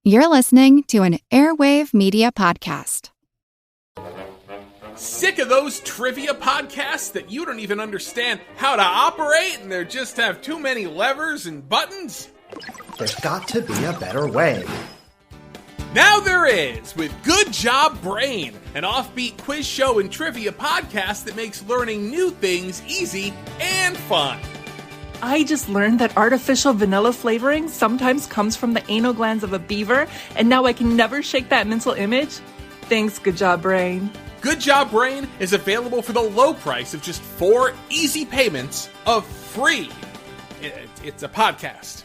You're listening to an Airwave Media Podcast. Sick of those trivia podcasts that you don't even understand how to operate and they just have too many levers and buttons? There's got to be a better way. Now there is, with Good Job Brain, an offbeat quiz show and trivia podcast that makes learning new things easy and fun. I just learned that artificial vanilla flavoring sometimes comes from the anal glands of a beaver, and now I can never shake that mental image. Thanks, Good Job Brain. Good Job Brain is available for the low price of just 4 easy payments of free. It's a podcast.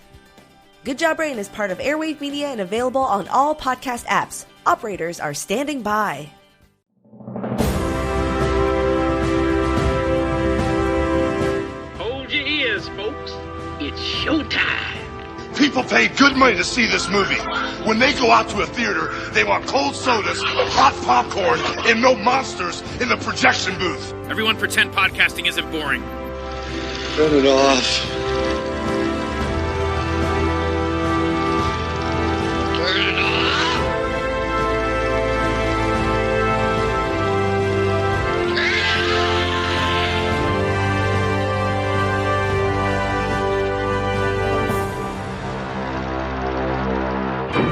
Good Job Brain is part of Airwave Media and available on all podcast apps. Operators are standing by. Hold your ears, folks. It's showtime. People pay good money to see this movie. When they go out to a theater, they want cold sodas, hot popcorn, and no monsters in the projection booth. Everyone pretend podcasting isn't boring. Turn it off. Turn it off.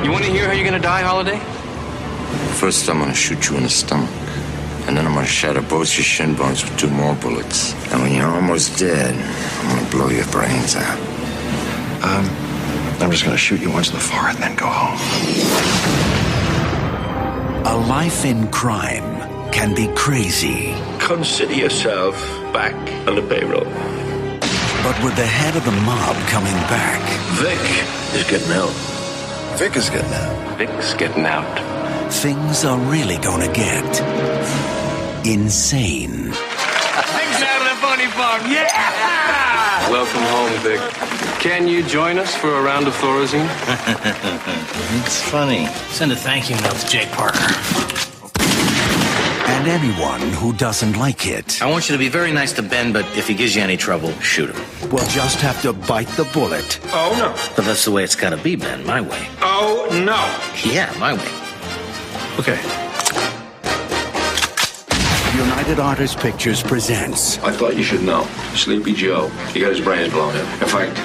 You want to hear how you're going to die, Holiday? First, I'm going to shoot you in the stomach. And then I'm going to shatter both your shin bones with 2 more bullets. And when you're almost dead, I'm going to blow your brains out. I'm just going to shoot you once in the forehead and then go home. A life in crime can be crazy. Consider yourself back on the payroll. But with the head of the mob coming back... Vic is getting out. Vic is getting out. Vic's getting out. Things are really gonna get insane. Things out of the funny farm. Yeah! Welcome home, Vic. Can you join us for a round of Thorazine? It's funny. Send a thank you note to Jake Parker. And anyone who doesn't like it... I want you to be very nice to Ben, but if he gives you any trouble, shoot him. ...will just have to bite the bullet. Oh, no. But that's the way it's gotta be, Ben, my way. Oh, no. Yeah, my way. Okay. United Artists Pictures presents... I thought you should know. Sleepy Joe. He got his brains blown in. In fact,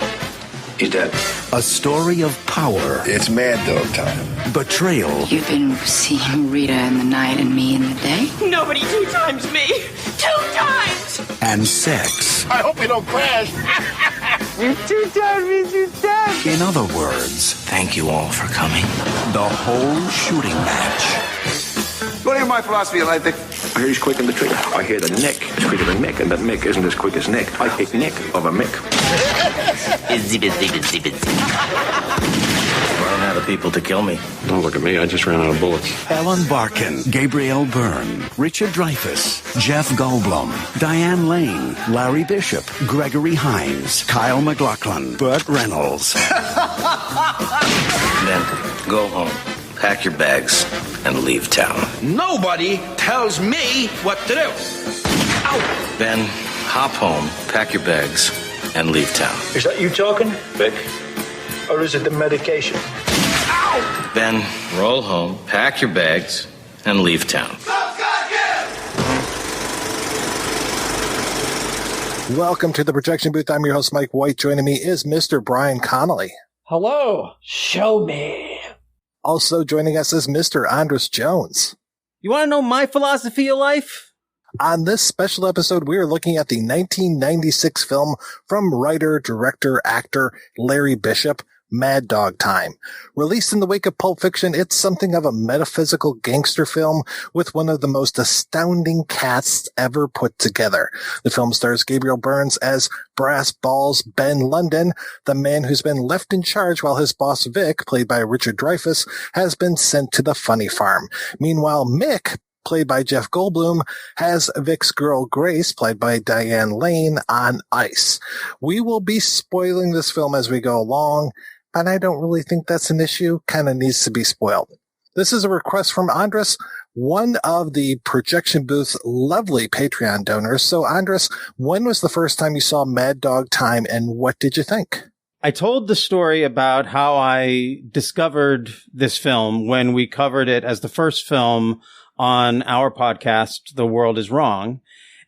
he's dead. A story of power. It's Mad Dog time. Betrayal. You've been seeing Rita in the night and me in the day? Nobody 2 times me. 2 times! And sex. I hope you don't crash. You 2 times me 2 times! In other words... Thank you all for coming. The whole shooting match. What is my philosophy of life, Vic? I hear he's quick in the trigger. I hear that Nick is quicker than Mick, and that Mick isn't as quick as Nick. I pick Nick over Mick. Run out of people to kill me. Don't look at me. I just ran out of bullets. Ellen Barkin, Gabriel Byrne, Richard Dreyfuss, Jeff Goldblum, Diane Lane, Larry Bishop, Gregory Hines, Kyle MacLachlan, Burt Reynolds. Ben, go home. Pack your bags and leave town. Nobody tells me what to do. Ow! Ben, hop home, pack your bags, and leave town. Is that you talking, Vic? Or is it the medication? Ow! Ben, roll home, pack your bags, and leave town. Welcome to the projection booth. I'm your host, Mike White. Joining me is Mr. Bryan Connolly. Hello. Show me. Also joining us is Mr. Andras Jones. You want to know my philosophy of life? On this special episode, we are looking at the 1996 film from writer, director, actor Larry Bishop, Mad Dog Time. Released in the wake of Pulp Fiction, it's something of a metaphysical gangster film with one of the most astounding casts ever put together. The film stars Gabriel Byrne as Brass Balls Ben London, the man who's been left in charge while his boss Vic, played by Richard Dreyfuss, has been sent to the funny farm. Meanwhile, Mick, played by Jeff Goldblum, has Vic's girl Grace, played by Diane Lane, on ice. We will be spoiling this film as we go along, but I don't really think that's an issue. Kind of needs to be spoiled. This is a request from Andras, one of the Projection Booth's lovely Patreon donors. So, Andras, when was the first time you saw Mad Dog Time, and what did you think? I told the story about how I discovered this film when we covered it as the first film on our podcast, The World Is Wrong.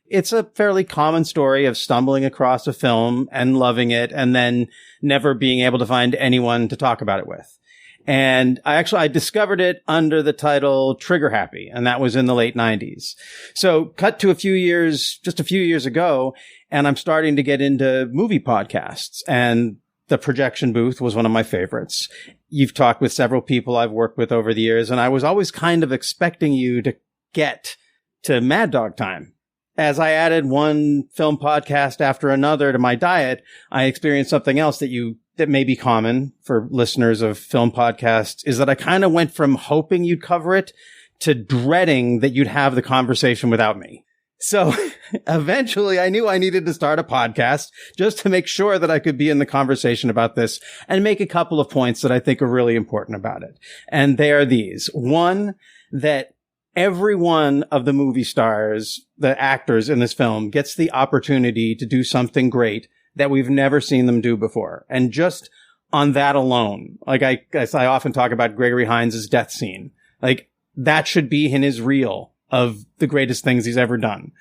It's a fairly common story of stumbling across a film and loving it and then never being able to find anyone to talk about it with. And I discovered it under the title Trigger Happy, and that was in the late 90s. So cut to just a few years ago, and I'm starting to get into movie podcasts, and The Projection Booth was one of my favorites. You've talked with several people I've worked with over the years, and I was always kind of expecting you to get to Mad Dog Time. As I added one film podcast after another to my diet, I experienced something else that may be common for listeners of film podcasts, is that I kind of went from hoping you'd cover it to dreading that you'd have the conversation without me. So eventually I knew I needed to start a podcast just to make sure that I could be in the conversation about this and make a couple of points that I think are really important about it. And they are these. One, that every one of the movie stars, the actors in this film, gets the opportunity to do something great that we've never seen them do before. And just on that alone, like I often talk about Gregory Hines' death scene, like that should be in his reel of the greatest things he's ever done.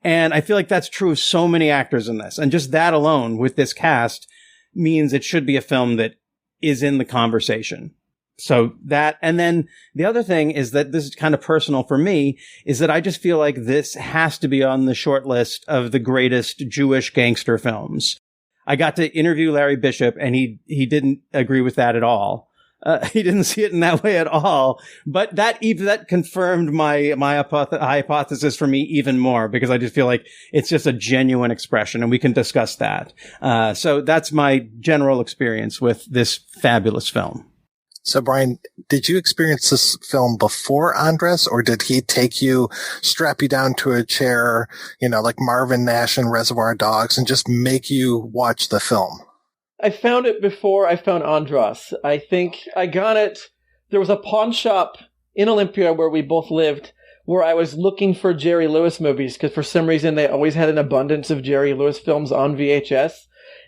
And I feel like that's true of so many actors in this. And just that alone with this cast means it should be a film that is in the conversation. So that, and then the other thing is that this is kind of personal for me, is that I just feel like this has to be on the short list of the greatest Jewish gangster films. I got to interview Larry Bishop, and he didn't agree with that at all. He didn't see it in that way at all. But that confirmed my hypothesis for me even more, because I just feel like it's just a genuine expression, and we can discuss that. So that's my general experience with this fabulous film. So, Bryan, did you experience this film before Andras, or did he take you, strap you down to a chair, like Marvin Nash in Reservoir Dogs, and just make you watch the film? I found it before I found Andras. I think I got it. There was a pawn shop in Olympia where we both lived, where I was looking for Jerry Lewis movies, because for some reason they always had an abundance of Jerry Lewis films on VHS.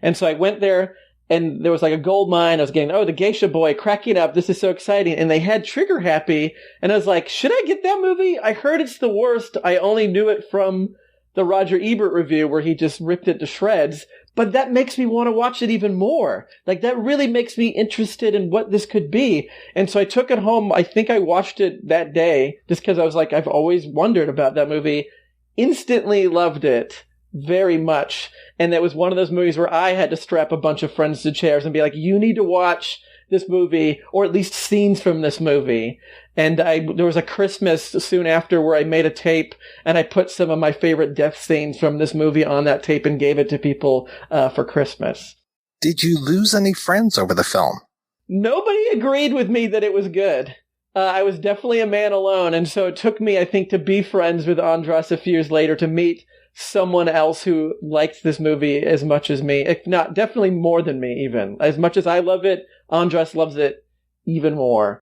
And so I went there, and there was like a gold mine. I was getting, the Geisha Boy, cracking up. This is so exciting. And they had Trigger Happy. And I was like, should I get that movie? I heard it's the worst. I only knew it from the Roger Ebert review where he just ripped it to shreds. But that makes me want to watch it even more. Like, that really makes me interested in what this could be. And so I took it home. I think I watched it that day just because I was like, I've always wondered about that movie. Instantly loved it. Very much. And that was one of those movies where I had to strap a bunch of friends to chairs and be like, you need to watch this movie, or at least scenes from this movie. And there was a Christmas soon after where I made a tape, and I put some of my favorite death scenes from this movie on that tape and gave it to people for Christmas. Did you lose any friends over the film? Nobody agreed with me that it was good. I was definitely a man alone, and so it took me, I think, to be friends with Andras a few years later to meet someone else who liked this movie as much as me, if not definitely more than me even. As much as I love it, Andras loves it even more.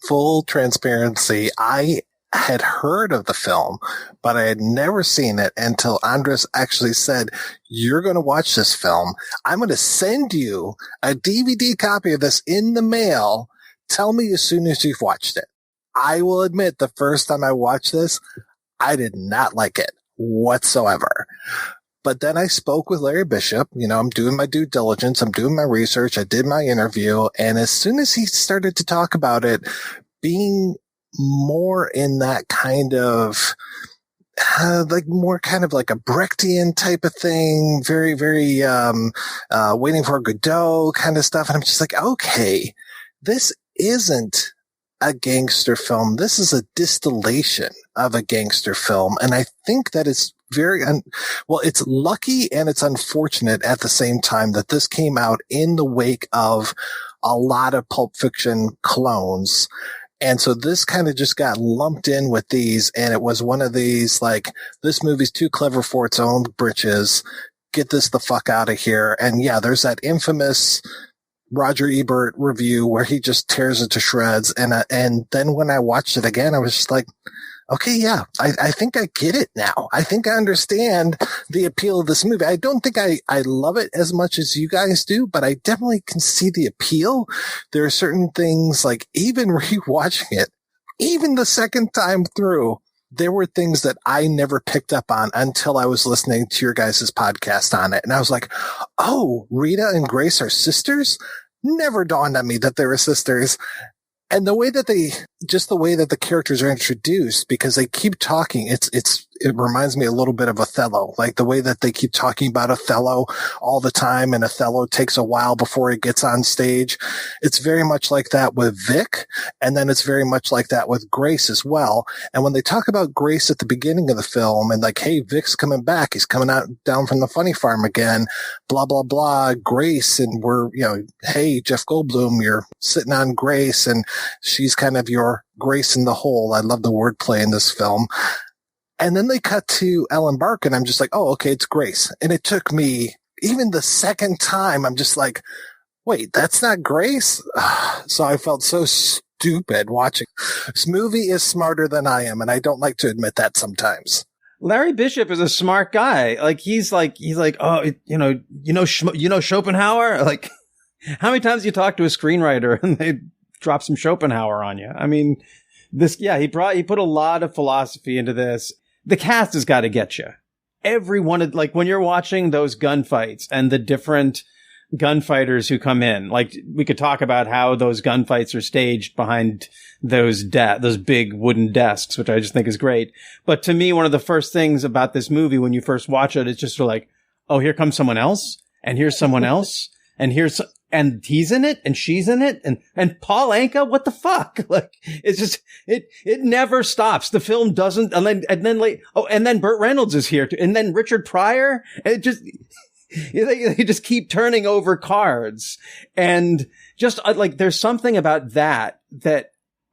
Full transparency, I had heard of the film, but I had never seen it until Andras actually said, you're going to watch this film. I'm going to send you a DVD copy of this in the mail. Tell me as soon as you've watched it. I will admit, the first time I watched this, I did not like it whatsoever. But then I spoke with Larry Bishop. I'm doing my due diligence. I'm doing my research. I did my interview. And as soon as he started to talk about it being more in that kind of, more kind of like a Brechtian type of thing, very, very, Waiting for Godot kind of stuff. And I'm just like, okay, this isn't a gangster film. This is a distillation of a gangster film. And I think that it's it's lucky and it's unfortunate at the same time that this came out in the wake of a lot of Pulp Fiction clones. And so this kind of just got lumped in with these. And it was one of these, like, this movie's too clever for its own britches. Get this the fuck out of here. And yeah, there's that infamous Roger Ebert review where he just tears it to shreds. And then when I watched it again, I was just like, okay, yeah, I think I get it now. I think I understand the appeal of this movie. I don't think I love it as much as you guys do, but I definitely can see the appeal. There are certain things, like even rewatching it, even the second time through, there were things that I never picked up on until I was listening to your guys' podcast on it. And I was like, oh, Rita and Grace are sisters? Never dawned on me that they were sisters. And the way that the characters are introduced, because they keep talking, it reminds me a little bit of Othello, like the way that they keep talking about Othello all the time, and Othello takes a while before he gets on stage. It's very much like that with Vic, and then it's very much like that with Grace as well. And when they talk about Grace at the beginning of the film, and like, hey, Vic's coming back, he's coming down from the funny farm again, blah, blah, blah, Grace, and we're, hey, Jeff Goldblum, you're sitting on Grace, and she's kind of your Grace in the hole. I love the wordplay in this film. And then they cut to Ellen Barkin, and I'm just like, oh, okay, it's Grace. And it took me, even the second time, I'm just like, wait, that's not Grace? So I felt so stupid watching. This movie is smarter than I am, and I don't like to admit that sometimes. Larry Bishop is a smart guy. Like, he's like, oh, you know Schopenhauer? Like, how many times do you talk to a screenwriter and they drop some Schopenhauer on you? I mean, he put a lot of philosophy into this. The cast has got to get you. Everyone, like when you're watching those gunfights and the different gunfighters who come in, like we could talk about how those gunfights are staged behind those big wooden desks, which I just think is great. But to me, one of the first things about this movie when you first watch it, it's just sort of like, oh, here comes someone else, and here's someone else, and and he's in it, and she's in it, and Paul Anka, what the fuck? Like, it's just, it never stops. The film doesn't, and then Burt Reynolds is here too, and then Richard Pryor, and it just, they just keep turning over cards. And just like, there's something about that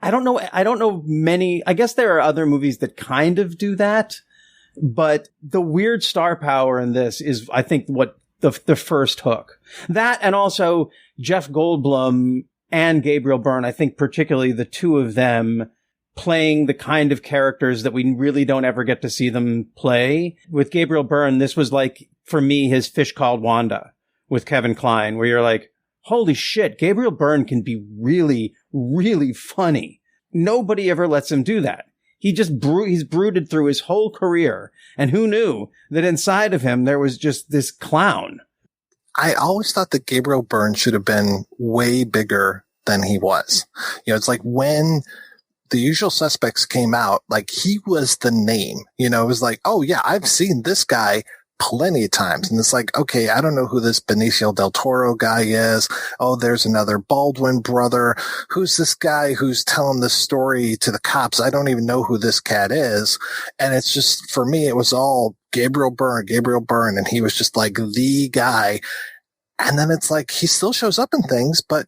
I don't know many, I guess there are other movies that kind of do that, but the weird star power in this is, I think, what the first hook. That, and also Jeff Goldblum and Gabriel Byrne, I think particularly the two of them playing the kind of characters that we really don't ever get to see them play. With Gabriel Byrne, this was like, for me, his Fish Called Wanda with Kevin Kline, where you're like, holy shit, Gabriel Byrne can be really, really funny. Nobody ever lets him do that. He's brooded through his whole career. And who knew that inside of him there was just this clown? I always thought that Gabriel Byrne should have been way bigger than he was. It's like when The Usual Suspects came out, like he was the name. It was like, oh yeah, I've seen this guy plenty of times. And it's like, okay, I don't know who this Benicio del Toro guy is. Oh, there's another Baldwin brother. Who's this guy who's telling this story to the cops? I don't even know who this cat is. And it's just, for me, it was all Gabriel Byrne. And he was just like the guy. And then it's like, he still shows up in things, but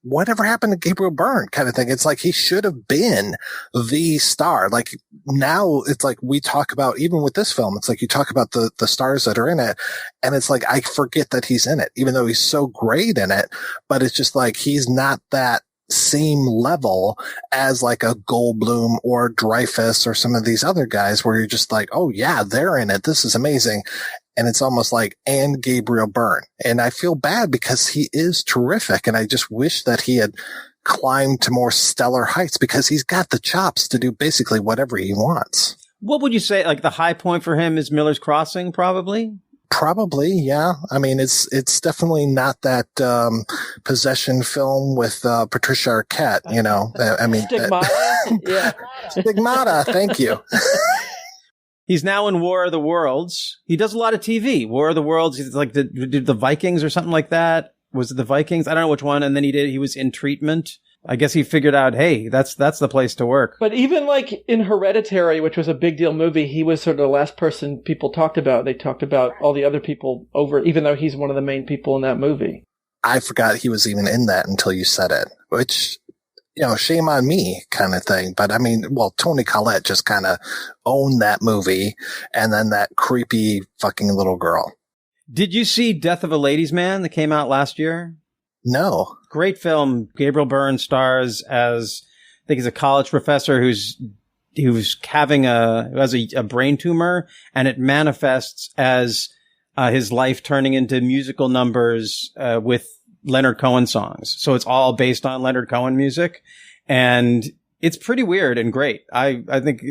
whatever happened to Gabriel Byrne kind of thing? It's like he should have been the star. Like now it's like we talk about, even with this film, it's like you talk about the stars that are in it. And it's like, I forget that he's in it, even though he's so great in it. But it's just like, he's not that same level as like a Goldblum or Dreyfuss or some of these other guys where you're just like, oh yeah, they're in it. This is amazing. And it's almost like, and Gabriel Byrne. And I feel bad because he is terrific. And I just wish that he had climbed to more stellar heights because he's got the chops to do basically whatever he wants. What would you say? Like the high point for him is Miller's Crossing, probably? Probably, yeah. I mean, it's definitely not that possession film with Patricia Arquette, I mean, Stigmata. Yeah. Stigmata. Thank you. He's now in War of the Worlds. He does a lot of TV. War of the Worlds. He's like did the Vikings or something like that. Was it the Vikings? I don't know which one. And then he was in Treatment. I guess he figured out, hey, that's the place to work. But even like in Hereditary, which was a big deal movie, he was sort of the last person people talked about. They talked about all the other people over, even though he's one of the main people in that movie. I forgot he was even in that until you said it, which, shame on me kind of thing. But I mean, well, Toni Collette just kind of owned that movie, and then that creepy fucking little girl. Did you see Death of a Ladies' Man that came out last year? No. Great film. Gabriel Byrne stars as, I think he's a college professor who has a brain tumor, and it manifests as his life turning into musical numbers with Leonard Cohen songs. So it's all based on Leonard Cohen music, and it's pretty weird and great. I think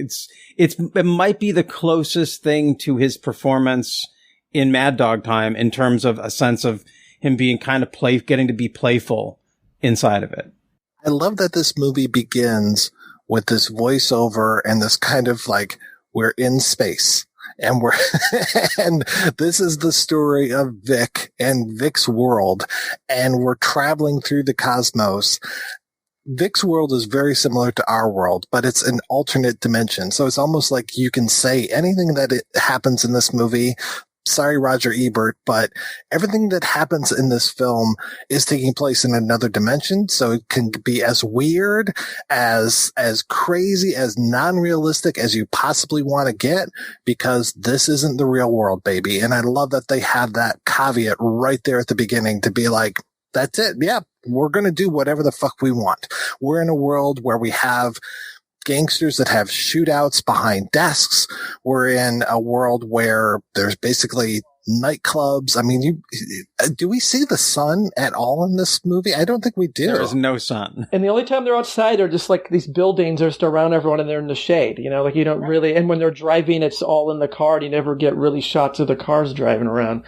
it might be the closest thing to his performance in Mad Dog Time in terms of a sense of him being kind of getting to be playful inside of it. I love that this movie begins with this voiceover and this kind of like, we're in space and and this is the story of Vic and Vic's world, and we're traveling through the cosmos. Vic's world is very similar to our world, but it's an alternate dimension. So it's almost like you can say anything that happens in this movie. Sorry, Roger Ebert, but everything that happens in this film is taking place in another dimension. So it can be as weird, as crazy, as non-realistic as you possibly want to get, because this isn't the real world, baby. And I love that they have that caveat right there at the beginning to be like, that's it. Yeah, we're going to do whatever the fuck we want. We're in a world where we have gangsters that have shootouts behind desks. We're in a world where there's basically nightclubs. I mean, do we see the sun at all in this movie? I don't think we do. There is no sun. And the only time they're outside are just like these buildings are just around everyone and they're in the shade, like you don't really, and when they're driving, it's all in the car and you never get really shots of the cars driving around.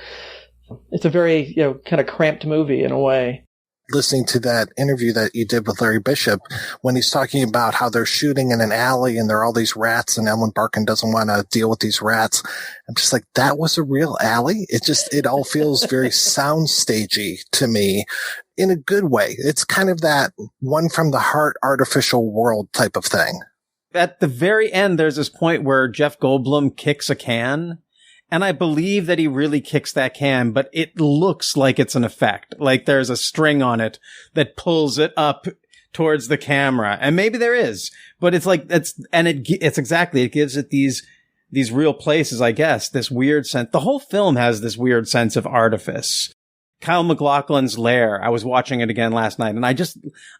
It's a very, kind of cramped movie in a way. Listening to that interview that you did with Larry Bishop, when he's talking about how they're shooting in an alley and there are all these rats and Ellen Barkin doesn't want to deal with these rats. I'm just like, that was a real alley. It all feels very soundstagey to me in a good way. It's kind of that one from the heart artificial world type of thing. At the very end, there's this point where Jeff Goldblum kicks a can. And I believe that he really kicks that can, but it looks like it's an effect. Like there's a string on it that pulls it up towards the camera. And maybe there is, but it's like, it gives it these real places, I guess, this weird sense. The whole film has this weird sense of artifice. Kyle MacLachlan's Lair. I was watching it again last night and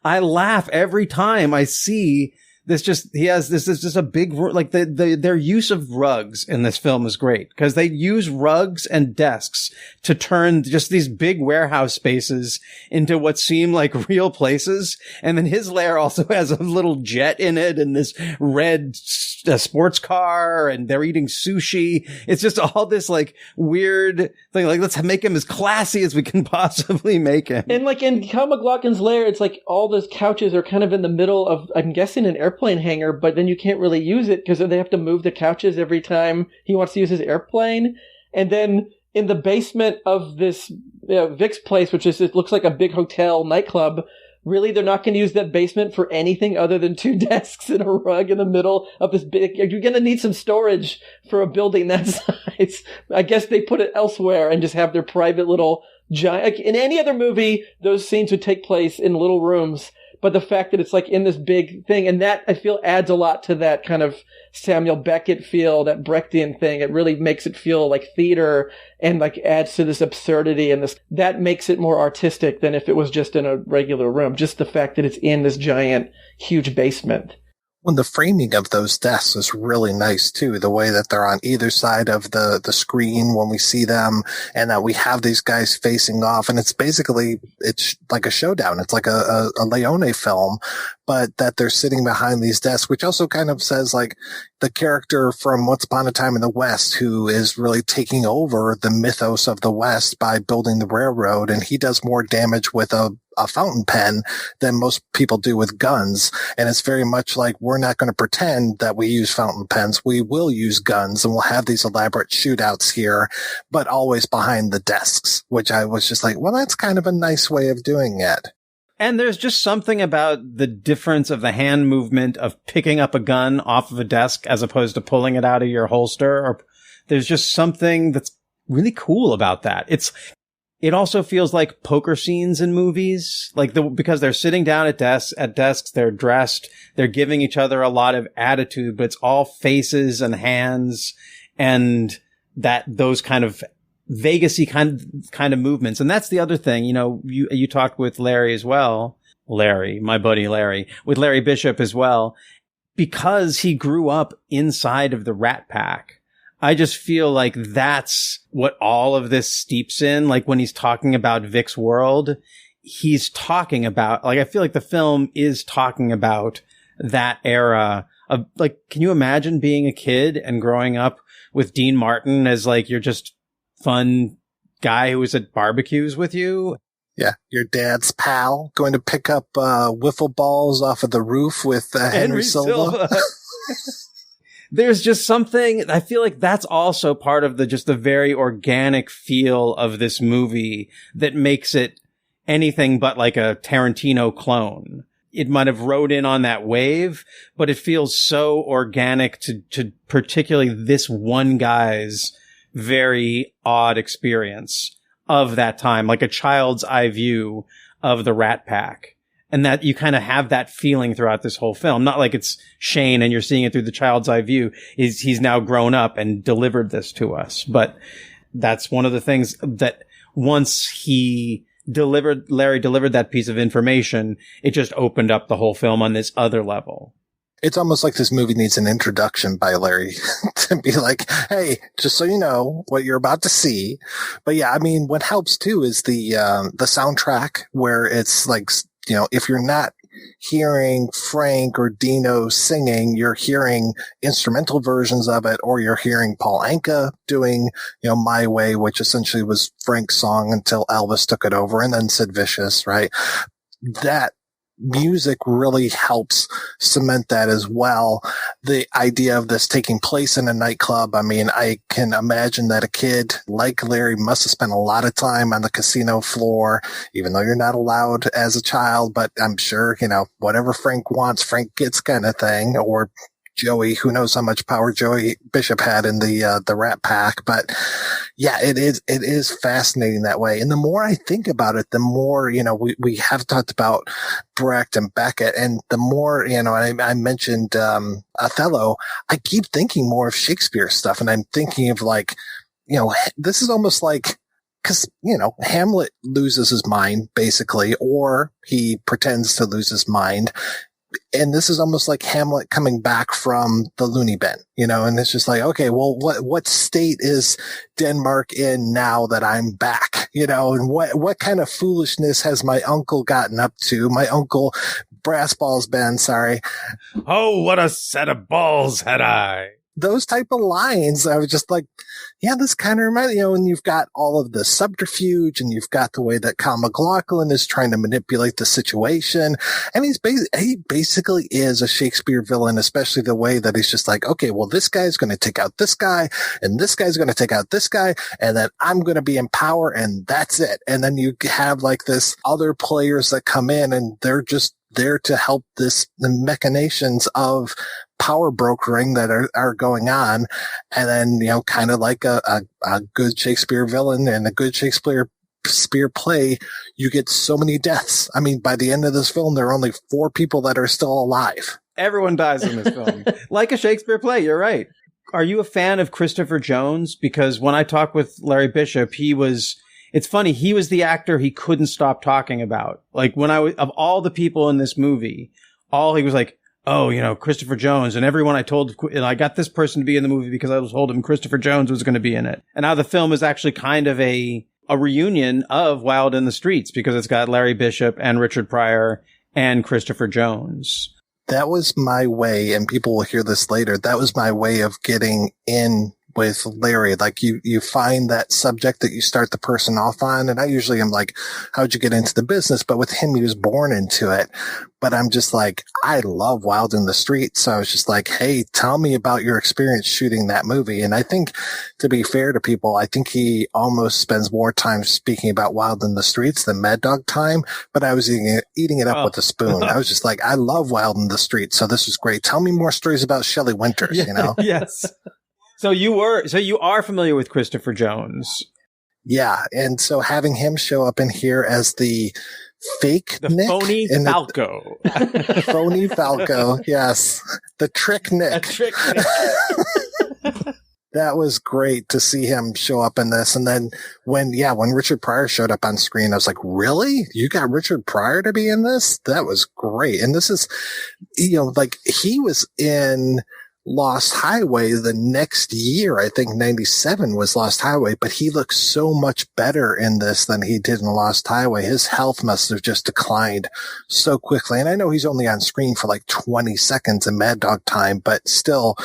I laugh every time I see this is just a big, like their use of rugs in this film is great because they use rugs and desks to turn just these big warehouse spaces into what seem like real places. And then his lair also has a little jet in it and this red sports car and they're eating sushi. It's just all this like weird thing. Like, let's make him as classy as we can possibly make him. And like in Kyle MacLachlan's Lair, it's like all those couches are kind of in the middle of, I'm guessing, an airplane hangar, but then you can't really use it because they have to move the couches every time he wants to use his airplane. And then in the basement of this Vic's place, it looks like a big hotel nightclub, really they're not going to use that basement for anything other than 2 desks and a rug in the middle of this big, you're going to need some storage for a building that size. I guess they put it elsewhere and just have their private little giant, like in any other movie, those scenes would take place in little rooms. But the fact that it's like in this big thing, and that I feel adds a lot to that kind of Samuel Beckett feel, that Brechtian thing. It really makes it feel like theater and like adds to this absurdity and this, that makes it more artistic than if it was just in a regular room. Just the fact that it's in this giant, huge basement. Well, the framing of those desks is really nice too. The way that they're on either side of the screen when we see them, and that we have these guys facing off, and it's like a showdown. It's like a Leone film, but that they're sitting behind these desks, which also kind of says like the character from Once Upon a Time in the West, who is really taking over the mythos of the West by building the railroad, and he does more damage with a fountain pen than most people do with guns. And it's very much like, we're not going to pretend that we use fountain pens. We will use guns and we'll have these elaborate shootouts here, but always behind the desks, which I was just like, well, that's kind of a nice way of doing it. And there's just something about the difference of the hand movement of picking up a gun off of a desk as opposed to pulling it out of your holster. Or there's just something that's really cool about that. It also feels like poker scenes in movies, because they're sitting down at desks, they're dressed, they're giving each other a lot of attitude, but it's all faces and hands and those kind of Vegas-y kind of movements. And that's the other thing, you know, you talked with Larry as well. Larry, my buddy Larry, with Larry Bishop as well, because he grew up inside of the Rat Pack. I just feel like that's what all of this steeps in. Like when he's talking about Vic's world, he's talking about, like, I feel like the film is talking about that era of, like, can you imagine being a kid and growing up with Dean Martin as like your just fun guy who was at barbecues with you? Yeah, your dad's pal going to pick up wiffle balls off of the roof with Henry Silva. There's just something, I feel like that's also part of the very organic feel of this movie that makes it anything but like a Tarantino clone. It might have rode in on that wave, but it feels so organic to particularly this one guy's very odd experience of that time, like a child's eye view of the Rat Pack. And that you kind of have that feeling throughout this whole film. Not like it's Shane and you're seeing it through the child's eye view. He's now grown up and delivered this to us. But that's one of the things that once Larry delivered that piece of information, it just opened up the whole film on this other level. It's almost like this movie needs an introduction by Larry to be like, hey, just so you know what you're about to see. But yeah, I mean, what helps too is the soundtrack, where it's like, you know, if you're not hearing Frank or Dino singing, you're hearing instrumental versions of it, or you're hearing Paul Anka doing, you know, My Way, which essentially was Frank's song until Elvis took it over, and then Sid Vicious, right? That music really helps cement that as well. The idea of this taking place in a nightclub. I mean, I can imagine that a kid like Larry must have spent a lot of time on the casino floor, even though you're not allowed as a child, but I'm sure, you know, whatever Frank wants, Frank gets kind of thing. Or Joey, who knows how much power Joey Bishop had in the Rat Pack. But yeah, it is fascinating that way. And the more I think about it, the more, you know, we have talked about Brecht and Beckett, and the more, you know, I mentioned, Othello, I keep thinking more of Shakespeare stuff. And I'm thinking of like, you know, this is almost like, cause, you know, Hamlet loses his mind basically, or he pretends to lose his mind. And this is almost like Hamlet coming back from the loony bin, you know, and it's just like, okay, well, what state is Denmark in now that I'm back, you know, and what kind of foolishness has my uncle gotten up to? My uncle Brass Balls Ben, sorry. Oh, what a set of balls had I. Those type of lines, I was just like, yeah, this kind of reminds, you know, and you've got all of the subterfuge, and you've got the way that Kyle MacLachlan is trying to manipulate the situation. And he basically is a Shakespeare villain, especially the way that he's just like, okay, well, this guy's going to take out this guy, and this guy's going to take out this guy, and then I'm going to be in power, and that's it. And then you have like this other players that come in, and they're just there to help the machinations of power brokering that are going on. And then, you know, kind of like a good Shakespeare villain and a good Shakespeare play, you get so many deaths. I mean, by the end of this film, there are only 4 people that are still alive. Everyone dies in this film. Like a Shakespeare play, you're right. Are you a fan of Christopher Jones? Because when I talked with Larry Bishop, it's funny, he was the actor he couldn't stop talking about. Like when of all the people in this movie, he was like, oh, you know, Christopher Jones. And everyone and I got this person to be in the movie because I was told him Christopher Jones was going to be in it. And now the film is actually kind of a reunion of Wild in the Streets, because it's got Larry Bishop and Richard Pryor and Christopher Jones. That was my way, and people will hear this later, that was my way of getting in with Larry. Like you find that subject that you start the person off on. And I usually am like, how'd you get into the business? But with him, he was born into it. But I'm just like, I love Wild in the Streets. So I was just like, hey, tell me about your experience shooting that movie. And I think, to be fair to people, I think he almost spends more time speaking about Wild in the Streets than Mad Dog Time. But I was eating it up with a spoon. I was just like, I love Wild in the Streets. So this was great. Tell me more stories about Shelley Winters, you know? Yes. So you are familiar with Christopher Jones. Yeah. And so having him show up in here as the fake Nick. Phony Falco. Phony Falco. Yes. The trick Nick. That was great to see him show up in this. And then when Richard Pryor showed up on screen, I was like, really? You got Richard Pryor to be in this? That was great. And this is, like he was in Lost Highway the next year. I think 97 was Lost Highway, but he looks so much better in this than he did in Lost Highway. His health must have just declined so quickly. And I know he's only on screen for like 20 seconds in Mad Dog Time, but still,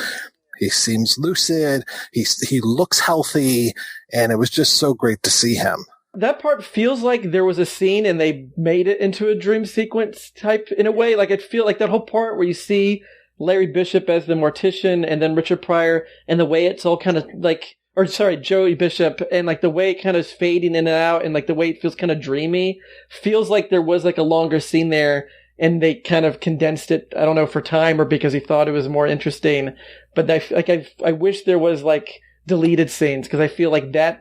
he seems lucid. He looks healthy, and it was just so great to see him. That part feels like there was a scene and they made it into a dream sequence type in a way. Like, I feel like that whole part where you see Larry Bishop as the mortician and then Richard Pryor, and the way it's all kind of like, Joey Bishop, and like the way it kind of is fading in and out, and like the way it feels kind of dreamy, feels like there was like a longer scene there. And they kind of condensed it, I don't know, for time or because he thought it was more interesting. But I wish there was like deleted scenes, because I feel like that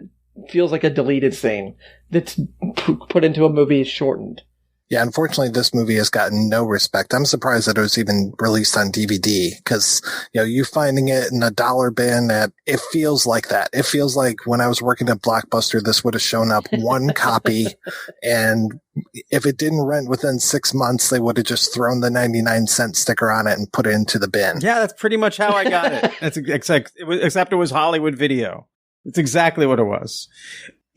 feels like a deleted scene that's put into a movie shortened. Yeah, unfortunately, this movie has gotten no respect. I'm surprised that it was even released on DVD, because, you finding it in a dollar bin, it feels like that. It feels like when I was working at Blockbuster, this would have shown up one copy, and if it didn't rent within 6 months, they would have just thrown the 99-cent sticker on it and put it into the bin. Yeah, that's pretty much how I got it. Except it was Hollywood Video. It's exactly what it was.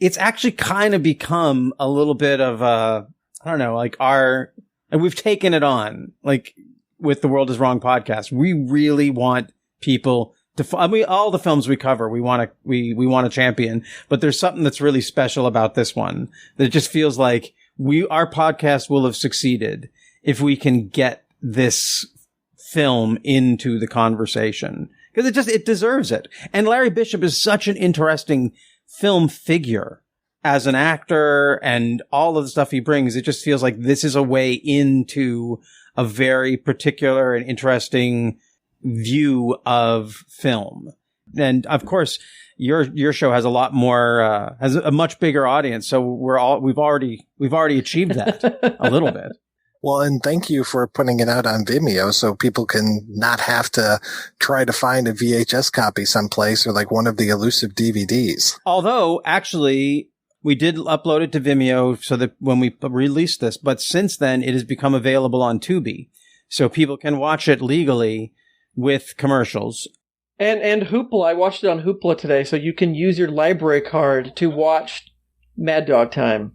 It's actually kind of become a little bit of I don't know, like and we've taken it on, like with the World is Wrong podcast. We really want people to, all the films we cover, we want to champion, but there's something that's really special about this one that just feels like our podcast will have succeeded if we can get this film into the conversation, because it deserves it. And Larry Bishop is such an interesting film figure. As an actor and all of the stuff he brings, it just feels like this is a way into a very particular and interesting view of film. And of course, your show has a lot more, has a much bigger audience. So we've already achieved that a little bit. Well, and thank you for putting it out on Vimeo so people can not have to try to find a VHS copy someplace or like one of the elusive DVDs. Although, actually, we did upload it to Vimeo so that when we released this, but since then it has become available on Tubi. So people can watch it legally with commercials. And Hoopla. I watched it on Hoopla today, so you can use your library card to watch Mad Dog Time.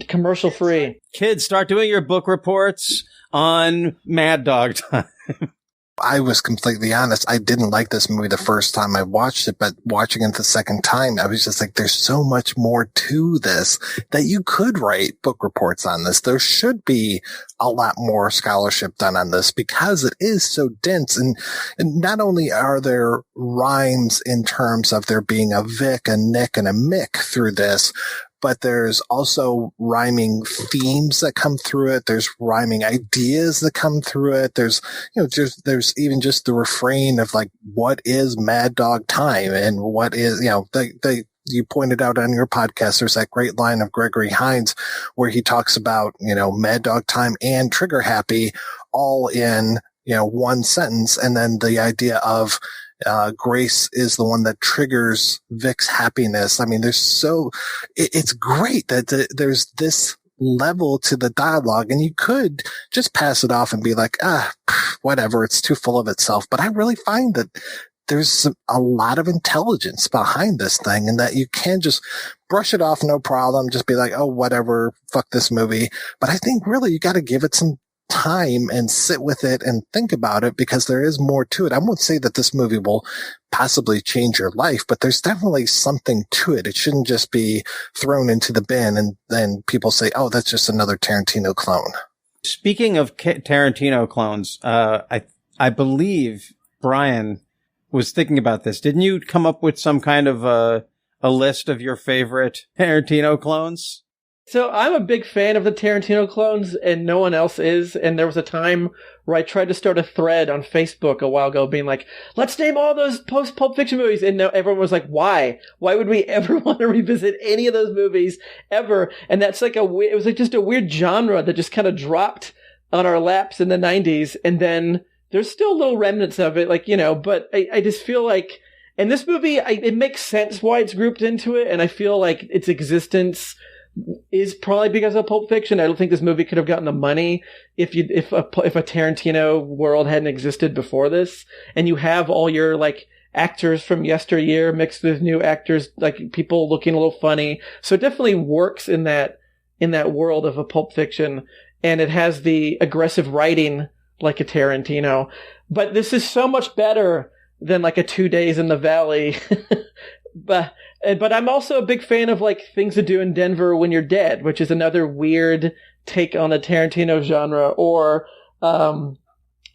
Commercial free. Kids, start doing your book reports on Mad Dog Time. I was completely honest. I didn't like this movie the first time I watched it, but watching it the second time, I was just like, there's so much more to this that you could write book reports on this. There should be a lot more scholarship done on this because it is so dense. And not only are there rhymes in terms of there being a Vic, a Nick, and a Mick through this, but there's also rhyming themes that come through it. There's rhyming ideas that come through it. There's even just the refrain of like, what is Mad Dog Time? And what is, you pointed out on your podcast, there's that great line of Gregory Hines where he talks about, Mad Dog Time and Trigger Happy all in, one sentence. And then the idea of, Grace is the one that triggers Vic's happiness. I mean, it's great that there's this level to the dialogue, and you could just pass it off and be like, whatever, it's too full of itself. But I really find that there's a lot of intelligence behind this thing, and that you can just brush it off, no problem, just be like, oh, whatever, fuck this movie. But I think really you got to give it some time and sit with it and think about it, because there is more to it. I won't say that this movie will possibly change your life, but there's definitely something to it. It shouldn't just be thrown into the bin and then people say, oh, that's just another Tarantino clone. Speaking of Tarantino clones, I believe Bryan was thinking about this. Didn't you come up with some kind of a list of your favorite Tarantino clones? So I'm a big fan of the Tarantino clones, and no one else is. And there was a time where I tried to start a thread on Facebook a while ago being like, let's name all those post-Pulp Fiction movies. And everyone was like, why? Why would we ever want to revisit any of those movies ever? And that's like it was like just a weird genre that just kind of dropped on our laps in the 90s. And then there's still little remnants of it, but I just feel like And this movie, it makes sense why it's grouped into it, and I feel like its existence is probably because of Pulp Fiction. I don't think this movie could have gotten the money if a Tarantino world hadn't existed before this, and you have all your like actors from yesteryear mixed with new actors, like people looking a little funny. So it definitely works in that world of a Pulp Fiction, and it has the aggressive writing like a Tarantino. But this is so much better than like a 2 Days in the Valley. But I'm also a big fan of like Things to Do in Denver When You're Dead, which is another weird take on the Tarantino genre. Or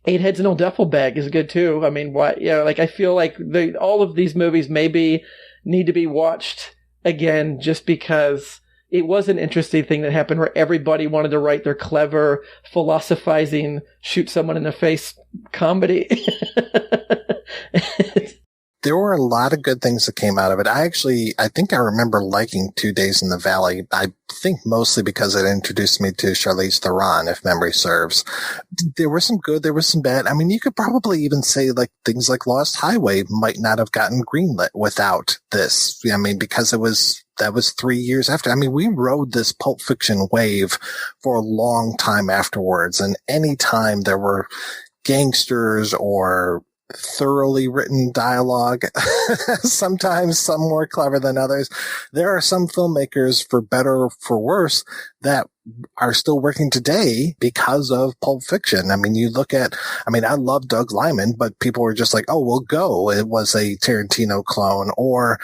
Eight Heads in a Duffel Bag is good too. I mean, like I feel like all of these movies maybe need to be watched again just because it was an interesting thing that happened where everybody wanted to write their clever, philosophizing, shoot someone in the face comedy. There were a lot of good things that came out of it. I think I remember liking 2 Days in the Valley. I think mostly because it introduced me to Charlize Theron, if memory serves. There was some good, there was some bad. I mean, you could probably even say like things like Lost Highway might not have gotten greenlit without this. I mean, because that was 3 years after. I mean, we rode this Pulp Fiction wave for a long time afterwards. And any time there were gangsters or thoroughly written dialogue, sometimes some more clever than others. There are some filmmakers, for better or for worse, that are still working today because of Pulp Fiction. I mean, I love Doug Liman, but people were just like, oh, well, Go. It was a Tarantino clone. Or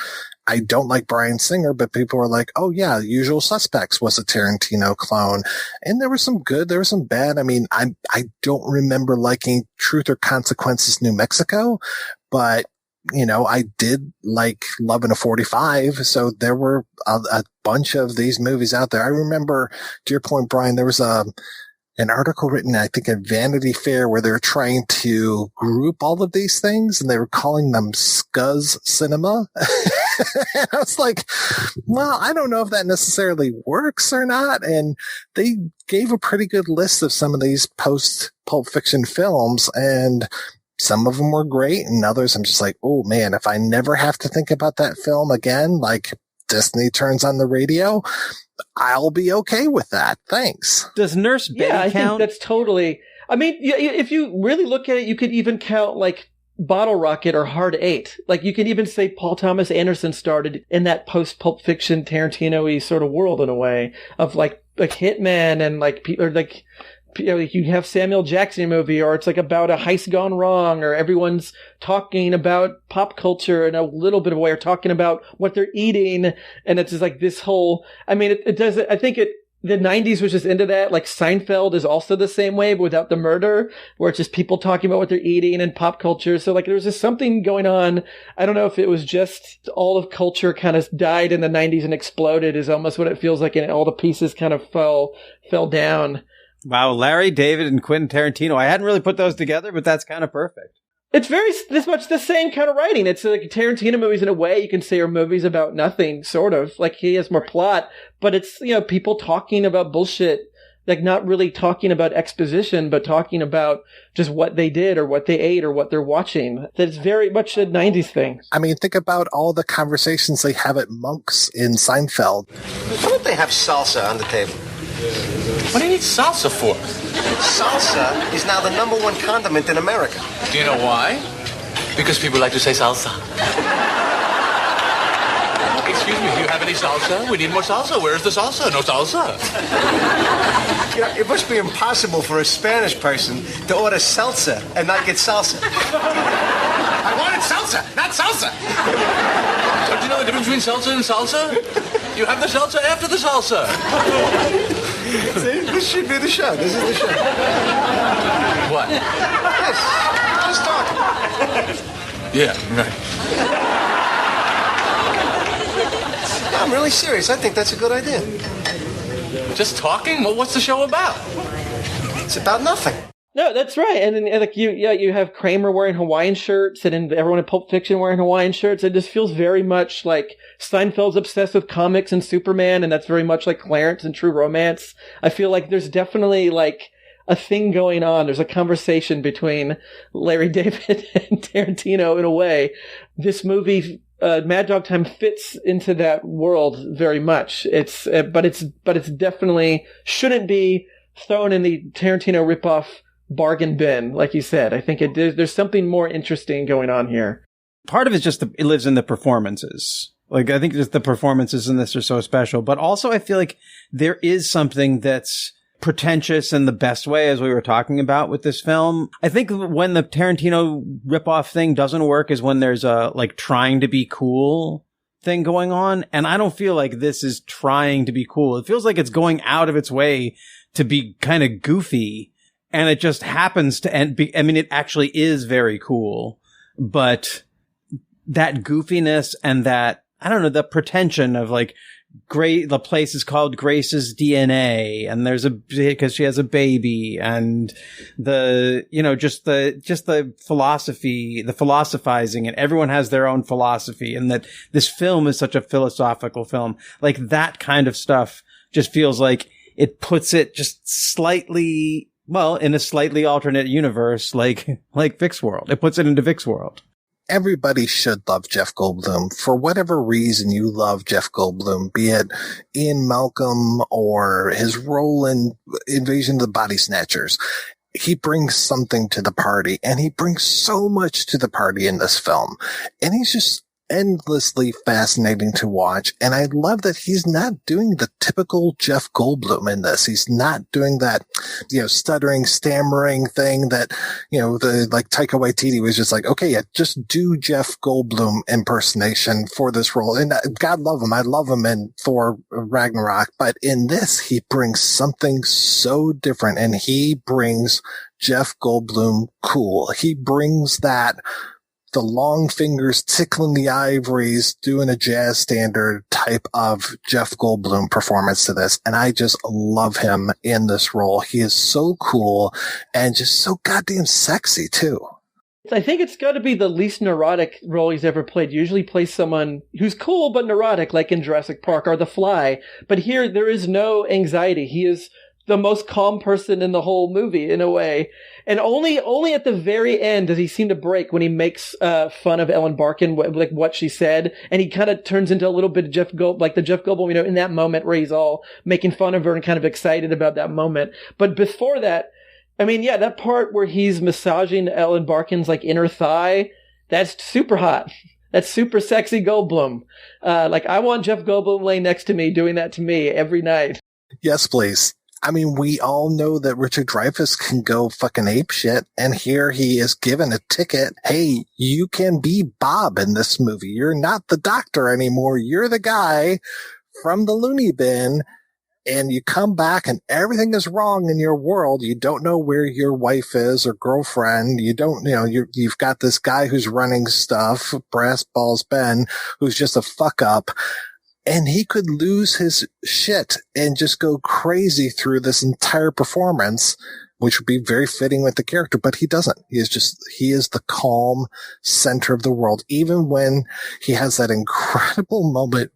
I don't like Bryan Singer, but people were like, oh yeah, Usual Suspects was a Tarantino clone. And there was some good, there was some bad. I mean, I don't remember liking Truth or Consequences, New Mexico, but I did like Love in a 45. So there were a bunch of these movies out there. I remember, to your point, Brian, there was an article written, I think, at Vanity Fair where they were trying to group all of these things and they were calling them Scuzz Cinema. And I was like, well, I don't know if that necessarily works or not. And they gave a pretty good list of some of these post-Pulp Fiction films, and some of them were great, and others I'm just like, oh man, if I never have to think about that film again, like Destiny turns on the radio, I'll be okay with that. Thanks. Does Nurse Betty count? I think that's totally. I mean, if you really look at it, you could even count like Bottle Rocket or Hard Eight. Like you could even say Paul Thomas Anderson started in that post-Pulp Fiction Tarantino-y sort of world in a way of like Hitman and like you have Samuel Jackson movie, or it's like about a heist gone wrong, or everyone's talking about pop culture in a little bit of a way, or talking about what they're eating, and it's just like this whole. I mean, it does. I think the 90s was just into that. Like Seinfeld is also the same way, but without the murder, where it's just people talking about what they're eating and pop culture. So like there was just something going on. I don't know if it was just all of culture kind of died in the 90s and exploded is almost what it feels like, and all the pieces kind of fell down. Wow, Larry David and Quentin Tarantino. I hadn't really put those together, but that's kind of perfect. It's this much the same kind of writing. It's like Tarantino movies in a way you can say are movies about nothing, sort of. Like he has more plot, but it's, people talking about bullshit, like not really talking about exposition, but talking about just what they did or what they ate or what they're watching. That's very much a 90s thing. I mean, think about all the conversations they have at Monk's in Seinfeld. Why don't they have salsa on the table? What do you need salsa for? Salsa is now the #1 condiment in America. Do you know why? Because people like to say salsa. Excuse me, do you have any salsa? We need more salsa. Where's the salsa? No salsa. It must be impossible for a Spanish person to order salsa and not get salsa. I wanted salsa, not salsa. Don't you know the difference between salsa and salsa? You have the salsa after the salsa. See, this should be the show. This is the show. What? Yes, just talking. Yeah, right. I'm really serious. I think that's a good idea. Just talking? Well, what's the show about? It's about nothing. No, that's right. And then like you have Kramer wearing Hawaiian shirts, and then everyone in Pulp Fiction wearing Hawaiian shirts. It just feels very much like Seinfeld's obsessed with comics and Superman, and that's very much like Clarence and True Romance. I feel like there's definitely like a thing going on. There's a conversation between Larry David and Tarantino in a way. This movie, Mad Dog Time, fits into that world very much. But it's definitely shouldn't be thrown in the Tarantino ripoff bargain bin, like you said. I think there's something more interesting going on here. Part of it's just it lives in the performances. Like, I think just the performances in this are so special, but also I feel like there is something that's pretentious in the best way, as we were talking about with this film. I think when the Tarantino ripoff thing doesn't work is when there's a, like, trying to be cool thing going on. And I don't feel like this is trying to be cool. It feels like it's going out of its way to be kind of goofy. And it just happens to it actually is very cool, but that goofiness and that, I don't know, the pretension of like, the place is called Grace's DNA, and because she has a baby, and just the philosophy, the philosophizing, and everyone has their own philosophy, and that this film is such a philosophical film. Like, that kind of stuff just feels like it puts it just slightly, well, in a slightly alternate universe, like Vic's world. It puts it into Vic's world. Everybody should love Jeff Goldblum. For whatever reason you love Jeff Goldblum, be it Ian Malcolm or his role in Invasion of the Body Snatchers, he brings something to the party, and he brings so much to the party in this film. And he's just endlessly fascinating to watch. And I love that he's not doing the typical Jeff Goldblum in this. He's not doing that, stuttering, stammering thing that, Taika Waititi was just like, okay, yeah, just do Jeff Goldblum impersonation for this role. And God love him. I love him in Thor Ragnarok. But in this, he brings something so different, and he brings Jeff Goldblum cool. He brings that, the long fingers tickling the ivories, doing a jazz standard type of Jeff Goldblum performance to this. And I just love him in this role. He is so cool and just so goddamn sexy too. I think it's got to be the least neurotic role he's ever played. Usually plays someone who's cool but neurotic, like in Jurassic Park or The Fly. But here, there is no anxiety. He is the most calm person in the whole movie, in a way. And only at the very end does he seem to break, when he makes fun of Ellen Barkin, like what she said, and he kind of turns into a little bit of Jeff Goldblum, in that moment where he's all making fun of her and kind of excited about that moment. But before that, that part where he's massaging Ellen Barkin's like inner thigh, that's super hot. That's super sexy Goldblum. I want Jeff Goldblum laying next to me doing that to me every night. Yes, please. We all know that Richard Dreyfuss can go fucking ape shit, and here he is given a ticket. Hey, you can be Bob in this movie. You're not the doctor anymore. You're the guy from the loony bin, and you come back and everything is wrong in your world. You don't know where your wife is or girlfriend. You don't, you've got this guy who's running stuff, Brass Balls Ben, who's just a fuck up. And he could lose his shit and just go crazy through this entire performance, which would be very fitting with the character, but he doesn't. He is the calm center of the world. Even when he has that incredible moment.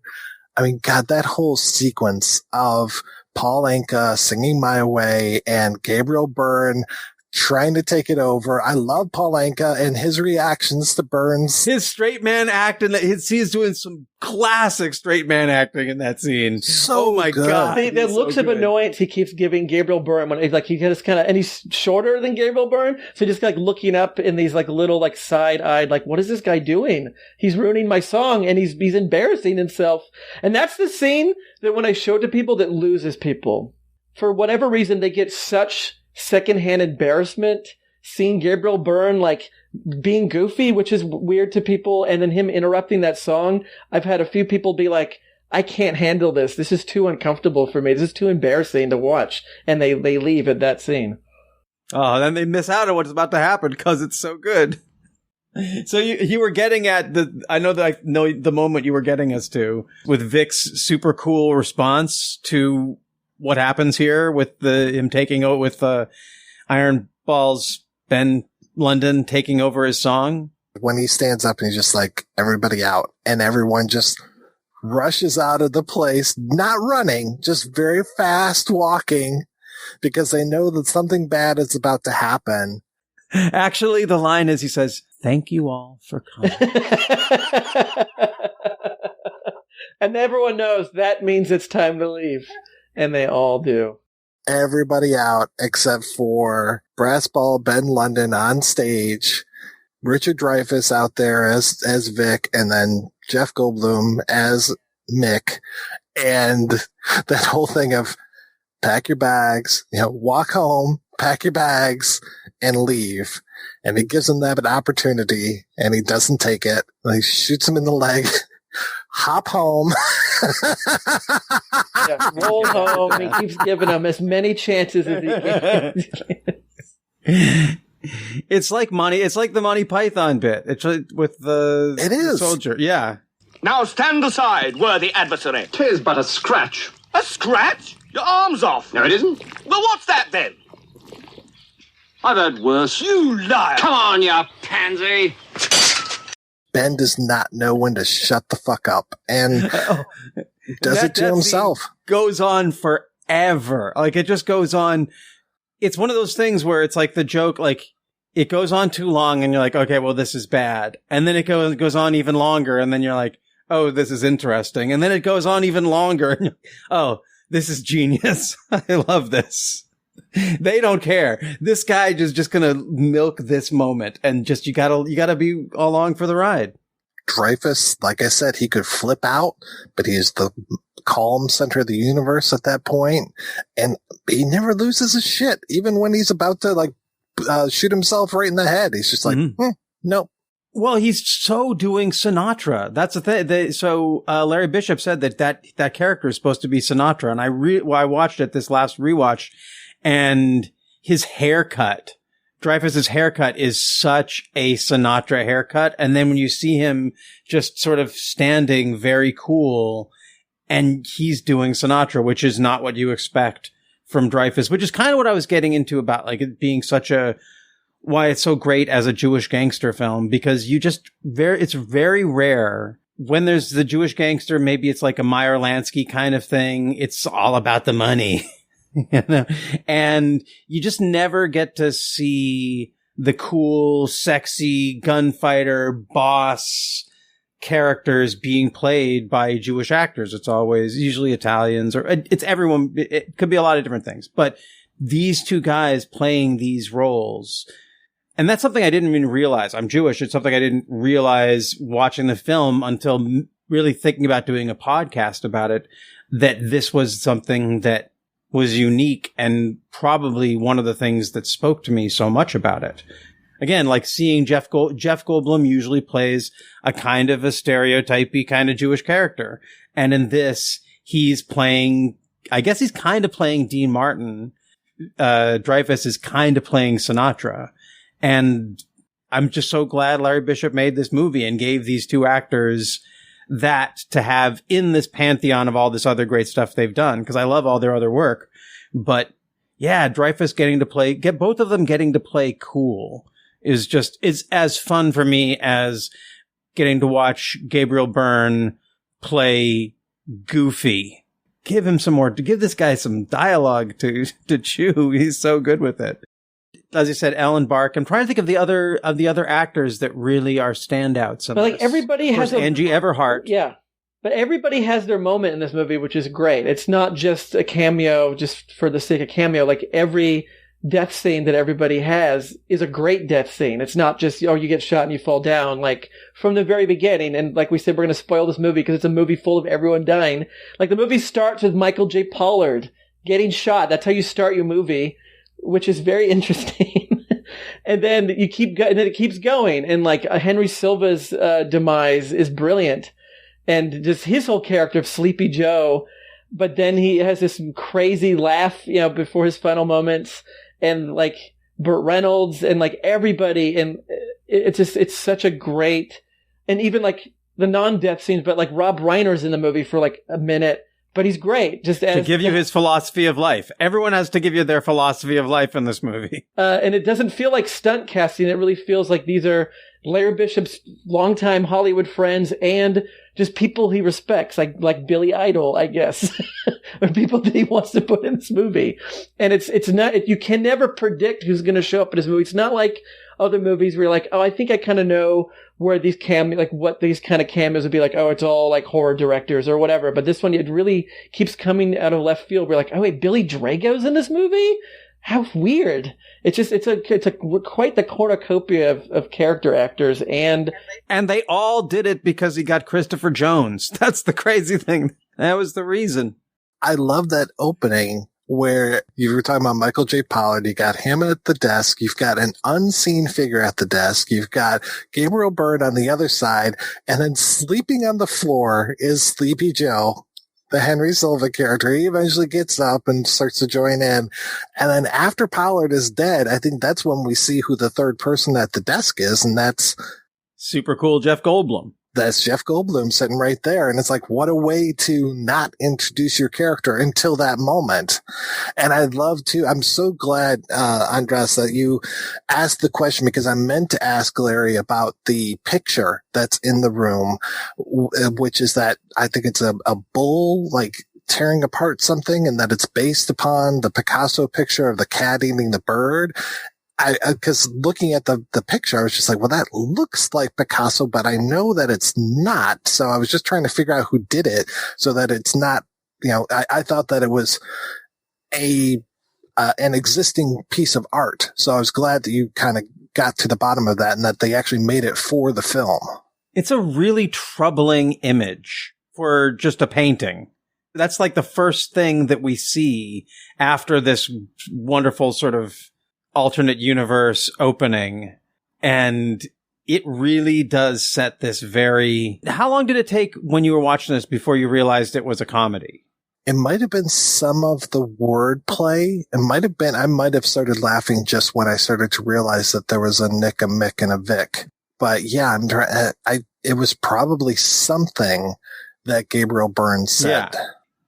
God, that whole sequence of Paul Anka singing My Way and Gabriel Byrne trying to take it over. I love Paul Anka and his reactions to Burns. His straight man act, and he's doing some classic straight man acting in that scene. So oh my good. God. The looks of annoyance he keeps giving Gabriel Byrne when he just kind of, and he's shorter than Gabriel Byrne, so just looking up in these little side-eyed, what is this guy doing? He's ruining my song, and he's embarrassing himself. And that's the scene that when I show to people, that loses people. For whatever reason, they get such secondhand embarrassment seeing Gabriel Byrne being goofy, which is weird to people, and then him interrupting that song. I've had a few people be like, I can't handle this. This is too uncomfortable for me. This is too embarrassing to watch. And they leave at that scene. Oh, then they miss out on what's about to happen because it's so good. So you were getting at I know the moment you were getting us to with Vic's super cool response to what happens here with him taking over with Iron Balls Ben London taking over his song. When he stands up and he's just like, everybody out, and everyone just rushes out of the place, not running, just very fast walking. because they know that something bad is about to happen. Actually, the line is, he says, "Thank you all for coming." And everyone knows that means it's time to leave. And they all do. Everybody out except for Brass Ball Ben London on stage, Richard Dreyfuss out there as Vic, and then Jeff Goldblum as Mick. And that whole thing of pack your bags, walk home, pack your bags, and leave. And he gives him that opportunity, and he doesn't take it. And he shoots him in the leg. Hop home. Roll home. He keeps giving him as many chances as he can. It's like the Monty Python bit. It's with the soldier. Yeah. Now stand aside, worthy adversary. 'Tis but a scratch. A scratch? Your arm's off. No, it isn't. Well, what's that then? I've heard worse. You liar. Come on, you pansy. Ben does not know when to shut the fuck up, and does it to himself. Goes on forever. Like, it just goes on. It's one of those things where it's like the joke, like, it goes on too long and you're like, okay, well, this is bad. And then it goes on even longer, and then you're like, oh, this is interesting. And then it goes on even longer, and you're, oh, this is genius. I love this. They don't care. This guy is just gonna milk this moment, and just you gotta be along for the ride. Dreyfuss, like I said, he could flip out, but he's the calm center of the universe at that point, and he never loses his shit, even when he's about to shoot himself right in the head. He's just like, nope. Well, he's so doing Sinatra. That's the thing. So Larry Bishop said that character is supposed to be Sinatra, and I watched it this last rewatch. And his haircut, Dreyfuss's haircut, is such a Sinatra haircut. And then when you see him just sort of standing very cool, and he's doing Sinatra, which is not what you expect from Dreyfuss, which is kind of what I was getting into about like it being why it's so great as a Jewish gangster film, because it's very rare. When there's the Jewish gangster, maybe it's like a Meyer Lansky kind of thing. It's all about the money. And you just never get to see the cool, sexy gunfighter boss characters being played by Jewish actors. It's always usually Italians, or it's everyone. It could be a lot of different things, but these two guys playing these roles. And that's something I didn't even realize. I'm Jewish. It's something I didn't realize watching the film until really thinking about doing a podcast about it, that this was something that was unique and probably one of the things that spoke to me so much about it. Again, like seeing Jeff Goldblum usually plays a kind of a stereotypy kind of Jewish character. And in this, he's playing, I guess he's kind of playing Dean Martin. Dreyfuss is kind of playing Sinatra. And I'm just so glad Larry Bishop made this movie and gave these two actors that to have in this pantheon of all this other great stuff they've done, because I love all their other work. But yeah, Dreyfuss both of them getting to play cool is as fun for me as getting to watch Gabriel Byrne play goofy. Give this guy some dialogue to chew. He's so good with it. As you said, Ellen Bark. I'm trying to think of the other actors that really are standouts. But like everybody has Angie Everhart. Yeah, but everybody has their moment in this movie, which is great. It's not just a cameo, just for the sake of cameo. Like every death scene that everybody has is a great death scene. It's not just you get shot and you fall down. Like from the very beginning, and like we said, we're going to spoil this movie because it's a movie full of everyone dying. Like the movie starts with Michael J. Pollard getting shot. That's how you start your movie, which is very interesting. And then and then it keeps going. And like Henry Silva's demise is brilliant. And just his whole character of Sleepy Joe. But then he has this crazy laugh, before his final moments. And like Burt Reynolds and like everybody. And it's such a great, and even like the non-death scenes, but like Rob Reiner's in the movie for like a minute. But he's great. Just to give you his philosophy of life. Everyone has to give you their philosophy of life in this movie. And it doesn't feel like stunt casting. It really feels like these are, Larry Bishop's longtime Hollywood friends and just people he respects, like Billy Idol, I guess, or people that he wants to put in this movie. And it's not, you can never predict who's going to show up in this movie. It's not like other movies where you're like, oh, I think I kind of know where these what these kind of cameos would be like. Oh, it's all like horror directors or whatever. But this one, it really keeps coming out of left field. We're like, oh wait, Billy Drago's in this movie? How weird. It's quite the cornucopia of character actors and they all did it because he got Christopher Jones. That's the crazy thing. That was the reason. I love that opening where you were talking about Michael J. Pollard. You got him at the desk. You've got an unseen figure at the desk. You've got Gabriel Byrne on the other side. And then sleeping on the floor is Sleepy Joe, the Henry Silva character. He eventually gets up and starts to join in. And then after Pollard is dead, I think that's when we see who the third person at the desk is. And that's super cool Jeff Goldblum. That's Jeff Goldblum sitting right there. And it's like, what a way to not introduce your character until that moment. And I'd love to, I'm so glad, Andras, that you asked the question, because I meant to ask Larry about the picture that's in the room, which is that I think it's a bull, like tearing apart something, and that it's based upon the Picasso picture of the cat eating the bird. Because looking at the picture, I was just like, well, that looks like Picasso, but I know that it's not. So I was just trying to figure out who did it so that it's not, I thought that it was an existing piece of art. So I was glad that you kind of got to the bottom of that and that they actually made it for the film. It's a really troubling image for just a painting. That's like the first thing that we see after this wonderful sort of alternate universe opening. And it really does set this how long did it take when you were watching this before you realized it was a comedy? It might have been some of the wordplay. It might have been, I might have started laughing just when I started to realize that there was a Nick, a Mick, and a Vic. But yeah, it was probably something that Gabriel Byrne said. Yeah.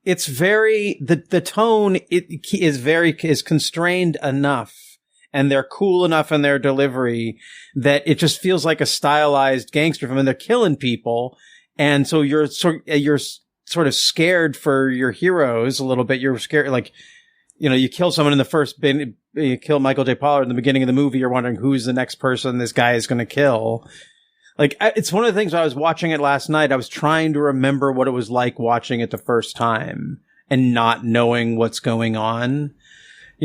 It's very, the tone is constrained enough. And they're cool enough in their delivery that it just feels like a stylized gangster film, and they're killing people. And so you're sort of scared for your heroes a little bit. You're scared, like, you kill someone in the first bit, you kill Michael J. Pollard in the beginning of the movie. You're wondering who's the next person this guy is going to kill. Like, it's one of the things I was watching it last night. I was trying to remember what it was like watching it the first time and not knowing what's going on.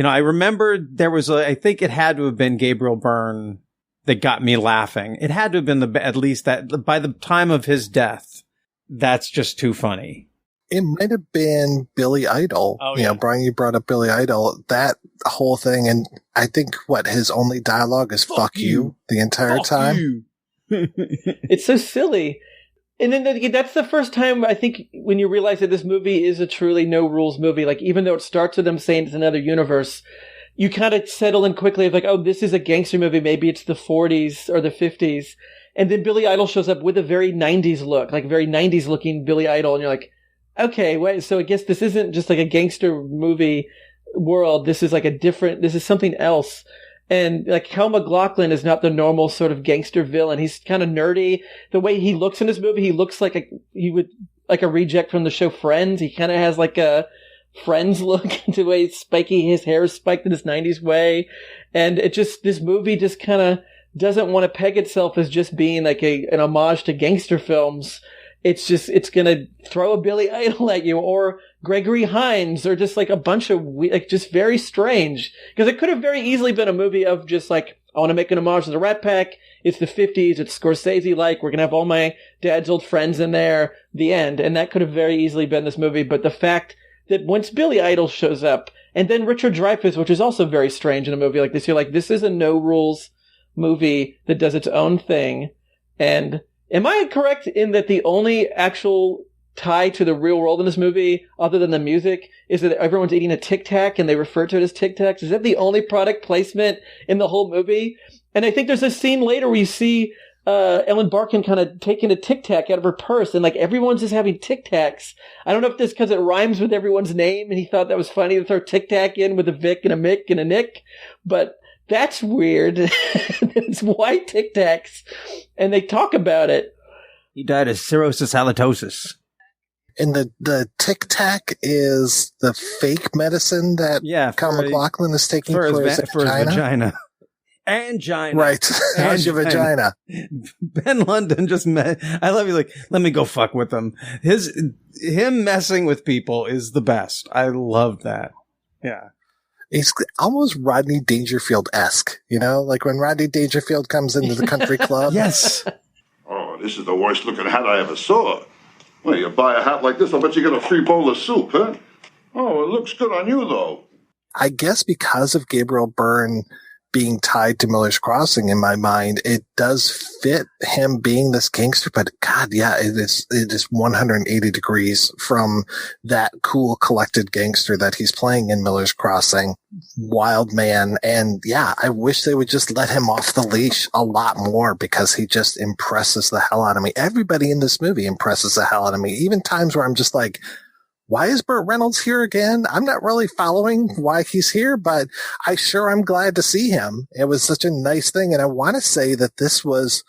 I remember there was I think it had to have been Gabriel Byrne that got me laughing. It had to have been at least that by the time of his death. That's just too funny. It might have been Billy Idol. Oh, yeah. Bryan, you brought up Billy Idol, that whole thing. And I think his only dialogue is fuck you the entire time. It's so silly. And then that's the first time, I think, when you realize that this movie is a truly no-rules movie. Like, even though it starts with them saying it's another universe, you kind of settle in quickly of like, oh, this is a gangster movie. Maybe it's the 40s or the 50s. And then Billy Idol shows up with a very 90s look, like very 90s-looking Billy Idol. And you're like, okay, wait, so I guess this isn't just like a gangster movie world. This is like this is something else. And like Kyle MacLachlan is not the normal sort of gangster villain. He's kind of nerdy. The way he looks in this movie, he looks like a reject from the show Friends. He kind of has like a Friends look, the way it's spiky. His hair is spiked in this 90s way. And this movie just kind of doesn't want to peg itself as just being like an homage to gangster films. It's going to throw a Billy Idol at you or Gregory Hines or just like a bunch of just very strange. Because it could have very easily been a movie of just like, I want to make an homage to the Rat Pack. It's the 50s. It's Scorsese-like. We're going to have all my dad's old friends in there. The end. And that could have very easily been this movie. But the fact that once Billy Idol shows up and then Richard Dreyfuss, which is also very strange in a movie like this, you're like, this is a no-rules movie that does its own thing. And am I correct in that the only actual tie to the real world in this movie, other than the music, is that everyone's eating a Tic Tac and they refer to it as Tic Tacs? Is that the only product placement in the whole movie? And I think there's a scene later where you see Ellen Barkin kind of taking a Tic Tac out of her purse, and like everyone's just having Tic Tacs. I don't know if this because it rhymes with everyone's name, and he thought that was funny to throw Tic Tac in with a Vic and a Mick and a Nick, but that's weird. It's white Tic Tacs, and they talk about it. He died of cirrhosis halitosis. And the Tic Tac is the fake medicine that Kyle MacLachlan is taking for his vagina. Angina. Right. How's your vagina? Ben London just I love you. Like, let me go fuck with him. Him messing with people is the best. I love that. Yeah. He's almost Rodney Dangerfield-esque, you know, like when Rodney Dangerfield comes into the country club. Yes. Oh, this is the worst looking hat I ever saw. Well, you buy a hat like this, I'll bet you get a free bowl of soup, huh? Oh, it looks good on you, though. I guess because of Gabriel Byrne being tied to Miller's Crossing in my mind, it does fit him being this gangster, but God, yeah, it is 180 degrees from that cool, collected gangster that he's playing in Miller's Crossing. Wild man. And yeah, I wish they would just let him off the leash a lot more because he just impresses the hell out of me. Everybody in this movie impresses the hell out of me. Even times where I'm just like, why is Burt Reynolds here again? I'm not really following why he's here, but I'm glad to see him. It was such a nice thing. And I want to say that this was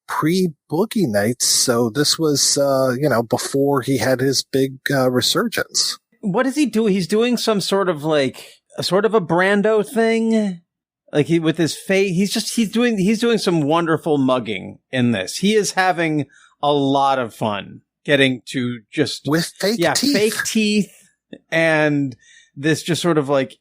pre-Boogie Nights. So this was, before he had his big resurgence. What does he do? He's doing some sort of a Brando thing. Like with his face, he's doing some wonderful mugging in this. He is having a lot of fun. Getting to just with fake teeth, and this just sort of like,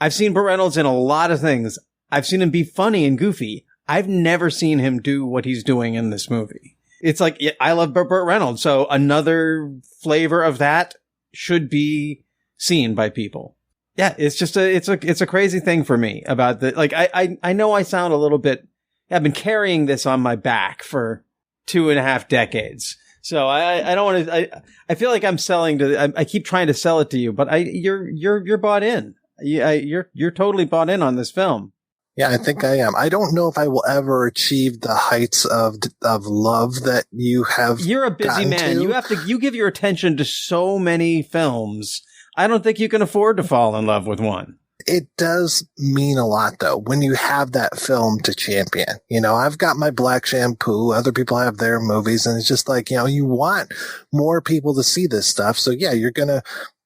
I've seen Burt Reynolds in a lot of things. I've seen him be funny and goofy. I've never seen him do what he's doing in this movie. It's like, I love Burt Reynolds, so another flavor of that should be seen by people. Yeah, it's just it's a crazy thing for me about the, like, I know I sound a little bit, I've been carrying this on my back for 2.5 decades. So I don't want to. I feel like I'm selling to. I keep trying to sell it to you, but you're bought in. You're totally bought in on this film. Yeah, I think I am. I don't know if I will ever achieve the heights of love that you have. You're a busy man. You give your attention to so many films. I don't think you can afford to fall in love with one. It does mean a lot, though, when you have that film to champion. You know, I've got my Black Shampoo. Other people have their movies. And it's just like, you want more people to see this stuff. So, yeah, you're going to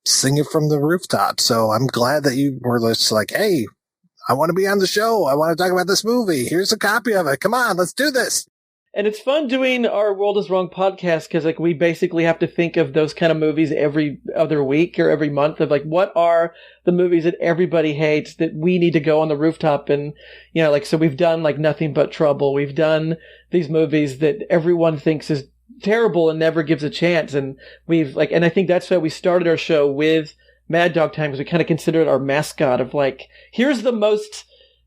sing it from the rooftop. So I'm glad that you were just like, hey, I want to be on the show. I want to talk about this movie. Here's a copy of it. Come on, let's do this. And it's fun doing our World is Wrong podcast because, like, we basically have to think of those kind of movies every other week or every month of, like, what are the movies that everybody hates that we need to go on the rooftop and, so we've done, like, Nothing But Trouble. We've done these movies that everyone thinks is terrible and never gives a chance. And and I think that's why we started our show with Mad Dog Time, because we kind of consider it our mascot of, like, here's the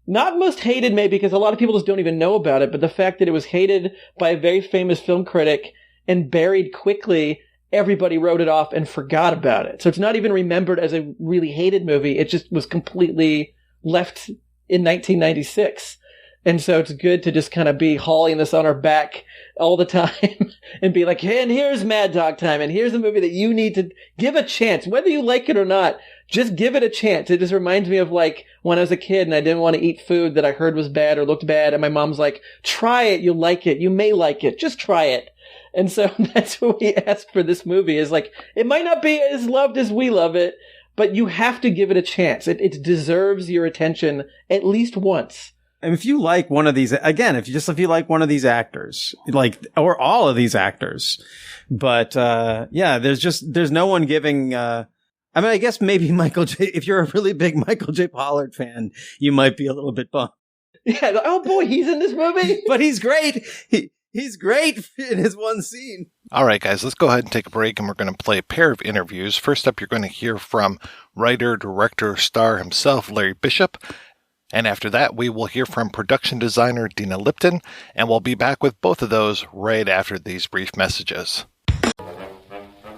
not most hated maybe because a lot of people just don't even know about it, but the fact that it was hated by a very famous film critic and buried quickly, everybody wrote it off and forgot about it. So it's not even remembered as a really hated movie. It just was completely left in 1996. And so it's good to just kind of be hauling this on our back all the time and be like, hey, and here's Mad Dog Time, and here's a movie that you need to give a chance. Whether you like it or not, just give it a chance. It just reminds me of, like, when I was a kid and I didn't want to eat food that I heard was bad or looked bad, and my mom's like, try it, you'll like it, you may like it, just try it. And so that's what we ask for this movie, is like, it might not be as loved as we love it, but you have to give it a chance. It deserves your attention at least once. And if you like one of these, again, if you like one of these actors, like, or all of these actors, but, there's no one giving, I guess maybe Michael J, if you're a really big Michael J. Pollard fan, you might be a little bit bummed. Yeah. Oh boy, he's in this movie. But he's great. He's great in his one scene. All right, guys, let's go ahead and take a break, and we're going to play a pair of interviews. First up, you're going to hear from writer, director, star himself, Larry Bishop. And after that, we will hear from production designer Dina Lipton, and we'll be back with both of those right after these brief messages.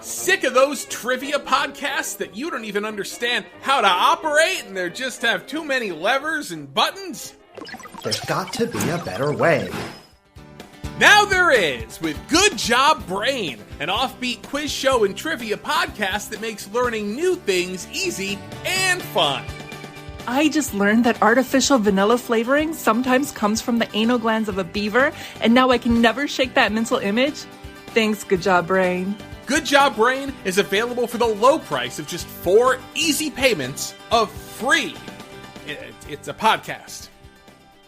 Sick of those trivia podcasts that you don't even understand how to operate and they just have too many levers and buttons? There's got to be a better way. Now there is, with Good Job Brain, an offbeat quiz show and trivia podcast that makes learning new things easy and fun. I just learned that artificial vanilla flavoring sometimes comes from the anal glands of a beaver, and now I can never shake that mental image. Thanks, Good Job Brain. Good Job Brain is available for the low price of just 4 easy payments of free. It's a podcast.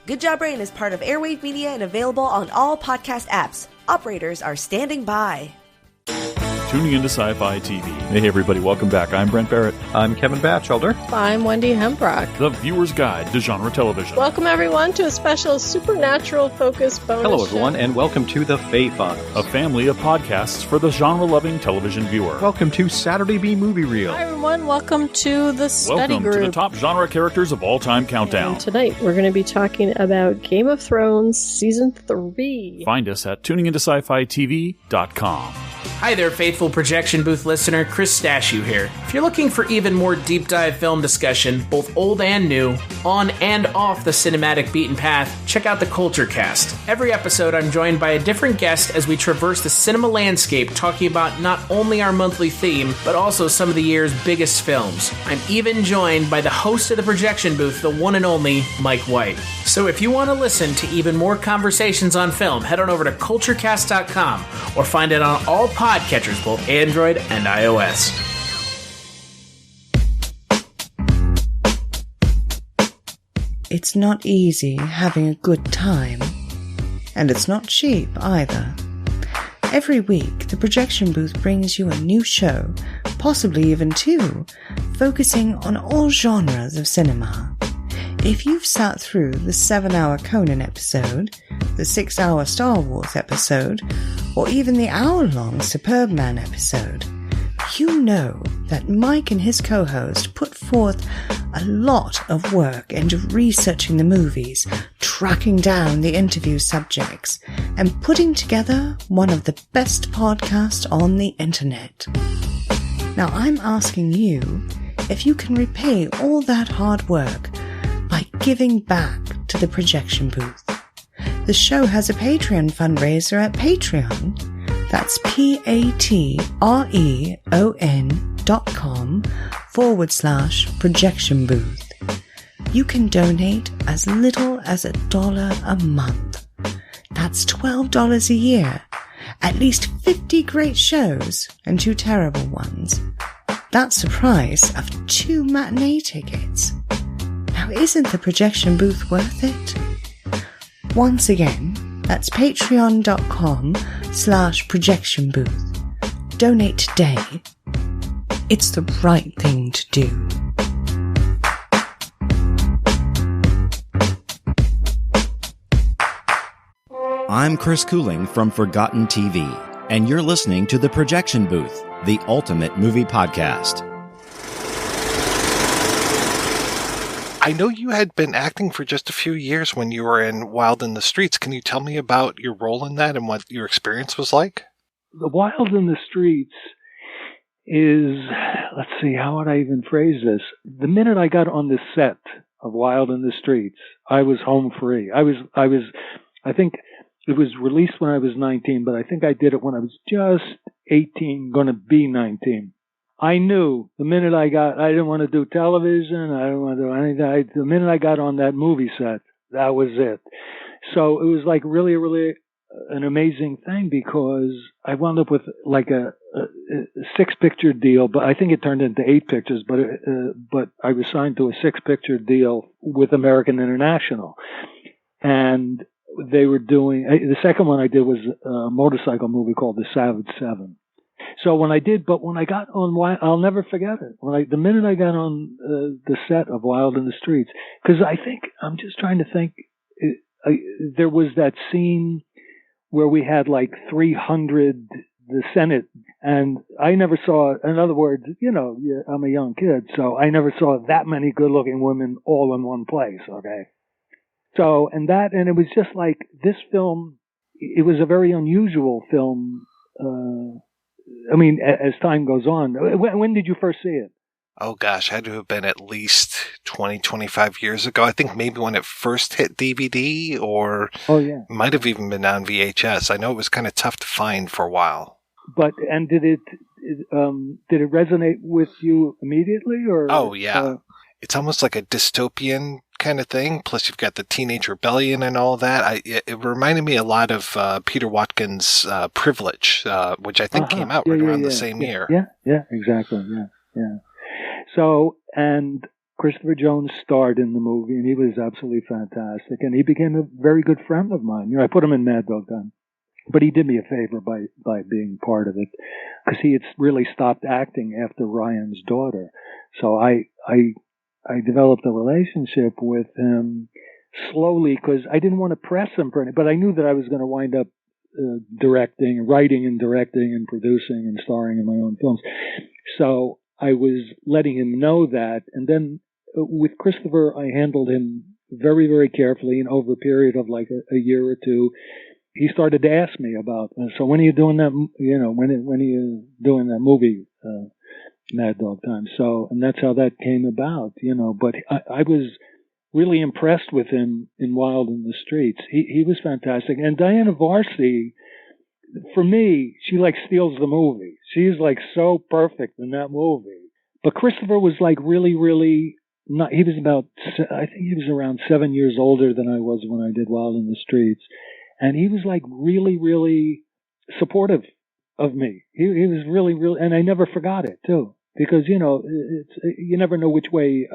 Good Job Brain is part of Airwave Media and available on all podcast apps. Operators are standing by. Tuning into Sci-Fi TV. Hey everybody, welcome back. I'm Brent Barrett. I'm Kevin Batchelder. I'm Wendy Hembrock. The Viewer's Guide to Genre Television. Welcome everyone to a special supernatural-focused bonus Hello everyone, show. and welcome to The Fae Files, a family of podcasts for the genre-loving television viewer. Welcome to Saturday B Movie Reel. Hi everyone, welcome to the study welcome group. to the top genre characters of all time countdown. And tonight we're going to be talking about Game of Thrones Season 3. Find us at tuningintoscifitv.com. Hi there, faithful Projection Booth listener, Chris Stashew here. If you're looking for even more deep dive film discussion, both old and new, on and off the cinematic beaten path, check out the Culture Cast. Every episode I'm joined by a different guest as we traverse the cinema landscape talking about not only our monthly theme, but also some of the year's biggest films. I'm even joined by the host of the Projection Booth, the one and only Mike White. So if you want to listen to even more conversations on film, head on over to culturecast.com or find it on all podcatchers, both Android and iOS. It's not easy having a good time, and it's not cheap either. Every week, the Projection Booth brings you a new show, possibly even 2, focusing on all genres of cinema. If you've sat through the 7-hour Conan episode, the 6-hour Star Wars episode, or even the hour-long Superb Man episode, you know that Mike and his co-host put forth a lot of work into researching the movies, tracking down the interview subjects, and putting together one of the best podcasts on the internet. Now I'm asking you if you can repay all that hard work by giving back to the Projection Booth. The show has a Patreon fundraiser at Patreon. That's patreon.com/Projection Booth. You can donate as little as $1 a month. That's $12 a year. At least 50 great shows and 2 terrible ones. That's the price of 2 matinee tickets. Now, isn't the Projection Booth worth it? Once again, that's patreon.com/Projection Booth. Donate today. It's the right thing to do. I'm Chris Cooling from Forgotten TV, and you're listening to The Projection Booth, the ultimate movie podcast. I know you had been acting for just a few years when you were in Wild in the Streets. Can you tell me about your role in that and what your experience was like? The Wild in the Streets is, let's see, how would I even phrase this? The minute I got on the set of Wild in the Streets, I was home free. I think it was released when I was 19, but I think I did it when I was just 18, going to be 19. I knew the minute I didn't want to do television, I didn't want to do anything. The minute I got on that movie set, that was it. So it was like really, really an amazing thing because I wound up with like a 6-picture deal, but I think it turned into 8 pictures, but I was signed to a 6-picture deal with American International. And they were doing, the second one I did was a motorcycle movie called The Savage Seven. So when I got on, I'll never forget it. The minute I got on the set of Wild in the Streets, because I'm just trying to think, there was that scene where we had like 300, the Senate, and I never saw, in other words, I'm a young kid, so I never saw that many good-looking women all in one place, okay? So, and it was just like, this film, it was a very unusual film, as time goes on. When did you first see it? Oh gosh, had to have been at least 20, 25 years ago. I think maybe when it first hit DVD, or might have even been on VHS. I know it was kind of tough to find for a while. But, and did it resonate with you immediately, or? Oh yeah. it's almost like a dystopian kind of thing. Plus, you've got the teenage rebellion and all that. It reminded me a lot of Peter Watkins' Privilege, which I think came out around the same year. Yeah, exactly. Yeah. So, and Christopher Jones starred in the movie, and he was absolutely fantastic. And he became a very good friend of mine. I put him in Mad Dog Time, but he did me a favor by being part of it, because he had really stopped acting after Ryan's daughter. So I developed a relationship with him slowly, because I didn't want to press him for anything, but I knew that I was going to wind up writing and directing and producing and starring in my own films. So I was letting him know that. And then with Christopher, I handled him very, very carefully. And over a period of like a year or two, he started to ask me about, so when are you doing that, when are you doing that movie, Mad Dog Time? So, and that's how that came about, but I was really impressed with him in Wild in the Streets. He was fantastic. And Diana Varsity, for me, she like steals the movie. She's like so perfect in that movie. But Christopher was like really, really not, he was about, I think he was around 7 years older than I was when I did Wild in the Streets. And he was like really, really supportive of me. He was really, really, and I never forgot it too. Because, you never know which way,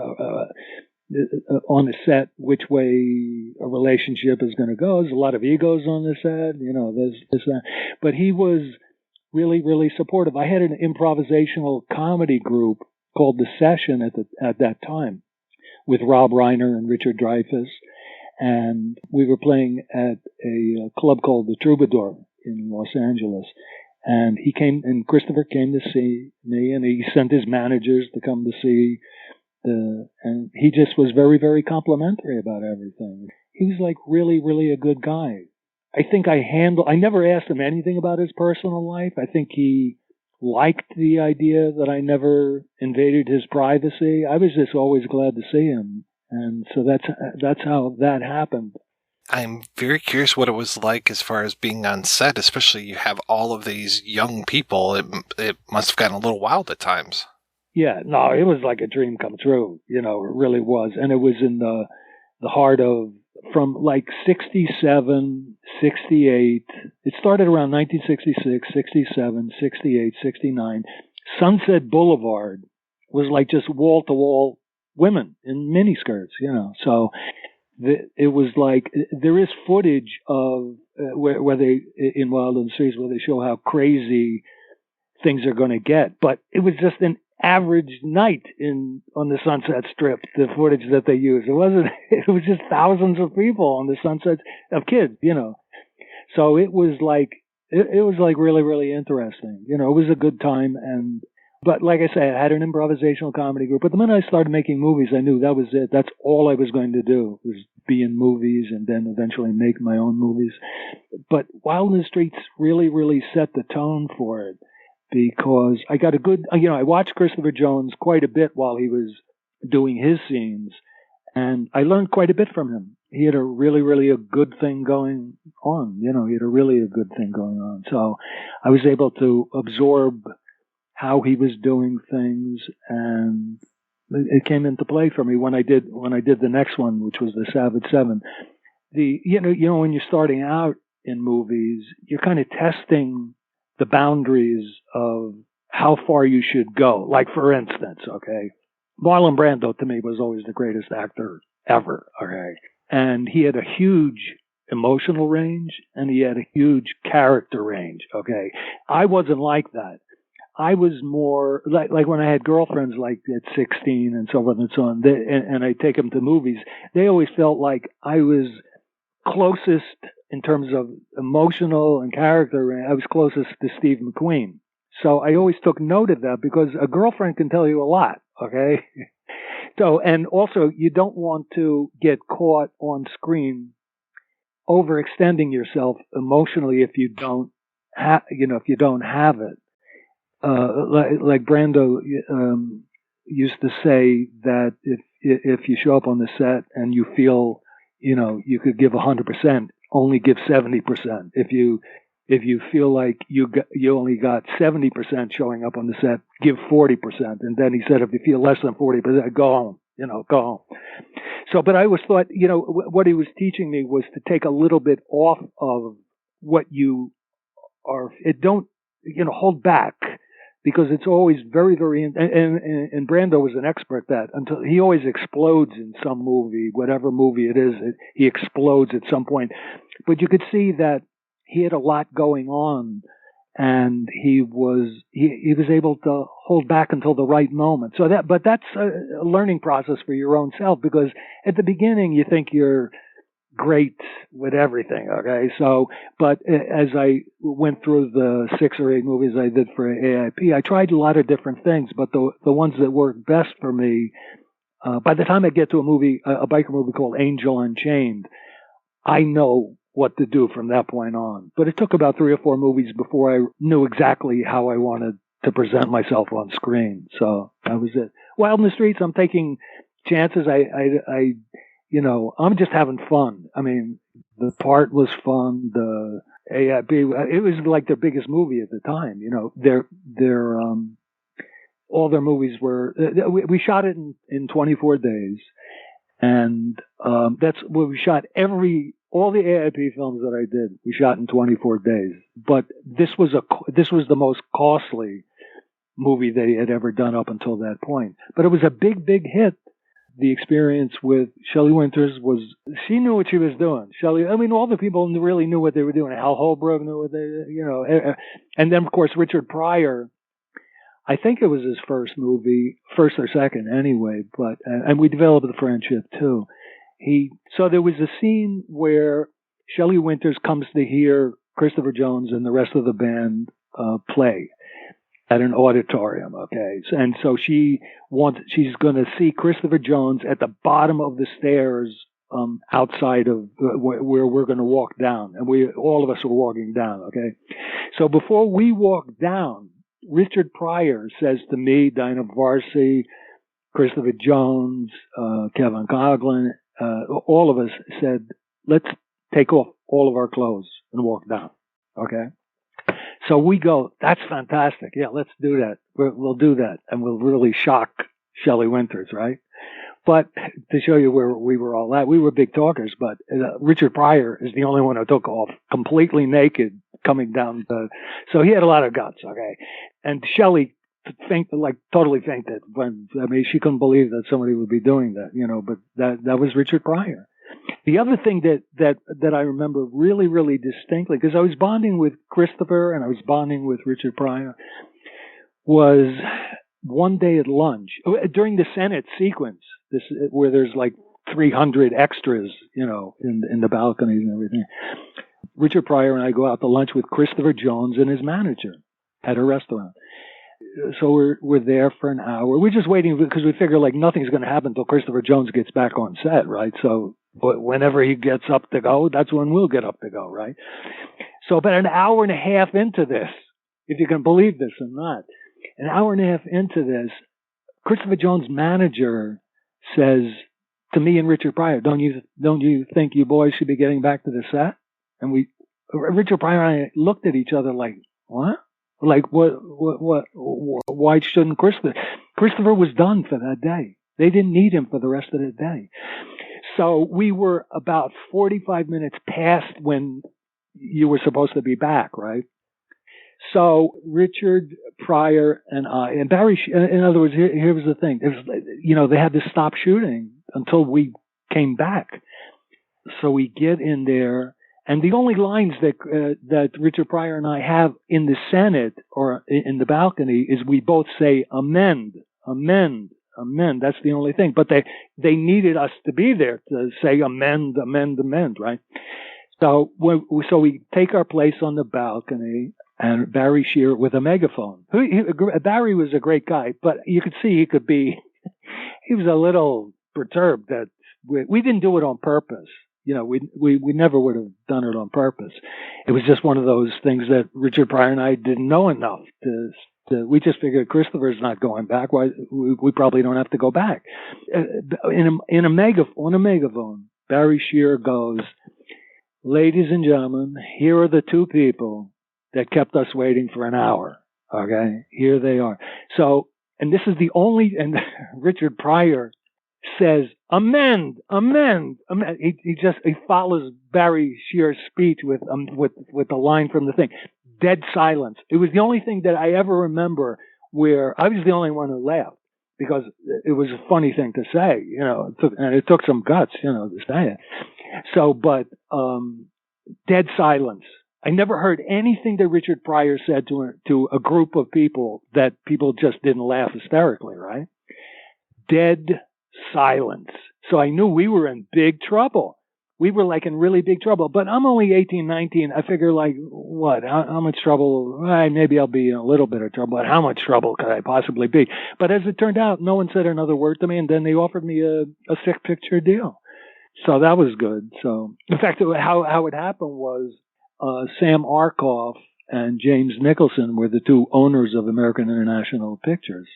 on a set, which way a relationship is going to go. There's a lot of egos on the set, there's this, that. But he was really, really supportive. I had an improvisational comedy group called The Session at that time with Rob Reiner and Richard Dreyfuss. And we were playing at a club called the Troubadour in Los Angeles. And Christopher came to see me, and he sent his managers to come to see and he just was very, very complimentary about everything. He was like really, really a good guy. I think I never asked him anything about his personal life. I think he liked the idea that I never invaded his privacy. I was just always glad to see him. And so that's how that happened. I'm very curious what it was like as far as being on set, especially you have all of these young people. It must have gotten a little wild at times. Yeah, no, it was like a dream come true. It really was. And it was in the heart of, from like 67, 68. It started around 1966, 67, 68, 69. Sunset Boulevard was like just wall-to-wall women in miniskirts, So it was like, there is footage of where they, in Wild in the Streets, where they show how crazy things are going to get. But it was just an average night on the Sunset Strip, the footage that they used. It was just thousands of people on the Sunset, of kids, So it was like really, really interesting. It was a good time. But like I say, I had an improvisational comedy group. But the minute I started making movies, I knew that was it. That's all I was going to do, was be in movies and then eventually make my own movies. But Wild in the Streets really, really set the tone for it, because I got a good, I watched Christopher Jones quite a bit while he was doing his scenes, and I learned quite a bit from him. He had a really, really a good thing going on. He had a really a good thing going on. So I was able to absorb how he was doing things, and it came into play for me when I did the next one, which was The Savage Seven. When you're starting out in movies, you're kind of testing the boundaries of how far you should go. Like, for instance, Marlon Brando to me was always the greatest actor ever. And he had a huge emotional range, and he had a huge character range. I wasn't like that. I was more like when I had girlfriends like at 16 and so forth and so on, and I take them to movies, they always felt like I was closest in terms of emotional and character. I was closest to Steve McQueen. So I always took note of that, because a girlfriend can tell you a lot. So, and also you don't want to get caught on screen overextending yourself emotionally if you don't have it. Like Brando used to say that if you show up on the set and you feel, you could give 100%, only give 70%. If you feel like you only got 70% showing up on the set, give 40%. And then he said, if you feel less than 40%, go home. go home. So, but I always thought, what he was teaching me was to take a little bit off of what you are. Don't, hold back, because it's always very, very, and Brando was an expert at that, until he always explodes in some movie, whatever movie it is, he explodes at some point. But you could see that he had a lot going on, and he was able to hold back until the right moment. So but that's a learning process for your own self, because at the beginning you think you're great with everything. Okay. So, but as I went through the 6 or 8 movies I did for AIP, I tried a lot of different things, but the ones that worked best for me, by the time I get to a biker movie called Angel Unchained, I know what to do from that point on. But it took about 3 or 4 movies before I knew exactly how I wanted to present myself on screen. So that was it. Wild in the Streets, I'm taking chances. I'm just having fun. I mean, the part was fun. The AIB, it was like their biggest movie at the time. All their movies were. We shot it in 24 days, and that's where we shot all the AIP films that I did. We shot in 24 days. But this was the most costly movie they had ever done up until that point. But it was a big, big hit. The experience with Shelley Winters she knew what she was doing. All the people really knew what they were doing. Hal Holbrook knew what and then of course Richard Pryor, I think it was his first movie, first or second anyway, but, and we developed a friendship too. So there was a scene where Shelley Winters comes to hear Christopher Jones and the rest of the band, play at an auditorium, okay? And so she's going to see Christopher Jones at the bottom of the stairs outside of where we're going to walk down. And all of us were walking down, okay? So before we walk down, Richard Pryor says to me, Dinah Varsi, Christopher Jones, Kevin Coughlin, all of us said, let's take off all of our clothes and walk down, okay? So we go, that's fantastic. Yeah, let's do that. We'll do that. And we'll really shock Shelley Winters, right? But to show you where we were all at, we were big talkers, but Richard Pryor is the only one who took off completely naked coming down. So he had a lot of guts, okay? And Shelley totally fainted. She couldn't believe that somebody would be doing that, but that was Richard Pryor. The other thing that I remember really, really distinctly, because I was bonding with Christopher and I was bonding with Richard Pryor, was one day at lunch during the Senate sequence, where there's like 300 extras, in the balconies and everything. Richard Pryor and I go out to lunch with Christopher Jones and his manager at a restaurant. So we're there for an hour. We're just waiting because we figure like nothing's going to happen until Christopher Jones gets back on set, right? So whenever he gets up to go, that's when we'll get up to go, right? So about an hour and a half into this, if you can believe this or not, an hour and a half into this, Christopher Jones' manager says to me and Richard Pryor, don't you think you boys should be getting back to the set? And Richard Pryor and I looked at each other like, what? Like, what, why shouldn't Christopher was done for that day. They didn't need him for the rest of the day. So we were about 45 minutes past when you were supposed to be back, right? So Richard Pryor and I, and Barry, in other words, here was the thing. They had to stop shooting until we came back. So we get in there, and the only lines that Richard Pryor and I have in the Senate or in the balcony is we both say amend, amend, amend. That's the only thing. But they needed us to be there to say amend, amend, amend, right? So we take our place on the balcony, and Barry Shearer with a megaphone. Barry was a great guy, but you could see he was a little perturbed that we didn't do it on purpose. We never would have done it on purpose. It was just one of those things that Richard Pryor and I didn't know enough to we just figured Christopher's not going back. Why we probably don't have to go back. On a megaphone, Barry Shearer goes, "Ladies and gentlemen, here are the two people that kept us waiting for an hour. Okay, here they are." So, and this is the only, and Richard Pryor says, amend. He follows Barry Shear's speech with the line from the thing. Dead silence. It was the only thing that I ever remember where I was the only one who laughed, because it was a funny thing to say, it took some guts, to say it. So, but dead silence. I never heard anything that Richard Pryor said to a group of people that people just didn't laugh hysterically, right? Dead silence. So I knew we were in big trouble. We were like in really big trouble. But I'm only 18, 19. I figure like, what? How much trouble? Maybe I'll be in a little bit of trouble. But how much trouble could I possibly be? But as it turned out, no one said another word to me. And then they offered me a 6-picture deal. So that was good. So in fact, how it happened was Sam Arkoff and James Nicholson were the two owners of American International Pictures.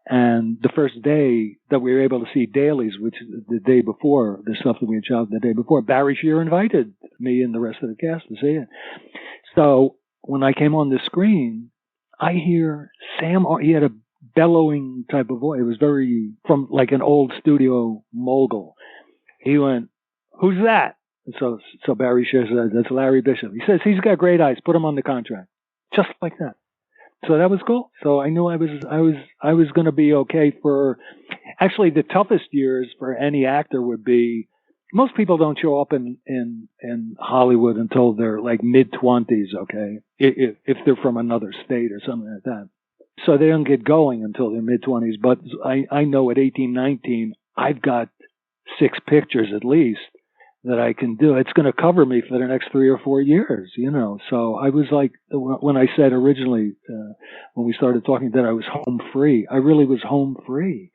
And the first day that we were able to see dailies, which is the day before, the stuff that we had shot the day before, Barry Shear invited me and the rest of the cast to see it. So when I came on the screen, I hear Sam, he had a bellowing type of voice. It was very, from like an old studio mogul. He went, "Who's that?" And so Barry Shear said, "That's Larry Bishop." He says, "He's got great eyes. Put him on the contract." Just like that. So that was cool. So I knew I was going to be okay for, actually the toughest years for any actor would be, most people don't show up in Hollywood until they're like mid-20s, okay? If they're from another state or something like that. So they don't get going until they're mid-20s. But I know at 18, 19, I've got 6 pictures at least that I can do. It's going to cover me for the next 3 or 4 years, So I was like, when I said originally, when we started talking that I was home free, I really was home free,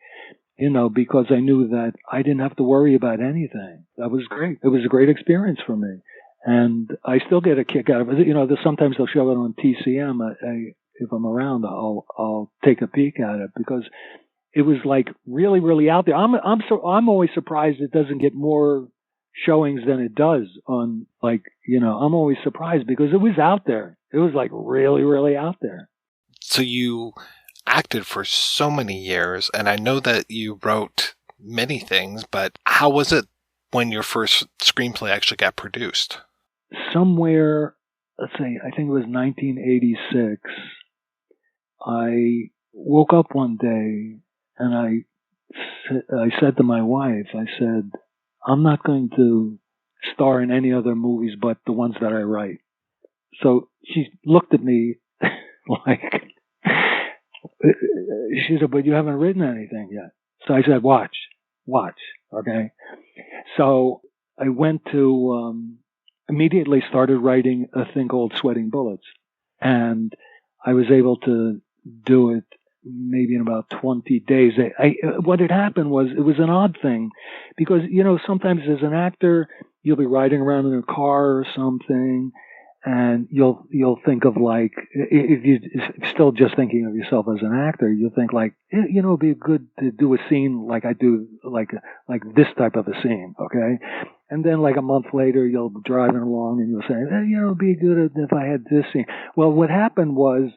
because I knew that I didn't have to worry about anything. That was great. It was a great experience for me. And I still get a kick out of it. Sometimes they'll show it on TCM. If I'm around, I'll take a peek at it because it was like really, really out there. I'm always surprised it doesn't get more showings than it does on, like, I'm always surprised because it was out there. It was like really, really out there. So you acted for so many years, and I know that you wrote many things, but how was it when your first screenplay actually got produced? Somewhere, let's see, I think it was 1986, I woke up one day and I said to my wife, I said, "I'm not going to star in any other movies but the ones that I write." So she looked at me like, she said, "But you haven't written anything yet." So I said, watch, okay? So I went to, immediately started writing a thing called Sweating Bullets. And I was able to do it maybe in about 20 days. What had happened was, it was an odd thing because, sometimes as an actor, you'll be riding around in a car or something and you'll think of like, if you're still just thinking of yourself as an actor, you'll think like, it'd be good to do a scene like I do, like this type of a scene. Okay. And then like a month later, you'll be driving along and you'll say, it'd be good if I had this scene. Well, what happened was,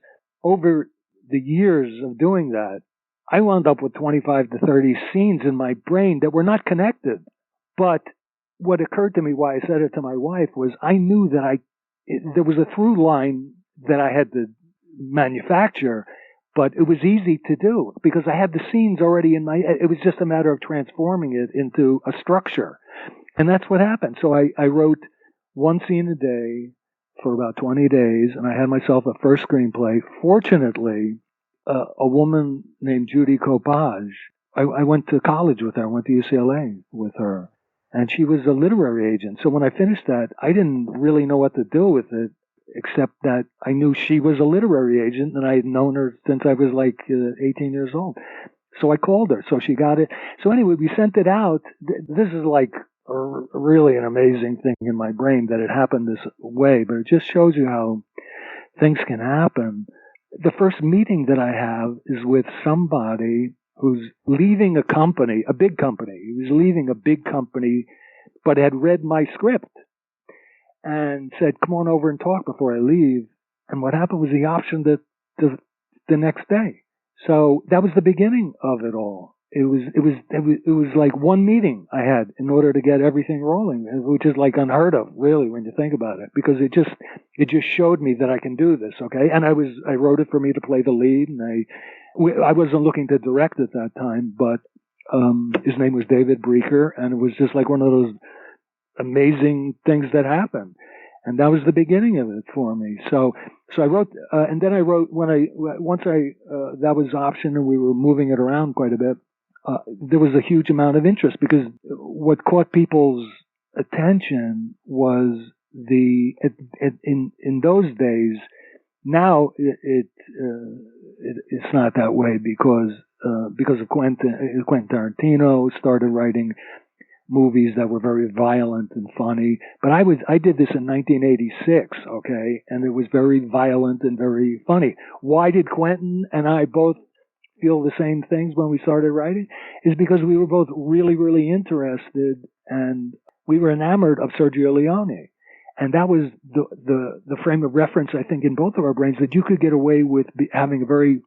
over the years of doing that, I wound up with 25 to 30 scenes in my brain that were not connected. But what occurred to me, why I said it to my wife, was I knew that there was a through line that I had to manufacture, but it was easy to do because I had the scenes already in it was just a matter of transforming it into a structure. And that's what happened. So I wrote one scene a day for about 20 days, and I had myself a first screenplay. Fortunately, a woman named Judy Copage, I went to college with her. I went to UCLA with her, and she was a literary agent. So when I finished that, I didn't really know what to do with it, except that I knew she was a literary agent, and I had known her since I was like 18 years old. So I called her. So she got it. So anyway, we sent it out. This is like really an amazing thing in my brain that it happened this way, but it just shows you how things can happen. The first meeting that I have is with somebody who's leaving a company, a big company. He was leaving a big company, but had read my script and said, "Come on over and talk before I leave." And what happened was he optioned it the next day. So that was the beginning of it all. it was like one meeting I had in order to get everything rolling, which is like unheard of, really, when you think about it, because it just showed me that I can do this. Okay, and I wrote it for me to play the lead, and I wasn't looking to direct at that time, but his name was David Breaker, and it was just like one of those amazing things that happened. And that was the beginning of it for me. So I wrote, and then I wrote once that was option and we were moving it around quite a bit. There was a huge amount of interest because what caught people's attention was in those days. Now it's not that way because of Quentin Tarantino started writing movies that were very violent and funny. But I did this in 1986, okay, and it was very violent and very funny. Why did Quentin and I both feel the same things when we started writing? Is because we were both really, really interested, and we were enamored of Sergio Leone. And that was the frame of reference, I think, in both of our brains, that you could get away with having a very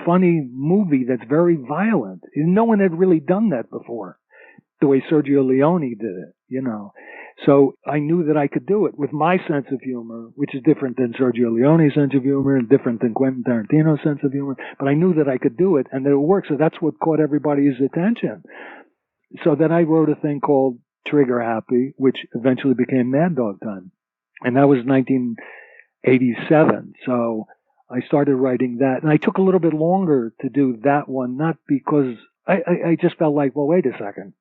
funny movie that's very violent. No one had really done that before, the way Sergio Leone did it, you know. So I knew that I could do it with my sense of humor, which is different than Sergio Leone's sense of humor and different than Quentin Tarantino's sense of humor. But I knew that I could do it and that it would work. So that's what caught everybody's attention. So then I wrote a thing called Trigger Happy, which eventually became Mad Dog Time. And that was 1987. So I started writing that. And I took a little bit longer to do that one, not because I just felt like, well, wait a second.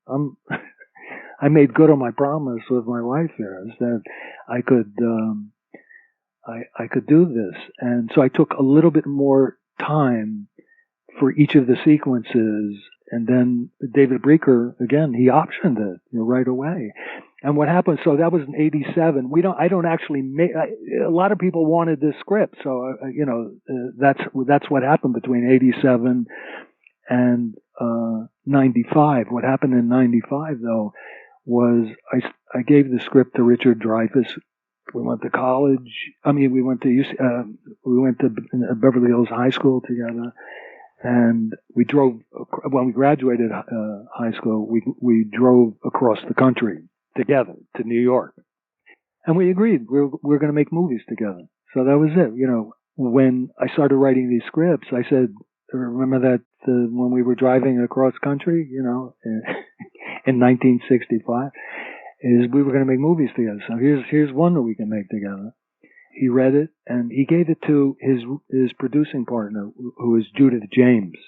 I made good on my promise with my wife here, is that I could do this. And so I took a little bit more time for each of the sequences. And then David Breaker, again, he optioned it, you know, right away. And what happened, so that was in 87. I don't actually make, a lot of people wanted this script. So, you know, that's what happened between 87 and 95. What happened in 95, though, was I gave the script to Richard Dreyfuss. We went to college. We went to Beverly Hills High School together, and we drove. When we graduated high school, we drove across the country together to New York, and we agreed we're going to make movies together. So that was it. You know, when I started writing these scripts, I said, remember that when we were driving across country, you know, in 1965, is we were going to make movies together. So here's one that we can make together. He read it and he gave it to his producing partner, who is Judith James,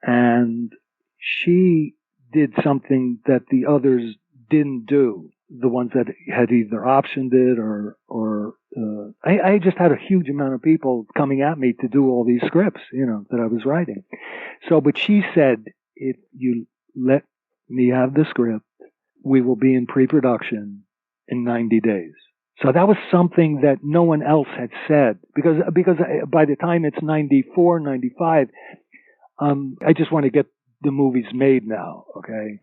and she did something that the others didn't do. The ones that had either optioned it or I just had a huge amount of people coming at me to do all these scripts, you know, that I was writing. So, but she said, if you let me have the script, we will be in pre-production in 90 days. So that was something that no one else had said, because by the time it's 94, 95, I just want to get the movies made now. Okay.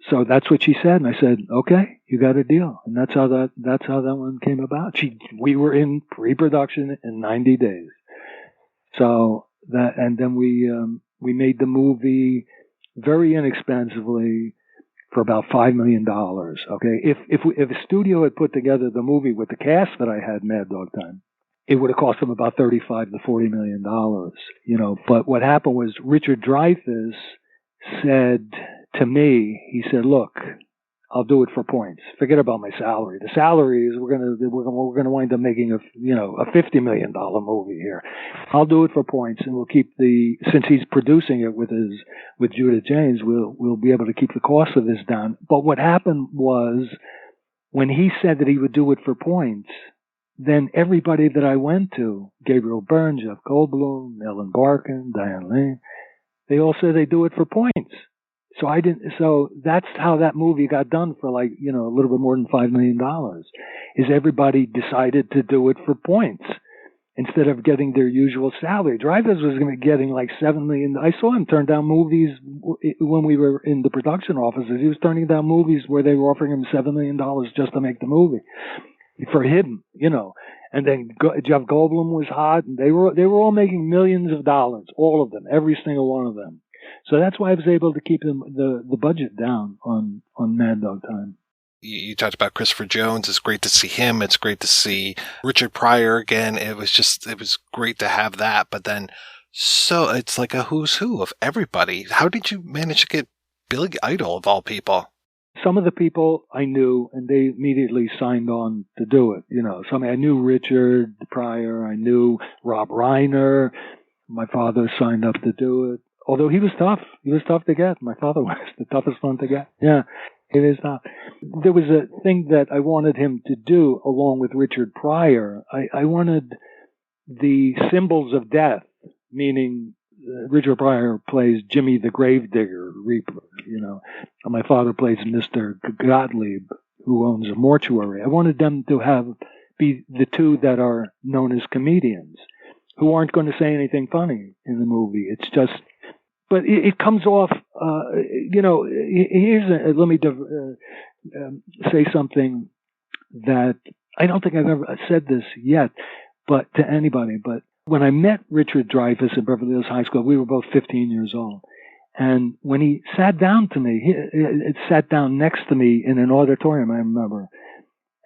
So that's what she said, and I said, "Okay, you got a deal." And that's how that one came about. We were in pre-production in 90 days. So that, and then we made the movie very inexpensively for about $5 million. Okay, if a studio had put together the movie with the cast that I had, Mad Dog Time, it would have cost them about $35 to $40 million. You know, but what happened was Richard Dreyfuss said to me, he said, "Look, I'll do it for points. Forget about my salary. The salary is we're gonna wind up making a $50 million movie here. I'll do it for points, and we'll keep since he's producing it with Judith James, we'll be able to keep the cost of this down." But what happened was, when he said that he would do it for points, then everybody that I went to, Gabriel Byrne, Jeff Goldblum, Ellen Barkin, Diane Lane, they all said they do it for points. So so that's how that movie got done for a little bit more than $5 million, is everybody decided to do it for points instead of getting their usual salary. Dreyfuss was going to be getting like $7 million. I saw him turn down movies when we were in the production offices. He was turning down movies where they were offering him $7 million just to make the movie for him, you know. And then Jeff Goldblum was hot, and they were all making millions of dollars, all of them, every single one of them. So that's why I was able to keep the budget down on Mad Dog Time. You talked about Christopher Jones. It's great to see him. It's great to see Richard Pryor again. It was great to have that. But then, so it's like a who's who of everybody. How did you manage to get Billy Idol of all people? Some of the people I knew, and they immediately signed on to do it. I knew Richard Pryor. I knew Rob Reiner. My father signed up to do it. Although he was tough. He was tough to get. My father was the toughest one to get. Yeah. It is not. There was a thing that I wanted him to do along with Richard Pryor. I wanted the symbols of death, meaning Richard Pryor plays Jimmy the Gravedigger Reaper, and my father plays Mr. Gottlieb, who owns a mortuary. I wanted them to be the two that are known as comedians, who aren't going to say anything funny in the movie. It's just... But it comes off, let me say something that I don't think I've ever said this yet, but to anybody. But when I met Richard Dreyfuss at Beverly Hills High School, we were both 15 years old. And when he sat down to me, he sat down next to me in an auditorium, I remember,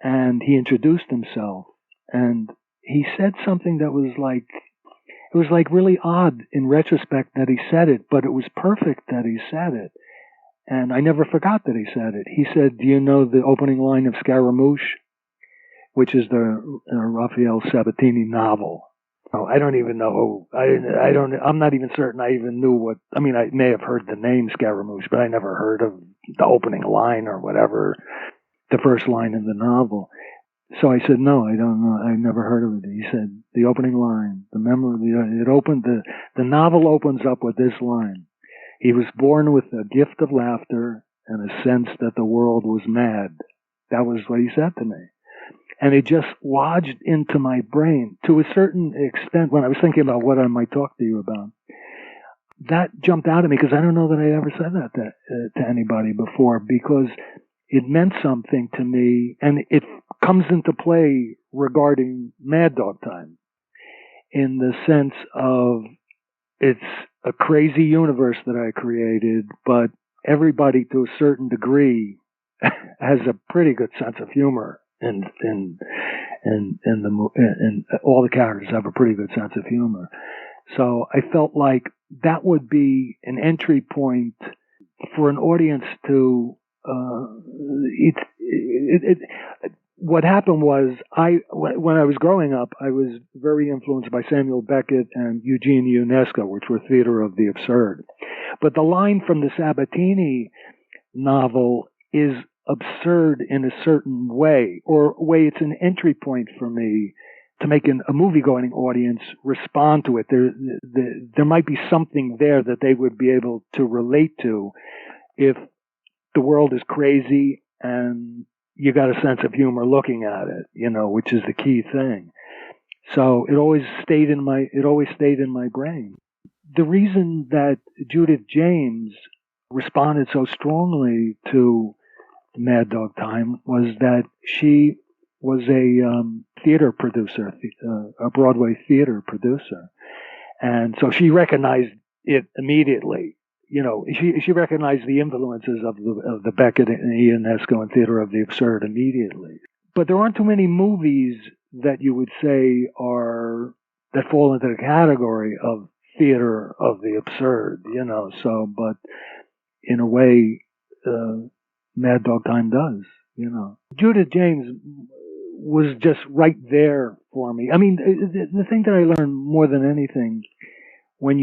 and he introduced himself. And he said something that was like, it was like really odd in retrospect that he said it, but it was perfect that he said it. And I never forgot that he said it. He said, "Do you know the opening line of Scaramouche?" Which is the Raphael Sabatini novel. Oh, I don't even know. I'm not even certain I even knew what, I may have heard the name Scaramouche, but I never heard of the opening line or whatever, the first line in the novel. So I said, no, I don't know. I never heard of it. He said, the opening line, the novel opens up with this line. He was born with a gift of laughter and a sense that the world was mad. That was what he said to me. And it just lodged into my brain to a certain extent when I was thinking about what I might talk to you about. That jumped out at me because I don't know that I ever said that to anybody before, because it meant something to me, and it comes into play regarding Mad Dog Time in the sense of it's a crazy universe that I created, but everybody to a certain degree has a pretty good sense of humor, and all the characters have a pretty good sense of humor. So I felt like that would be an entry point for an audience to. What happened was, when I was growing up, I was very influenced by Samuel Beckett and Eugene Ionesco, which were theater of the absurd. But the line from the Sabatini novel is absurd in a certain way, it's an entry point for me to make a movie-going audience respond to it. There might be something there that they would be able to relate to if the world is crazy and you got a sense of humor looking at it, which is the key thing. So it always stayed in my brain. The reason that Judith James responded so strongly to Mad Dog Time was that she was a theater producer, a Broadway theater producer. And so she recognized it immediately. She recognized the influences of the Beckett and Ionesco and theater of the absurd immediately. But there aren't too many movies that you would say that fall into the category of theater of the absurd, So, but in a way, Mad Dog Time does, Judith James was just right there for me. The thing that I learned more than anything, when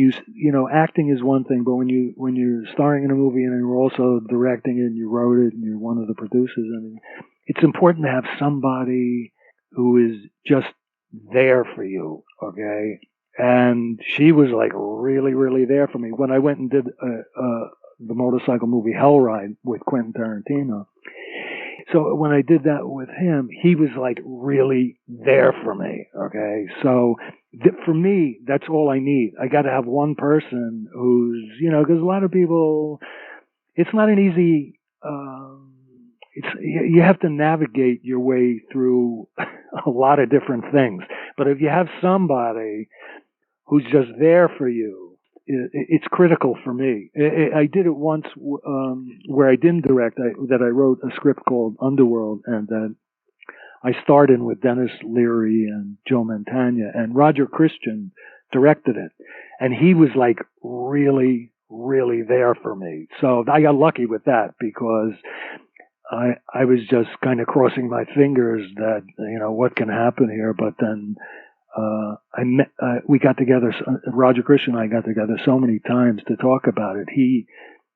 acting is one thing, but when you're starring in a movie and you're also directing it and you wrote it and you're one of the producers, it's important to have somebody who is just there for you, okay? And she was like really, really there for me. When I went and did the motorcycle movie Hell Ride with Quentin Tarantino, so when I did that with him, he was like really there for me, okay? So for me, that's all I need. I got to have one person who's, because a lot of people, it's not an easy, you have to navigate your way through a lot of different things. But if you have somebody who's just there for you, it's critical for me. I did it once where I didn't direct. I wrote a script called Underworld, and that I starred in with Dennis Leary and Joe Mantegna, and Roger Christian directed it, and he was like really, really there for me. So I got lucky with that because I was just kind of crossing my fingers that, what can happen here. But then we got together, Roger Christian and I got together so many times to talk about it. He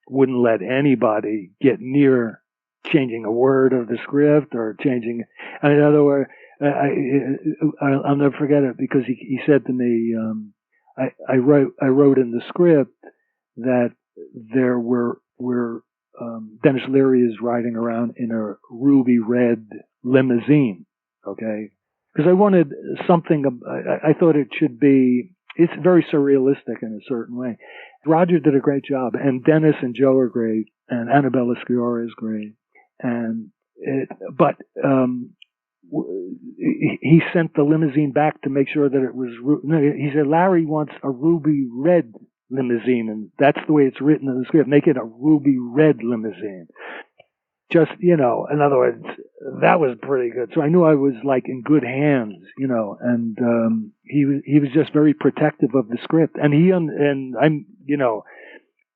wouldn't let anybody get near changing a word of the script or changing. In other words, I'll never forget it because he said to me, I wrote in the script that there were Dennis Leary is riding around in a ruby red limousine, okay? Because I wanted something, I thought it should be, it's very surrealistic in a certain way. Roger did a great job, and Dennis and Joe are great, and Annabella Sciorra is great. But he sent the limousine back to make sure that it was, he said, Larry wants a ruby red limousine, and that's the way it's written in the script. Make it a ruby red limousine. Just, in other words, that was pretty good. So I knew I was like in good hands, and he was just very protective of the script. And I'm,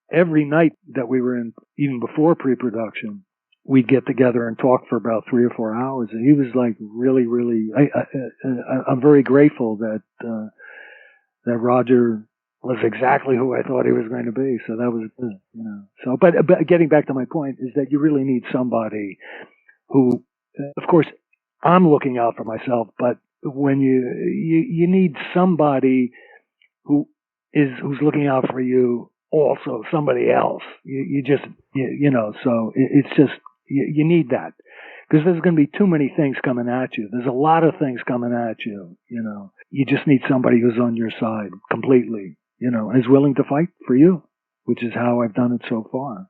every night that we were in, even before pre-production, we'd get together and talk for about 3 or 4 hours. And he was like really, really, I'm very grateful that Roger was exactly who I thought he was going to be. So that was good, So, but getting back to my point is that you really need somebody who, of course, I'm looking out for myself, but when you need somebody who's looking out for you, also somebody else. So it's just, you need that. Because there's going to be too many things coming at you. There's a lot of things coming at you, You just need somebody who's on your side completely, and is willing to fight for you, which is how I've done it so far.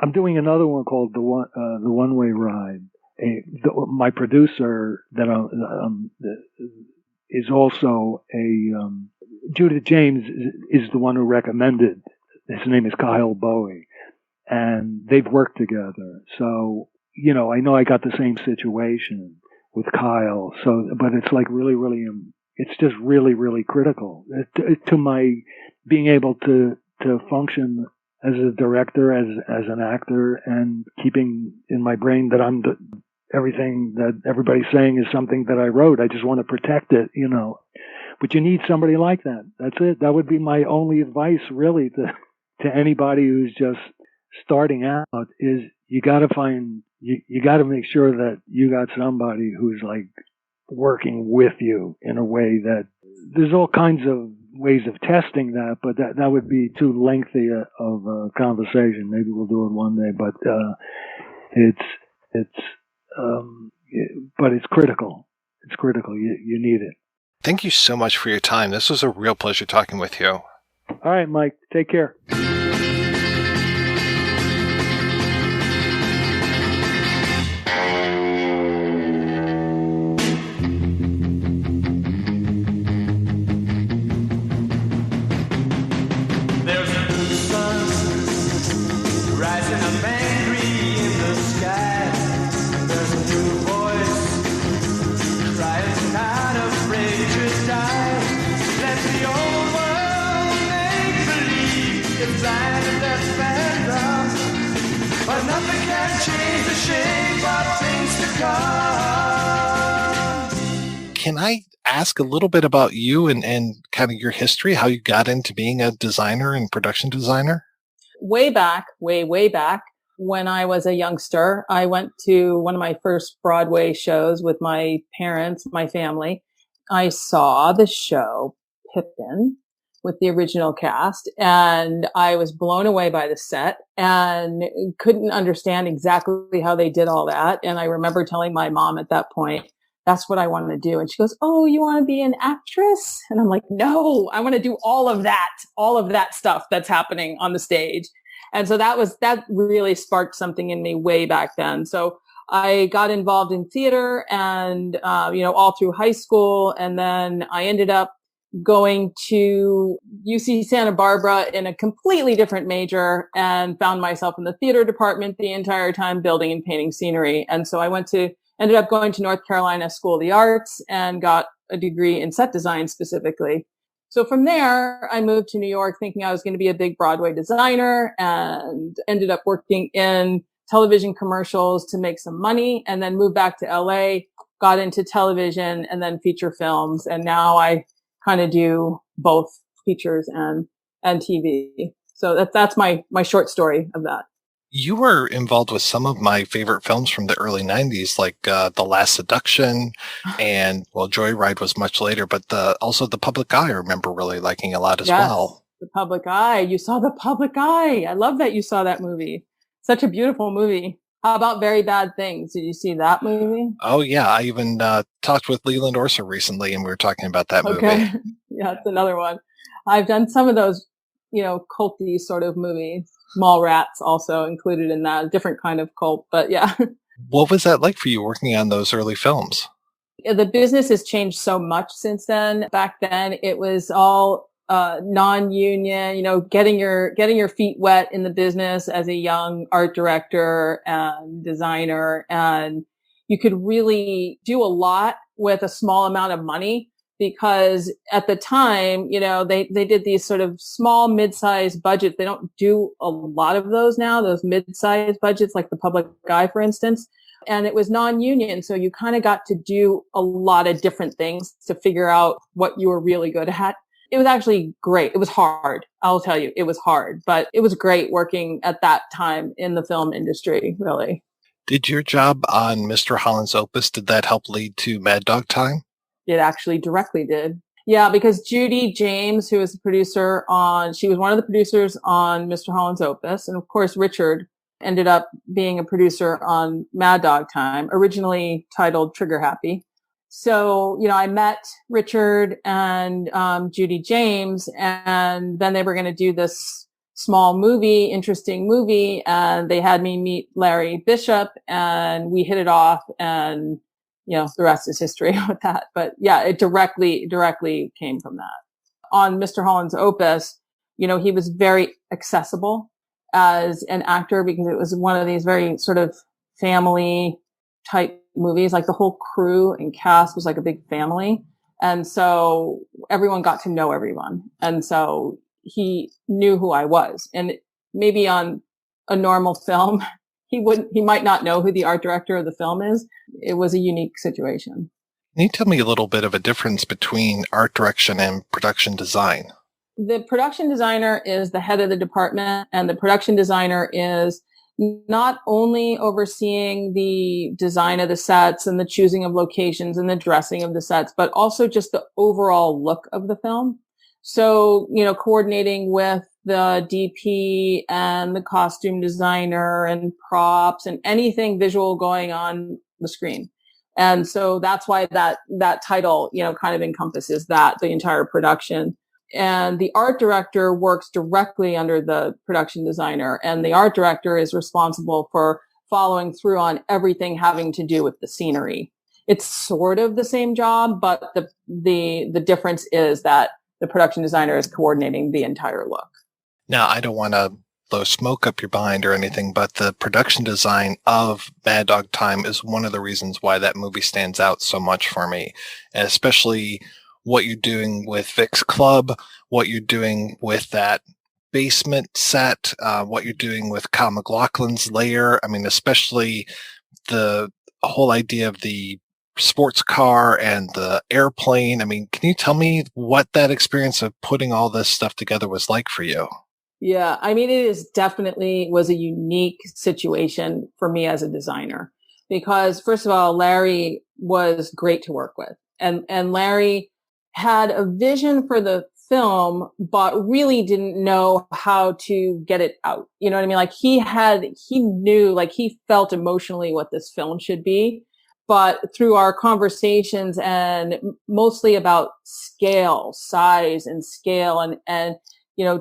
I'm doing another one called the One-Way Ride. My producer is also Judith James is the one who recommended. His name is Kyle Bowie, and they've worked together. So, I know I got the same situation with Kyle. So, but it's like really, really, it's just really, really critical to my being able to function as a director, as an actor, and keeping in my brain that everything that everybody's saying is something that I wrote. I just want to protect it, But you need somebody like that. That's it. That would be my only advice, really, to anybody who's just starting out, is you got to make sure that you got somebody who's like working with you in a way that there's all kinds of ways of testing that, but that would be too lengthy of a conversation. Maybe we'll do it one day, but but it's critical. It's critical. You need it. Thank you so much for your time. This was a real pleasure talking with you. All right, Mike. Take care. Can I ask a little bit about you and kind of your history, how you got into being a designer and production designer? Way back, way back, when I was a youngster, I went to one of my first Broadway shows with my parents, my family. I saw the show Pippin with the original cast, and I was blown away by the set and couldn't understand exactly how they did all that. And I remember telling my mom at that point, that's what I want to do. And she goes, oh, you want to be an actress? And I'm like, no, I want to do all of that stuff that's happening on the stage. And so that really sparked something in me way back then. So I got involved in theater and, all through high school. And then I ended up going to UC Santa Barbara in a completely different major and found myself in the theater department the entire time building and painting scenery. And so I ended up going to North Carolina School of the Arts and got a degree in set design specifically. So from there, I moved to New York thinking I was going to be a big Broadway designer and ended up working in television commercials to make some money, and then moved back to LA, got into television and then feature films. And now I kind of do both features and TV. So that's my short story of that. You were involved with some of my favorite films from the early 90s, like The Last Seduction and, well, Joyride was much later, but also The Public Eye I remember really liking a lot as well. The Public Eye. You saw The Public Eye. I love that you saw that movie. Such a beautiful movie. How about Very Bad Things? Did you see that movie? Oh, yeah. I even talked with Leland Orser recently, and we were talking about that movie. Yeah, it's another one. I've done some of those, culty sort of movies. Mallrats also included in that, a different kind of cult, but yeah. What was that like for you working on those early films? The business has changed so much since then. Back then, it was all non-union, getting your feet wet in the business as a young art director and designer. And you could really do a lot with a small amount of money, because at the time, they did these sort of small mid-sized budgets. They don't do a lot of those now, those mid-sized budgets, like The Public Eye, for instance. And it was non-union. So you kind of got to do a lot of different things to figure out what you were really good at. It was actually great. It was hard. I'll tell you, it was hard, but it was great working at that time in the film industry, really. Did your job on Mr. Holland's Opus, did that help lead to Mad Dog Time? It actually directly did. Yeah, because Judy James, who was the producer she was one of the producers on Mr. Holland's Opus. And of course, Richard ended up being a producer on Mad Dog Time, originally titled Trigger Happy. So, I met Richard and Judy James, and then they were going to do this small movie, interesting movie, and they had me meet Larry Bishop, and we hit it off, and the rest is history with that. But yeah, it directly came from that. On Mr. Holland's Opus, he was very accessible as an actor because it was one of these very sort of family type movies. Like the whole crew and cast was like a big family. And so everyone got to know everyone. And so he knew who I was. And maybe on a normal film, he might not know who the art director of the film is. It was a unique situation. Can you tell me a little bit of a difference between art direction and production design? The production designer is the head of the department, and the production designer is not only overseeing the design of the sets and the choosing of locations and the dressing of the sets, but also just the overall look of the film. So, coordinating with the DP and the costume designer and props and anything visual going on the screen. And so that's why that title, kind of encompasses the entire production. And the art director works directly under the production designer, and the art director is responsible for following through on everything having to do with the scenery. It's sort of the same job, but the difference is that the production designer is coordinating the entire look. Now, I don't want to blow smoke up your behind or anything, but the production design of Mad Dog Time is one of the reasons why that movie stands out so much for me, and especially what you're doing with Vic's Club, what you're doing with that basement set, what you're doing with Kyle MacLachlan's lair. I mean, especially the whole idea of the sports car and the airplane. I mean, can you tell me what that experience of putting all this stuff together was like for you? Yeah, I mean, it is definitely was a unique situation for me as a designer because, first of all, Larry was great to work with. And Larry had a vision for the film, but really didn't know how to get it out. You know what I mean? Like he knew, like he felt emotionally what this film should be, but through our conversations and mostly about size and scale and,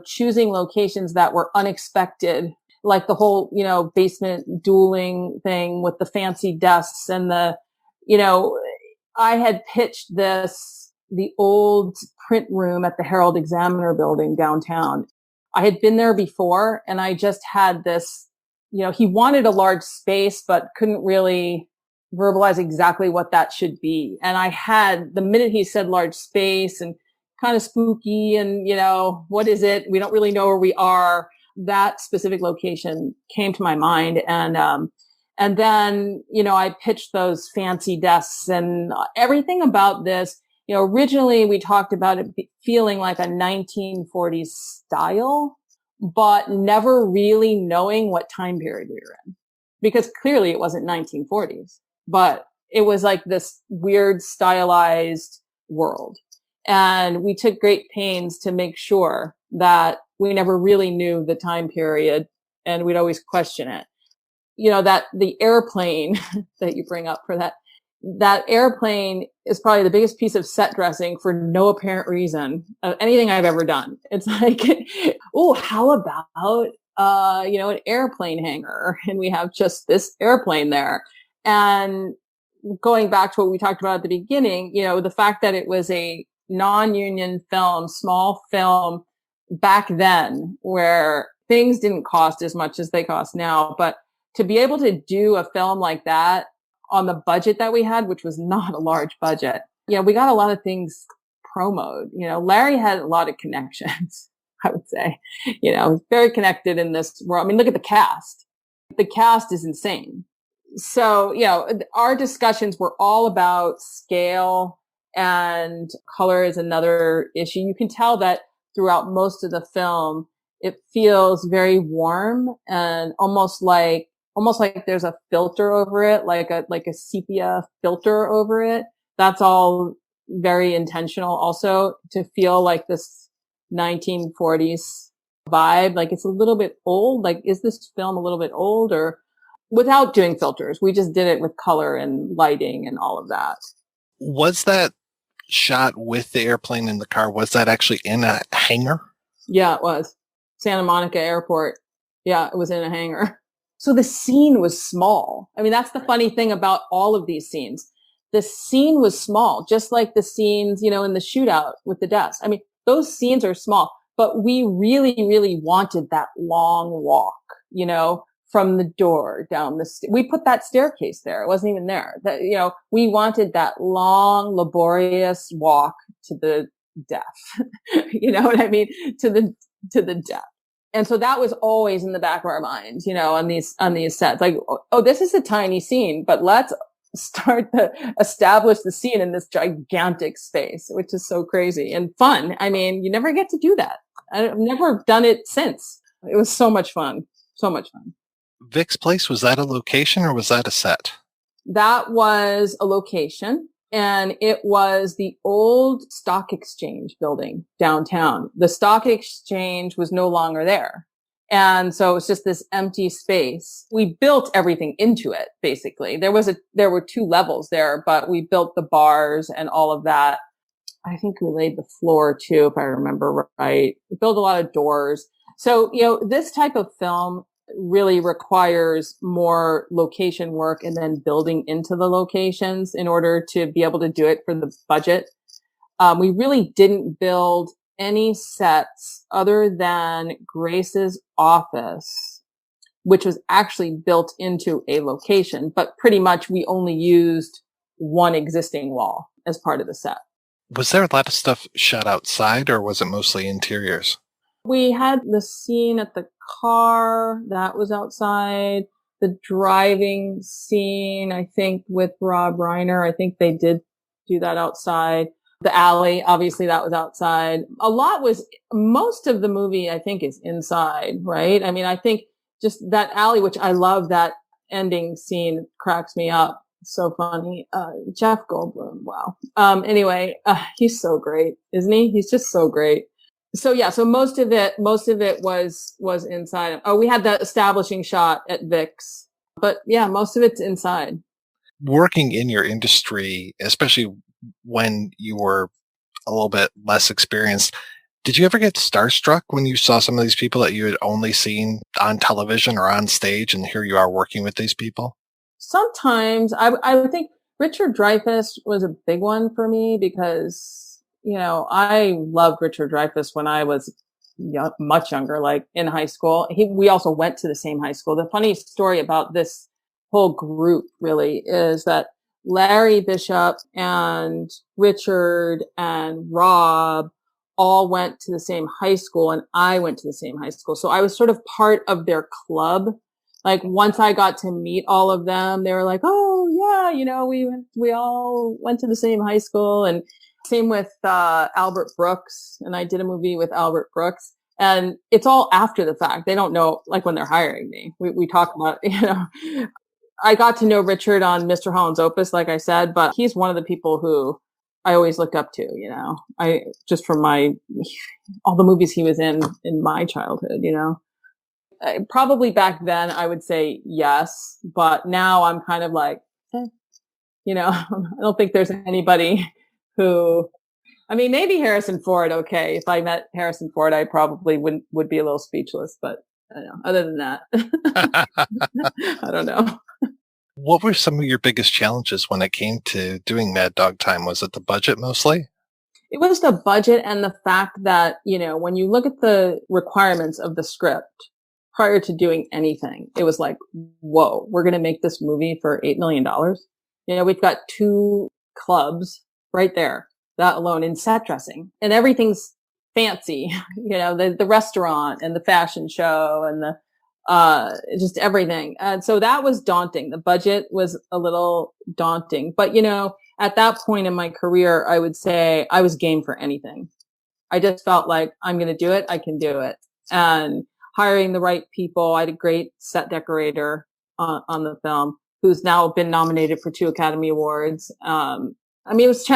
choosing locations that were unexpected, like the whole, basement dueling thing with the fancy desks and I had pitched this the old print room at the Herald Examiner building downtown. I had been there before, and I just had this, he wanted a large space, but couldn't really verbalize exactly what that should be. And I had, the minute he said large space and kind of spooky and, what is it? We don't really know where we are. That specific location came to my mind. And then, I pitched those fancy desks and everything about this. Originally we talked about it feeling like a 1940s style, but never really knowing what time period we were in, because clearly it wasn't 1940s, but it was like this weird stylized world. And we took great pains to make sure that we never really knew the time period, and we'd always question it. That the airplane that you bring up for that airplane is probably the biggest piece of set dressing for no apparent reason of anything I've ever done. It's like, oh, how about, an airplane hangar? And we have just this airplane there. And going back to what we talked about at the beginning, the fact that it was a non-union film, small film back then, where things didn't cost as much as they cost now, but to be able to do a film like that on the budget that we had, which was not a large budget, we got a lot of things promoted. Larry had a lot of connections, I would say, very connected in this world. I mean, look at the cast. The cast is insane. So, our discussions were all about scale, and color is another issue. You can tell that throughout most of the film, it feels very warm and almost like there's a filter over it, like a sepia filter over it. That's all very intentional also, to feel like this 1940s vibe. Like it's a little bit old. Like, is this film a little bit old? Or without doing filters, we just did it with color and lighting and all of that. Was that shot with the airplane in the car? Was that actually in a hangar? Yeah, it was. Santa Monica Airport. Yeah, it was in a hangar. So the scene was small. I mean, that's the funny thing about all of these scenes. The scene was small, just like the scenes, in the shootout with the deaths. I mean, those scenes are small, but we really, really wanted that long walk, from the door down we put that staircase there. It wasn't even there. That, we wanted that long, laborious walk to the death. You know what I mean? To the death. And so that was always in the back of our minds, on these sets. Like, oh, this is a tiny scene, but let's start to establish the scene in this gigantic space, which is so crazy and fun. I mean, you never get to do that. I've never done it since. It was so much fun. So much fun. Vic's place, was that a location or was that a set? That was a location. And it was the old stock exchange building downtown. The stock exchange was no longer there. And so it was just this empty space. We built everything into it, basically. There were 2 levels there, but we built the bars and all of that. I think we laid the floor too, if I remember right. We built a lot of doors. So, this type of film really requires more location work and then building into the locations in order to be able to do it for the budget. We really didn't build any sets other than Grace's office, which was actually built into a location, but pretty much we only used one existing wall as part of the set. Was there a lot of stuff shot outside, or was it mostly interiors? We had the scene at the car that was outside, the driving scene, I think with Rob Reiner. I think they did do that outside. The alley, obviously that was outside. Most of the movie, I think, is inside, right? I mean, I think just that alley, which I love, that ending scene cracks me up. So funny. Jeff Goldblum. Wow. Anyway, he's so great, isn't he? He's just so great. So yeah, so most of it was inside. Oh, we had that establishing shot at Vic's, but yeah, most of it's inside. Working in your industry, especially when you were a little bit less experienced, did you ever get starstruck when you saw some of these people that you had only seen on television or on stage, and here you are working with these people? Sometimes I would think Richard Dreyfuss was a big one for me because I loved Richard Dreyfuss when I was much younger, like in high school. We also went to the same high school. The funny story about this whole group really is that Larry Bishop and Richard and Rob all went to the same high school, and I went to the same high school. So I was sort of part of their club. Like once I got to meet all of them, they were like, "Oh yeah, we all went to the same high school." And same with Albert Brooks, and I did a movie with Albert Brooks, and it's all after the fact. They don't know, like when they're hiring me. We talk about, I got to know Richard on Mr. Holland's Opus, like I said, but he's one of the people who I always looked up to. I just from all the movies he was in my childhood. Probably back then I would say yes, but now I'm kind of like, I don't think there's anybody who, maybe Harrison Ford. Okay. If I met Harrison Ford, I probably would be a little speechless, but I don't know. Other than that, I don't know. What were some of your biggest challenges when it came to doing Mad Dog Time? Was it the budget mostly? It was the budget and the fact that, when you look at the requirements of the script prior to doing anything, it was like, whoa, we're going to make this movie for $8 million. We've got 2 clubs right there, that alone, in set dressing, and everything's fancy, the restaurant and the fashion show and the just everything. And so that was daunting. The budget was a little daunting, but at that point in my career, I would say I was game for anything. I just felt like I'm going to do it. I can do it. And hiring the right people. I had a great set decorator on the film who's now been nominated for 2 Academy Awards. It was,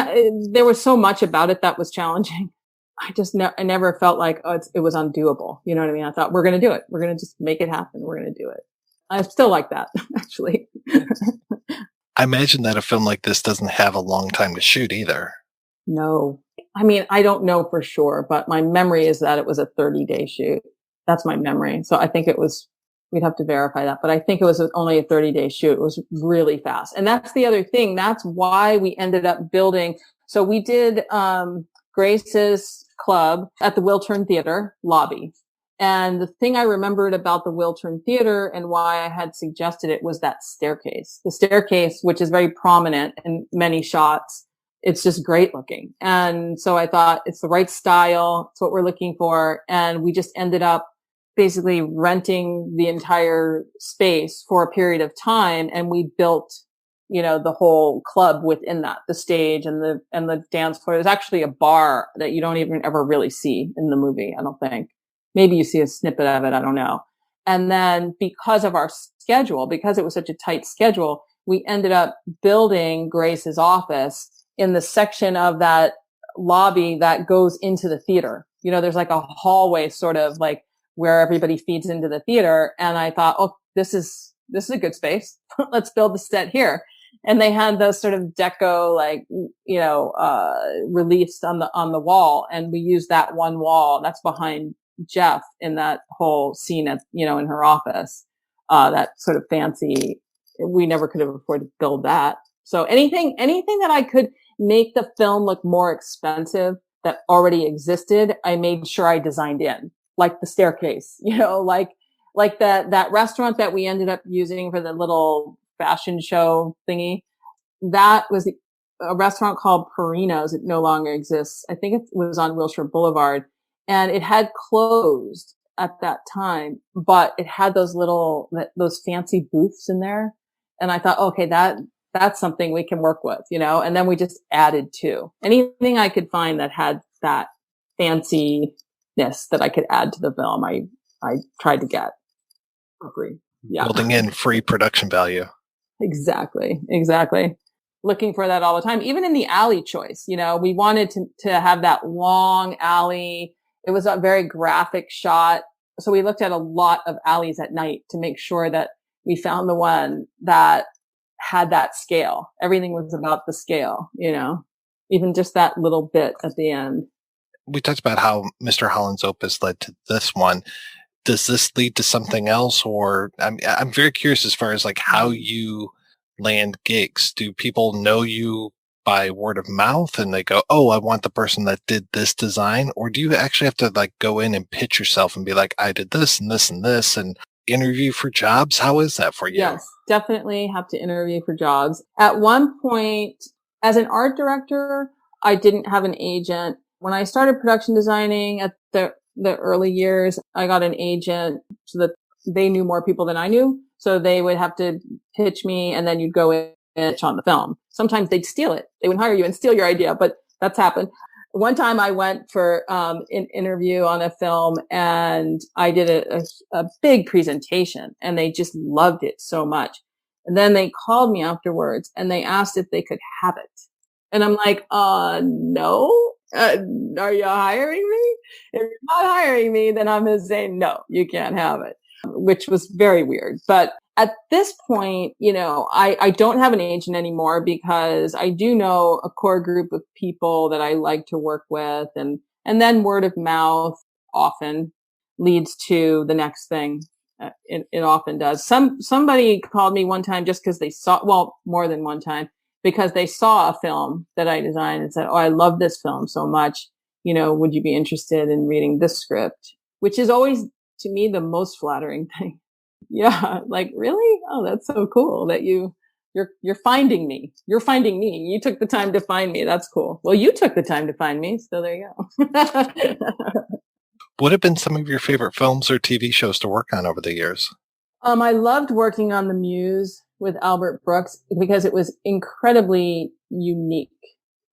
there was so much about it that was challenging. I never felt like, it was undoable. You know what I mean? I thought, we're going to do it. We're going to just make it happen. We're going to do it. I still like that, actually. I imagine that a film like this doesn't have a long time to shoot either. No. I don't know for sure, but my memory is that it was a 30-day shoot. That's my memory. So I think it was, we'd have to verify that, but I think it was only a 30-day shoot. It was really fast. And that's the other thing. That's why we ended up building. So we did, Grace's club at the Wiltern Theater lobby. And the thing I remembered about the Wiltern Theater and why I had suggested it was that staircase. The staircase, which is very prominent in many shots, it's just great looking. And so I thought it's the right style. It's what we're looking for. And we just ended up basically renting the entire space for a period of time. And we built, the whole club within that, the stage and the dance floor. There's actually a bar that you don't even ever really see in the movie, I don't think. Maybe you see a snippet of it, I don't know. And then because of our schedule, because it was such a tight schedule, we ended up building Grace's office in the section of that lobby that goes into the theater. There's like a hallway sort of like where everybody feeds into the theater. And I thought, this is a good space. Let's build the set here. And they had those sort of deco, reliefs on the wall. And we used that one wall that's behind Jeff in that whole scene at, in her office. That sort of fancy, we never could have afforded to build that. So anything that I could make the film look more expensive that already existed, I made sure I designed in, like the staircase, like that restaurant that we ended up using for the little fashion show thingy. That was a restaurant called Perino's. It no longer exists. I think it was on Wilshire Boulevard, and it had closed at that time, but it had those fancy booths in there. And I thought, okay, that's something we can work with, and then we just added to anything I could find that had that fanciness that I could add to the film. I tried to get. Agree. Yeah. Building in free production value. Exactly. Looking for that all the time. Even in the alley choice, we wanted to have that long alley. It was a very graphic shot. So we looked at a lot of alleys at night to make sure that we found the one that had that scale. Everything was about the scale, even just that little bit at the end. We talked about how Mr. Holland's Opus led to this one. Does this lead to something else? Or I'm very curious as far as like how you land gigs. Do people know you by word of mouth and they go, oh, I want the person that did this design? Or do you actually have to like go in and pitch yourself and be like, I did this and this and this and interview for jobs? How is that for you? Yes, definitely have to interview for jobs. At one point, as an art director, I didn't have an agent. When I started production designing at the early years, I got an agent so that they knew more people than I knew. So they would have to pitch me and then you'd go in and pitch on the film. Sometimes they'd steal it. They would hire you and steal your idea, but that's happened. One time I went for an interview on a film and I did a big presentation and they just loved it so much. And then they called me afterwards and they asked if they could have it. And I'm like, no. Are you hiring me? If you're not hiring me, then I'm going to say, no, you can't have it, which was very weird. But at this point, you know, I don't have an agent anymore because I do know a core group of people that I like to work with. And then word of mouth often leads to the next thing. It often does. Somebody called me one time just because they saw, well, more than one time, because they saw a film that I designed and said, oh, I love this film so much. You know, would you be interested in reading this script? Which is always, to me, the most flattering thing. Yeah. Like, really? Oh, that's so cool that you're finding me. You're finding me. You took the time to find me. That's cool. Well, you took the time to find me. So there you go. What have been some of your favorite films or TV shows to work on over the years? I loved working on The Muse with Albert Brooks because it was incredibly unique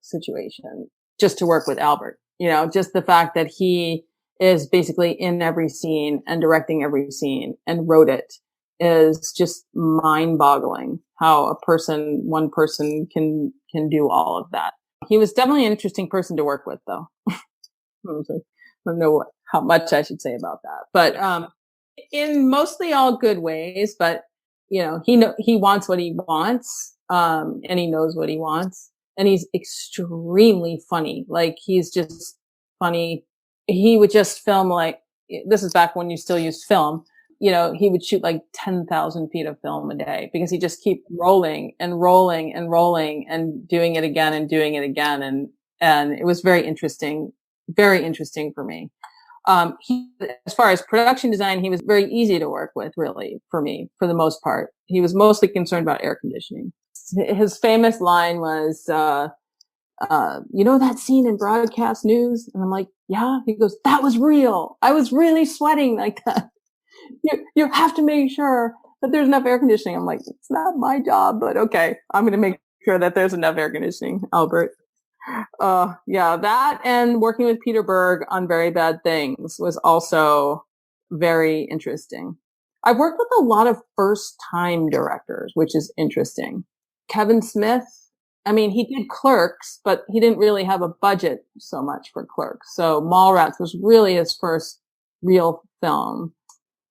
situation just to work with Albert. You know, just the fact that he is basically in every scene and directing every scene and wrote it is just mind-boggling how one person can do all of that. He was definitely an interesting person to work with, though. I don't know how much I should say about that, but in mostly all good ways. But you know, he wants what he wants, and he knows what he wants, and he's extremely funny. Like he's just funny. He would just film like, this is back when you still used film. You know, he would shoot like 10,000 feet of film a day because he just keep rolling and rolling and rolling and doing it again and doing it again. And it was very interesting for me. As far as production design, he was very easy to work with, really, for me, for the most part. He was mostly concerned about air conditioning. His famous line was, you know that scene in broadcast news? And I'm like, yeah. He goes, that was real. I was really sweating like that. You have to make sure that there's enough air conditioning. I'm like, it's not my job, but okay. I'm going to make sure that there's enough air conditioning, Albert. Yeah, that and working with Peter Berg on Very Bad Things was also very interesting. I've worked with a lot of first-time directors, which is interesting. Kevin Smith, I mean, he did Clerks, but he didn't really have a budget so much for Clerks. So Mallrats was really his first real film.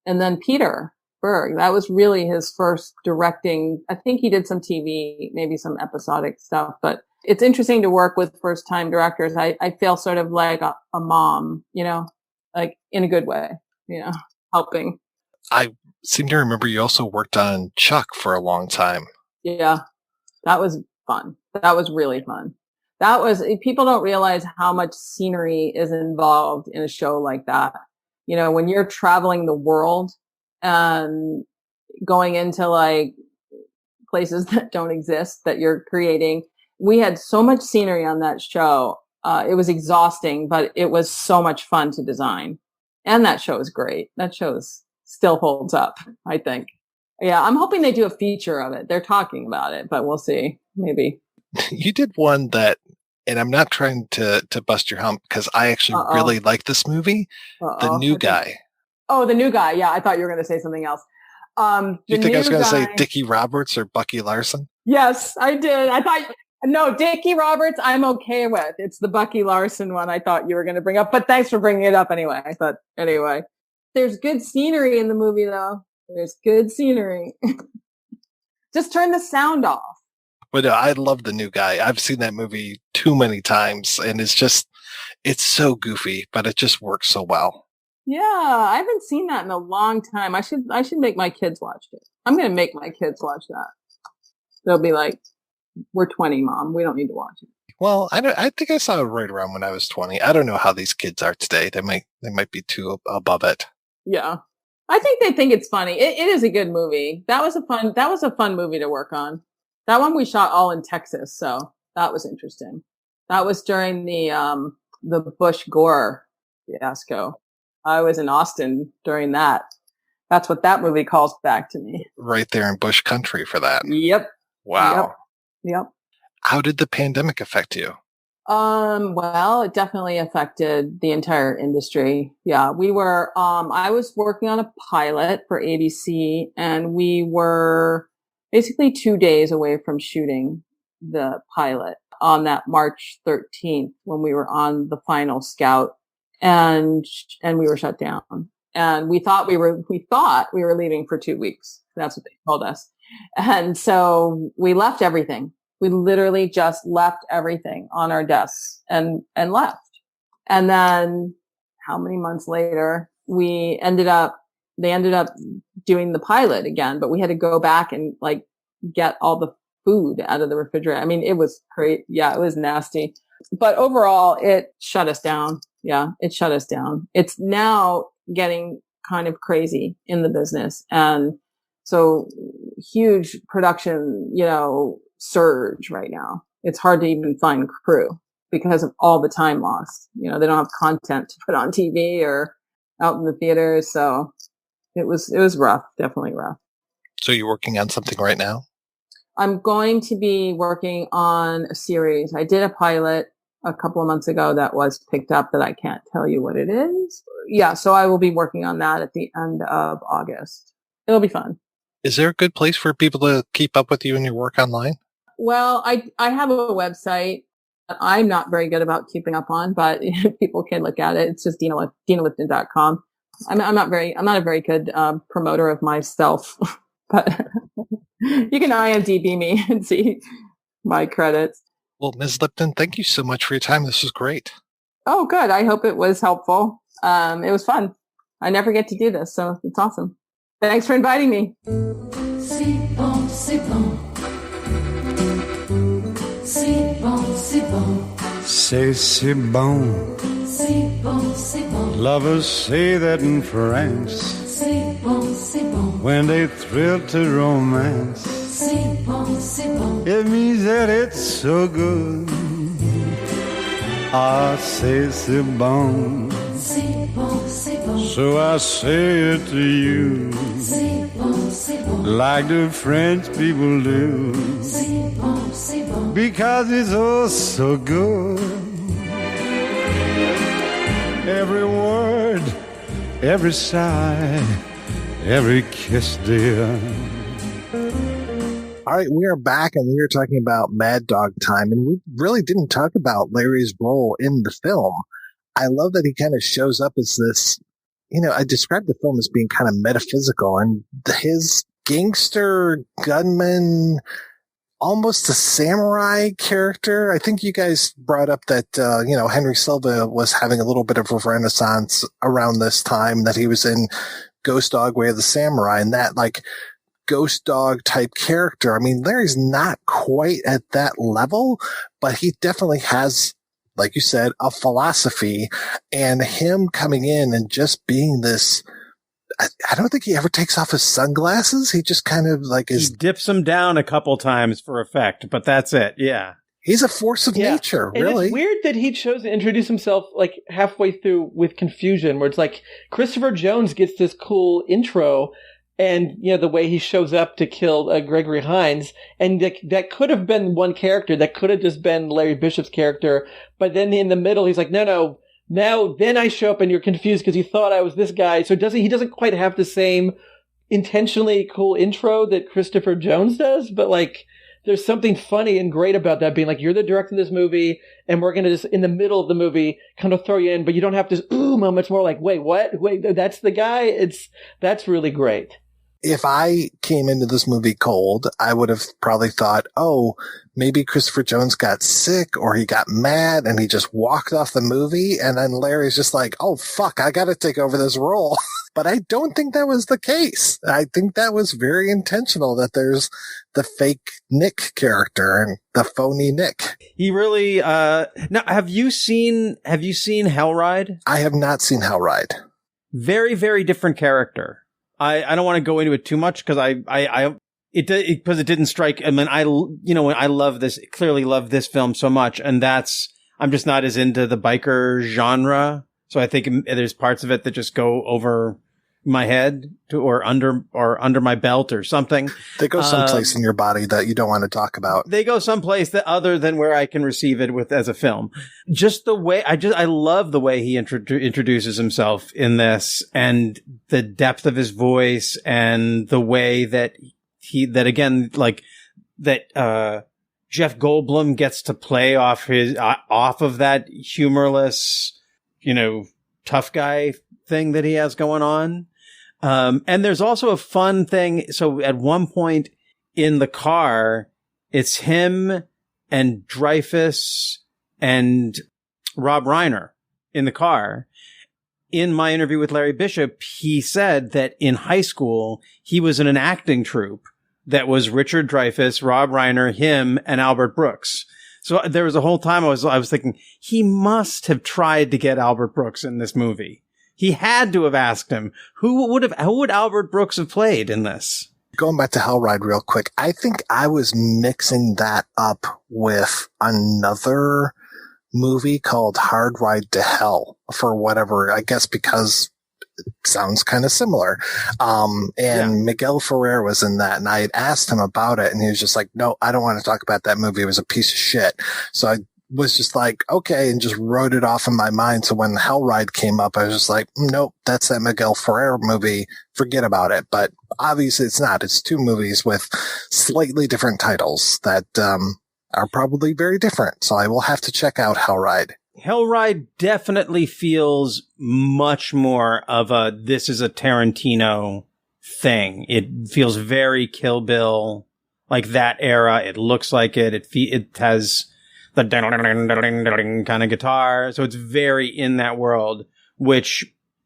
And then Peter Berg, that was really his first directing. I think he did some TV, maybe some episodic stuff, but it's interesting to work with first-time directors. I feel sort of like a mom, you know, like in a good way, you know, helping. I seem to remember you also worked on Chuck for a long time. Yeah, that was fun. That was really fun. People don't realize how much scenery is involved in a show like that. You know, when you're traveling the world and going into like places that don't exist that you're creating. We had so much scenery on that show. It was exhausting, but it was so much fun to design. And that show is great. That show still holds up, I think. Yeah, I'm hoping they do a feature of it. They're talking about it, but we'll see. Maybe. You did one that, and I'm not trying to bust your hump because I actually really like this movie. The New Guy. Oh, The New Guy. Yeah, I thought you were going to say something else. Do you think I was going to say Dickie Roberts or Bucky Larson? Yes, I did. I thought, no, Dickie Roberts, I'm okay with. It's the Bucky Larson one I thought you were going to bring up, but thanks for bringing it up anyway. I thought, anyway. There's good scenery in the movie, though. There's good scenery. Just turn the sound off. But I love The New Guy. I've seen that movie too many times, and it's so goofy, but it just works so well. Yeah, I haven't seen that in a long time. I should make my kids watch it. I'm going to make my kids watch that. They'll be like, we're 20, Mom. We don't need to watch it. Well, I think I saw it right around when I was 20. I don't know how these kids are today. They might be too above it. Yeah. I think they think it's funny. It is a good movie. That was a fun movie to work on. That one we shot all in Texas, so that was interesting. That was during the Bush Gore fiasco. I was in Austin during that. That's what that movie calls back to me. Right there in Bush country for that. Yep. Wow. Yep. How did the pandemic affect you? Well, it definitely affected the entire industry. Yeah, I was working on a pilot for ABC, and we were basically 2 days away from shooting the pilot on that March 13th when we were on the final scout, and we were shut down. And we thought we were leaving for 2 weeks. That's what they told us. And so we left everything. We literally just left everything on our desks and left. And then how many months later, they ended up doing the pilot again, but we had to go back and like get all the food out of the refrigerator. I mean, it was great. Yeah, it was nasty. But overall, it shut us down. Yeah, it shut us down. It's now getting kind of crazy in the business. And so huge production, surge right now. It's hard to even find crew because of all the time lost. They don't have content to put on TV or out in the theaters. So it was rough, definitely rough. So you're working on something right now? I'm going to be working on a series. I did a pilot a couple of months ago that was picked up that I can't tell you what it is. Yeah, so I will be working on that at the end of August. It'll be fun. Is there a good place for people to keep up with you and your work online? Well, I have a website that I'm not very good about keeping up on, but people can look at it. It's just DinaLipton.com. I'm not a very good promoter of myself, but you can IMDb me and see my credits. Well, Ms. Lipton, thank you so much for your time. This was great. Oh, good. I hope it was helpful. It was fun. I never get to do this, so it's awesome. Thanks for inviting me. C'est bon, c'est bon. C'est bon, c'est bon. C'est bon. C'est bon, c'est bon. Lovers say that in France. C'est bon, c'est bon. When they thrill to romance. C'est bon, c'est bon. It means that it's so good. Ah, c'est bon. C'est bon, c'est bon. So I say it to you. C'est bon, c'est bon. Like the French people do. C'est bon, c'est bon. Because it's oh so good. Every word, every sigh, every kiss, dear. All right, we are back, and we are talking about Mad Dog Time, and we really didn't talk about Larry's role in the film. I love that he kind of shows up as this, I described the film as being kind of metaphysical, and his gangster, gunman, almost a samurai character. I think you guys brought up that, Henry Silva was having a little bit of a renaissance around this time, that he was in Ghost Dog Way of the Samurai, and that, like, ghost dog type character. I mean, Larry's not quite at that level, but he definitely has, like you said, a philosophy, and him coming in and just being this, I don't think he ever takes off his sunglasses. He just kind of like he dips them down a couple times for effect, but that's it. Yeah. He's a force of nature, really. And it's weird that he chose to introduce himself like halfway through with confusion, where it's like Christopher Jones gets this cool intro. And, the way he shows up to kill Gregory Hines, and that could have been one character. That could have just been Larry Bishop's character. But then in the middle, he's like, no, now then I show up and you're confused because you thought I was this guy. So he doesn't quite have the same intentionally cool intro that Christopher Jones does. But like, there's something funny and great about that being like, you're the director of this movie, and we're going to just, in the middle of the movie, kind of throw you in, but you don't have to, ooh, moments more like, wait, what? Wait, that's the guy? That's really great. If I came into this movie cold, I would have probably thought, oh, maybe Christopher Jones got sick or he got mad and he just walked off the movie. And then Larry's just like, oh, fuck, I got to take over this role. But I don't think that was the case. I think that was very intentional, that there's the fake Nick character and the phony Nick. He really, now, have you seen Hellride? I have not seen Hellride. Very, very different character. I don't want to go into it too much because because it didn't strike. I mean, I clearly love this film so much, and I'm just not as into the biker genre. So I think there's parts of it that just go over my head or under my belt or something. They go someplace in your body that you don't want to talk about. They go someplace that other than where I can receive it as a film. Just the way I love the way he introduces himself in this, and the depth of his voice, and the way that Jeff Goldblum gets to play off of that humorless, tough guy thing that he has going on. And there's also a fun thing. So at one point in the car, it's him and Dreyfuss and Rob Reiner in the car. In my interview with Larry Bishop, he said that in high school, he was in an acting troupe that was Richard Dreyfuss, Rob Reiner, him, and Albert Brooks. So there was a whole time I was thinking, he must have tried to get Albert Brooks in this movie. He had to have asked him, who would Albert Brooks have played in this? Going back to Hellride real quick, I think I was mixing that up with another movie called Hard Ride to Hell for whatever, I guess because it sounds kind of similar. Miguel Ferrer was in that, and I had asked him about it, and he was just like, no, I don't want to talk about that movie. It was a piece of shit. So I was just like, okay, and just wrote it off in my mind. So when Hellride came up, I was just like, nope, that's that Miguel Ferrer movie. Forget about it. But obviously it's not. It's two movies with slightly different titles that are probably very different. So I will have to check out Hellride. Hellride definitely feels much more of this is a Tarantino thing. It feels very Kill Bill, like that era. It looks like it. It has the kind of guitar. So it's very in that world, which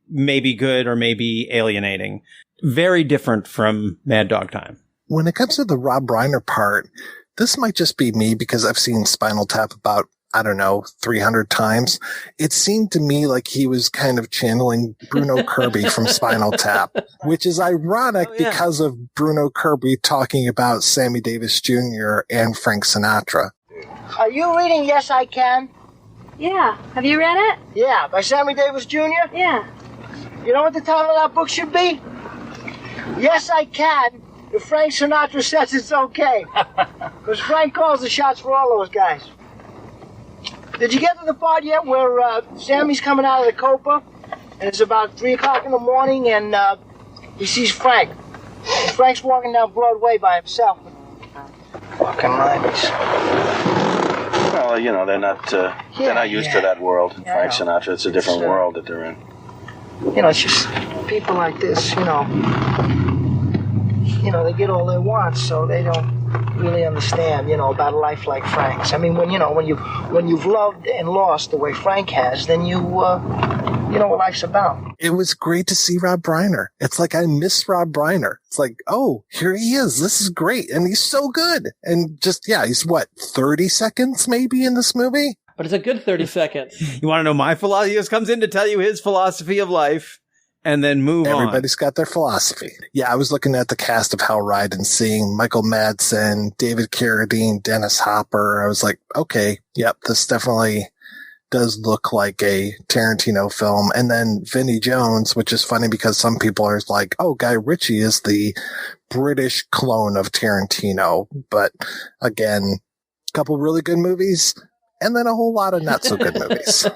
may be good or may be alienating. Very different from Mad Dog Time. When it comes to the Rob Reiner part, this might just be me because I've seen Spinal Tap about 300 times. It seemed to me like he was kind of channeling Bruno Kirby from Spinal Tap, which is ironic because of Bruno Kirby talking about Sammy Davis Jr. and Frank Sinatra. Are you reading Yes, I Can? Yeah. Have you read it? Yeah. By Sammy Davis Jr.? Yeah. You know what the title of that book should be? Yes, I Can. If Frank Sinatra says it's okay. Because Frank calls the shots for all those guys. Did you get to the part yet where Sammy's coming out of the Copa, and it's about 3 o'clock in the morning, and he sees Frank. And Frank's walking down Broadway by himself. Fucking ladies. Well, they're not used to that world. Frank Sinatra, it's a different world that they're in. It's just people like this, they get all they want, so they don't really understand, about a life like Frank's. I mean, when you've loved and lost the way Frank has, then you know what life's about. It was great to see Rob Reiner. It's like I miss Rob Reiner. It's like, oh, here he is. This is great. And he's so good. And just, he's 30 seconds maybe in this movie? But it's a good 30 seconds. You want to know my philosophy? He just comes in to tell you his philosophy of life and then move on. Everybody's got their philosophy. Yeah, I was looking at the cast of Hellride and seeing Michael Madsen, David Carradine, Dennis Hopper. I was like, okay, yep, this definitely does look like a Tarantino film. And then Vinnie Jones, which is funny because some people are like, oh, Guy Ritchie is the British clone of Tarantino. But again, a couple really good movies and then a whole lot of not so good movies,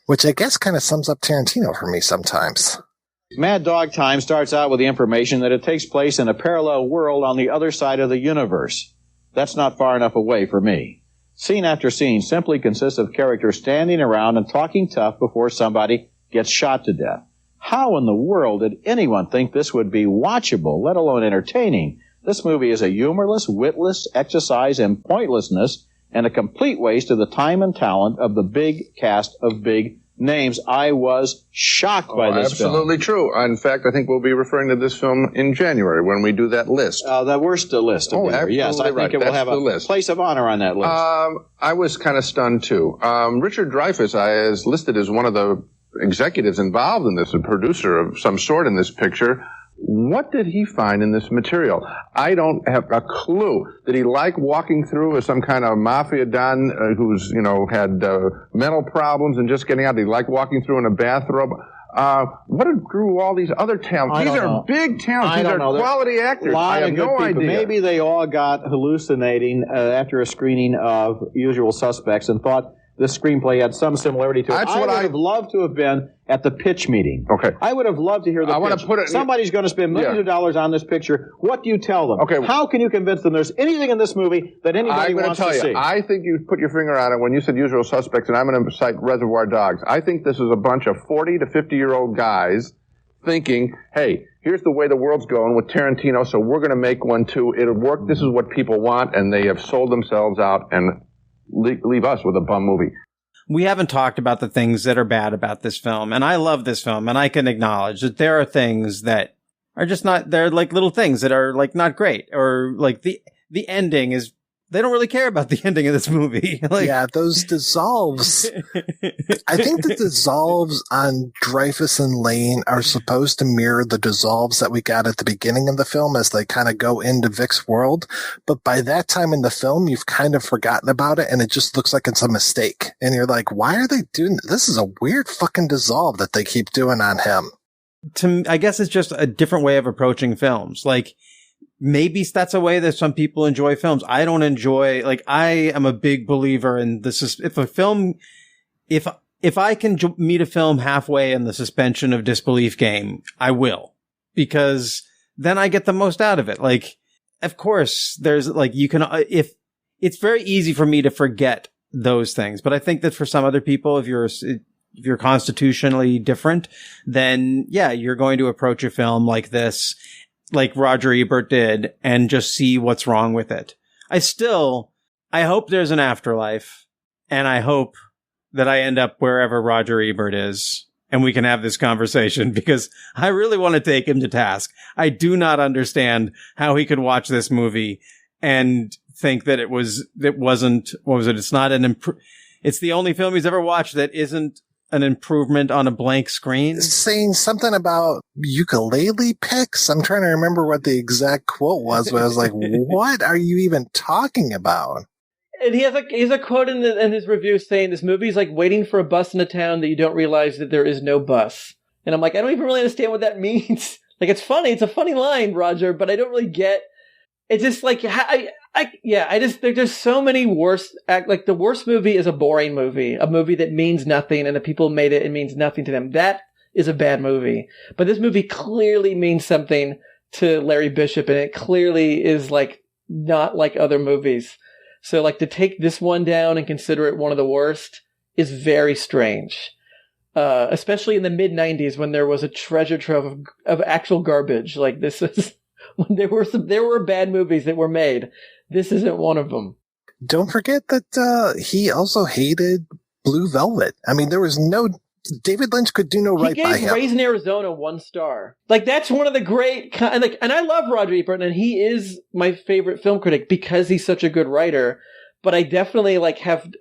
which I guess kind of sums up Tarantino for me sometimes. Mad Dog Time starts out with the information that it takes place in a parallel world on the other side of the universe. That's not far enough away for me. Scene after scene simply consists of characters standing around and talking tough before somebody gets shot to death. How in the world did anyone think this would be watchable, let alone entertaining? This movie is a humorless, witless exercise in pointlessness and a complete waste of the time and talent of the big cast of big names. I was shocked by this absolutely true. In fact, I think we'll be referring to this film in January when we do that list. The worst list of the year. Yes, I think it will have a place of honor on that list. I was kind of stunned, too. Richard Dreyfuss is listed as one of the executives involved in this, a producer of some sort in this picture. What did he find in this material? I don't have a clue. Did he like walking through as some kind of mafia don who's, had mental problems and just getting out? Did he like walking through in a bathrobe? What drew all these other talents? These are big talents. These are quality actors. I have no idea. Maybe they all got hallucinating after a screening of Usual Suspects and thought the screenplay had some similarity to it. I would have loved to have been at the pitch meeting. Okay. I would have loved to hear the pitch. Somebody's going to spend millions of dollars on this picture. What do you tell them? Okay. How can you convince them there's anything in this movie that anybody wants to see? I'm going to tell you, I think you put your finger on it when you said Usual Suspects, and I'm going to cite Reservoir Dogs. I think this is a bunch of 40 to 50-year-old guys thinking, hey, here's the way the world's going with Tarantino, so we're going to make one too. It'll work. This is what people want, and they have sold themselves out and leave us with a bum movie. We haven't talked about the things that are bad about this film, and I love this film, and I can acknowledge that there are things that are just not, they're like little things that are like not great, or like the ending is, they don't really care about the ending of this movie. Yeah, those dissolves. I think the dissolves on Dreyfuss and Lane are supposed to mirror the dissolves that we got at the beginning of the film as they kind of go into Vic's world. But by that time in the film, you've kind of forgotten about it, and it just looks like it's a mistake. And you're like, why are they doing this? This is a weird fucking dissolve that they keep doing on him. I guess it's just a different way of approaching films. Like, maybe that's a way that some people enjoy films. I don't enjoy, I am a big believer in this is, if I can meet a film halfway in the suspension of disbelief game, I will, because then I get the most out of it. Of course, there's it's very easy for me to forget those things, but I think that for some other people, if you're constitutionally different, then yeah, you're going to approach a film like this, like Roger Ebert did, and just see what's wrong with it. I hope there's an afterlife, and I hope that I end up wherever Roger Ebert is, and we can have this conversation, because I really want to take him to task. I do not understand how he could watch this movie and think that it's the only film he's ever watched that isn't an improvement on a blank screen. Saying something about ukulele picks. I'm trying to remember what the exact quote was, but I was like, what are you even talking about? And he has a quote in his review saying this movie is like waiting for a bus in a town that you don't realize that there is no bus. And I'm like, I don't even really understand what that means. It's funny. It's a funny line, Roger, but I don't really get. It's just like, there's so many worse, the worst movie is a boring movie, a movie that means nothing, and the people who made it, it means nothing to them. That is a bad movie. But this movie clearly means something to Larry Bishop, and it clearly is not like other movies. So to take this one down and consider it one of the worst is very strange. Especially in the mid-90s when there was a treasure trove of actual garbage. This is... When there were bad movies that were made. This isn't one of them. Don't forget that he also hated Blue Velvet. I mean, David Lynch could do no right by him. He gave Raising Arizona 1 star. That's one of the great, and I love Roger Ebert, and he is my favorite film critic because he's such a good writer. But I definitely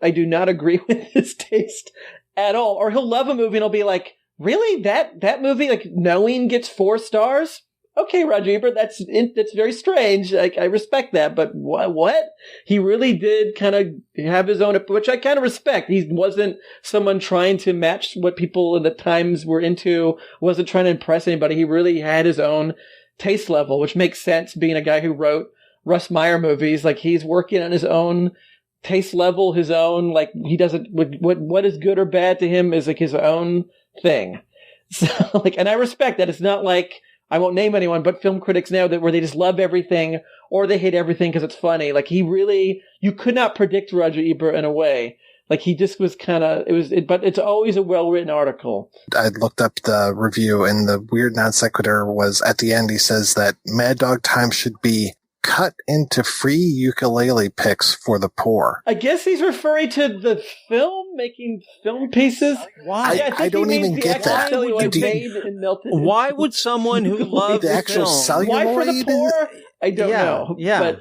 I do not agree with his taste at all. Or he'll love a movie and he'll be like, really? That movie, Knowing gets 4 stars? Okay, Roger Ebert, that's very strange. I respect that, but what? He really did kind of have his own, which I kind of respect. He wasn't someone trying to match what people in the times were into, wasn't trying to impress anybody. He really had his own taste level, which makes sense being a guy who wrote Russ Meyer movies. He's working on his own taste level, his own, he doesn't, what is good or bad to him is his own thing. So, and I respect that. It's not I won't name anyone, but film critics now where they just love everything or they hate everything because it's funny. You could not predict Roger Ebert in a way. He just was but it's always a well-written article. I looked up the review, and the weird non sequitur was at the end. He says that Mad Dog Time should be cut into free ukulele picks for the poor. I guess he's referring to the film, making film pieces. Why? I don't even get that. Why would someone who loves the actual film, celluloid? Why for the poor? I don't know. Yeah. But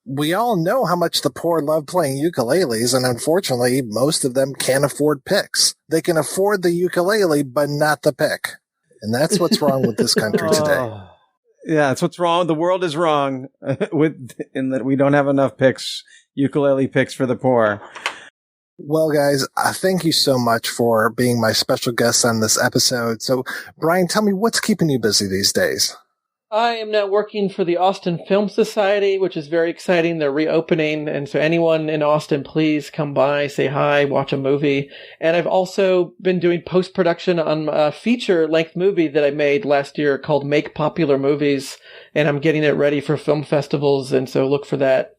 we all know how much the poor love playing ukuleles, and unfortunately, most of them can't afford picks. They can afford the ukulele, but not the pick. And that's what's wrong with this country today. Yeah, that's what's wrong. The world is wrong in that we don't have enough picks, ukulele picks for the poor. Well, guys, thank you so much for being my special guest on this episode. So, Bryan, tell me, what's keeping you busy these days? I am now working for the Austin Film Society, which is very exciting. They're reopening, and so anyone in Austin, please come by, say hi, watch a movie. And I've also been doing post-production on a feature-length movie that I made last year called Make Popular Movies, and I'm getting it ready for film festivals, and so look for that,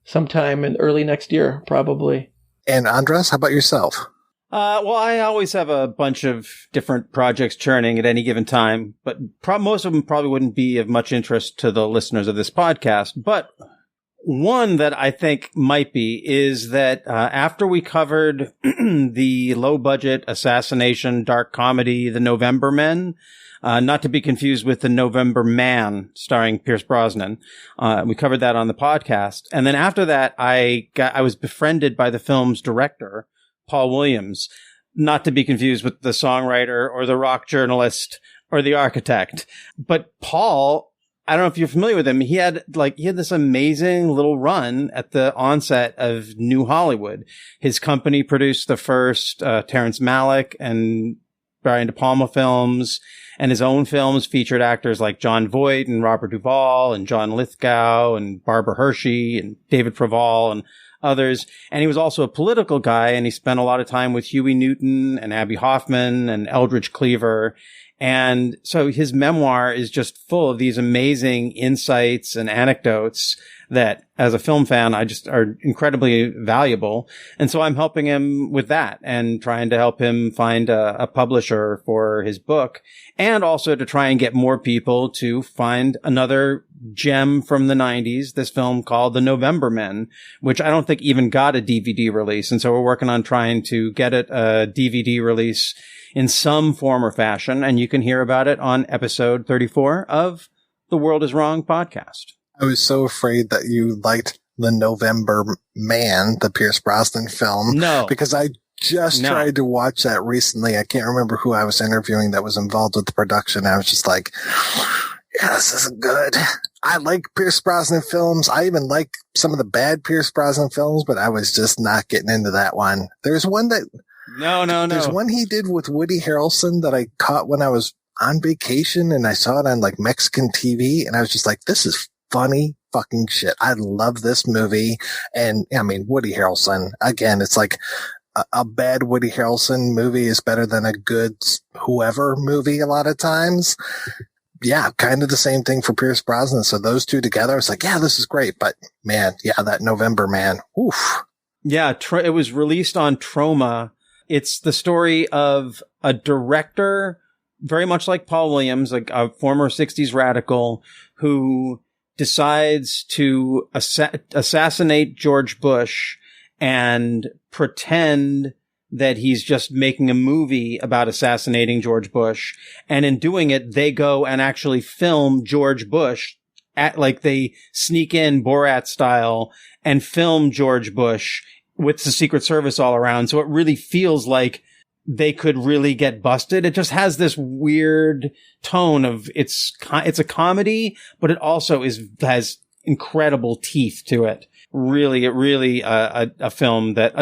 sometime in early next year, probably. And Andras, how about yourself? Well, I always have a bunch of different projects churning at any given time, but most of them probably wouldn't be of much interest to the listeners of this podcast. But one that I think might be is that after we covered the low-budget assassination dark comedy, The November Men, not to be confused with The November Man, starring Pierce Brosnan. We covered that on the podcast. And then after that, I was befriended by the film's director, Paul Williams, not to be confused with the songwriter or the rock journalist or the architect. But Paul, I don't know if you're familiar with him. He had this amazing little run at the onset of New Hollywood. His company produced the first Terrence Malick and Brian De Palma films, and his own films featured actors like Jon Voight and Robert Duvall and John Lithgow and Barbara Hershey and David Preval and others. And he was also a political guy, and he spent a lot of time with Huey Newton and Abby Hoffman and Eldridge Cleaver. And so his memoir is just full of these amazing insights and anecdotes that, as a film fan, I just are incredibly valuable. And so I'm helping him with that and trying to help him find a publisher for his book, and also to try and get more people to find another gem from the 90s, this film called The November Men, which I don't think even got a DVD release. And so we're working on trying to get it a DVD release in some form or fashion. And you can hear about it on episode 34 of The World Is Wrong podcast. I was so afraid that you liked The November Man, the Pierce Brosnan film. No. Because I just tried to watch that recently. I can't remember who I was interviewing that was involved with the production. I was just like, yeah, this isn't good. I like Pierce Brosnan films. I even like some of the bad Pierce Brosnan films, but I was just not getting into that one. There's one that... No. There's one he did with Woody Harrelson that I caught when I was on vacation, and I saw it on like Mexican TV, and I was just like, this is funny fucking shit. I love this movie. And I mean, Woody Harrelson, again, it's like a bad Woody Harrelson movie is better than a good whoever movie a lot of times. Yeah, kind of the same thing for Pierce Brosnan. So those two together, I was like, yeah, this is great. But man, yeah, that November Man. Oof. Yeah, it was released on Troma. It's the story of a director, very much like Paul Williams, like a former 60s radical, who decides to assassinate George Bush and pretend that he's just making a movie about assassinating George Bush. And in doing it, they go and actually film George Bush they sneak in Borat style and film George Bush with the Secret Service all around. So it really feels like they could really get busted. It just has this weird tone of it's a comedy, but it also has incredible teeth to it. Really a film that,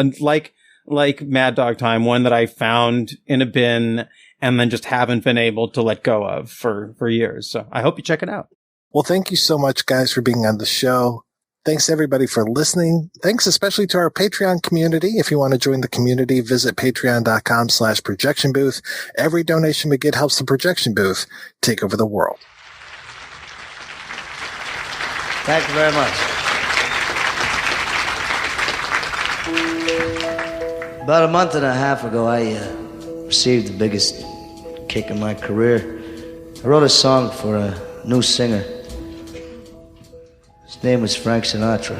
like Mad Dog Time, one that I found in a bin and then just haven't been able to let go of for years. So I hope you check it out. Well, thank you so much, guys, for being on the show. Thanks everybody for listening. Thanks especially to our Patreon community. If you want to join the community, visit patreon.com/projection booth. Every donation we get helps the projection booth take over the world. Thank you very much. About a month and a half ago, I received the biggest kick in my career. I wrote a song for a new singer. His name was Frank Sinatra.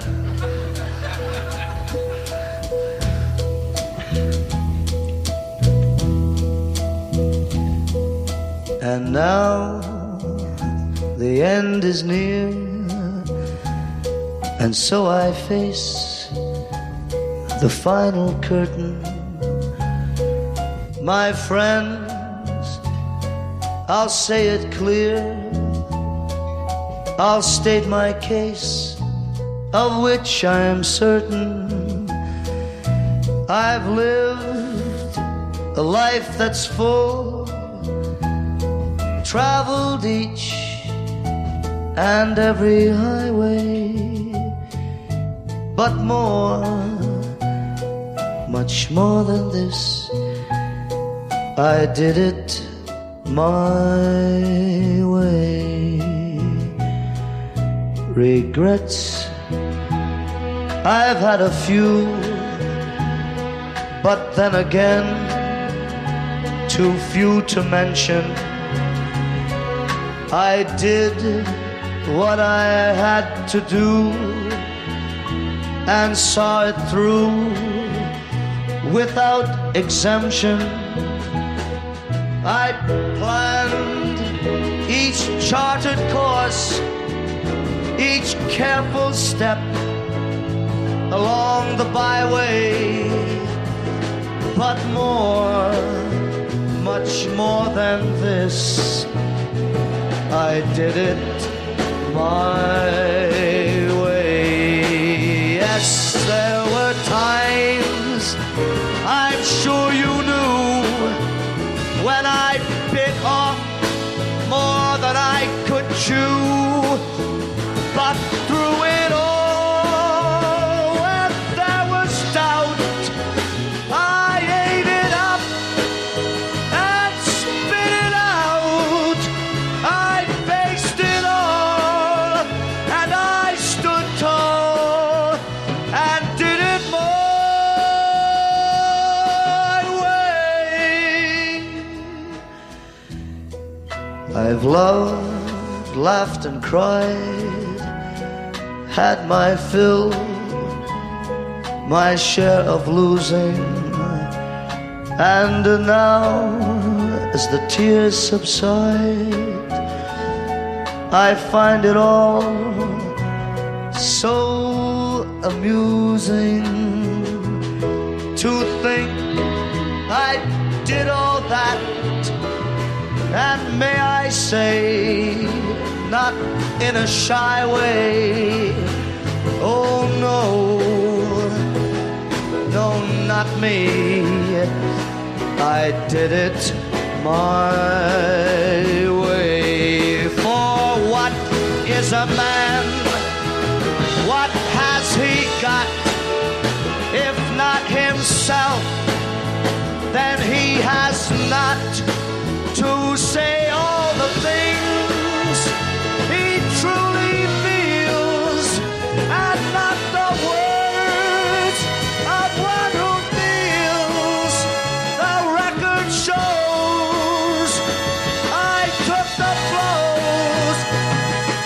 And now the end is near, and so I face the final curtain. My friends, I'll say it clear, I'll state my case, of which I am certain. I've lived a life that's full, traveled each and every highway, but more, much more than this, I did it my way. Regrets, I've had a few, but then again, too few to mention. I did what I had to do and saw it through without exemption. I planned each charted course, each careful step along the byway, but more, much more than this, I did it my way. Yes, there were times, I'm sure you knew, when I bit off more than I could chew. But through it all, when there was doubt, I ate it up and spit it out. I faced it all, and I stood tall and did it my way. I've loved, laughed and cried, had my fill, my share of losing, and now as the tears subside, I find it all so amusing to think I did all that, and may I say, not in a shy way. Oh no, no, not me. I did it my way. For what is a man? What has he got? If not himself, then he has not to say all the things he truly feels, and not the words of one who feels. The record shows I took the blows,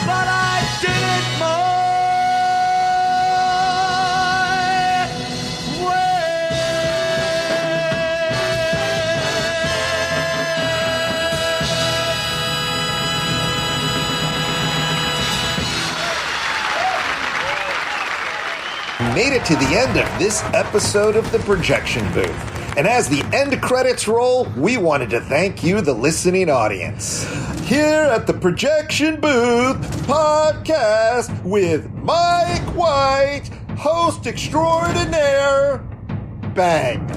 but I did it my made it to the end of this episode of The Projection Booth. And as the end credits roll, we wanted to thank you, the listening audience. Here at The Projection Booth podcast with Mike White, host extraordinaire, bang.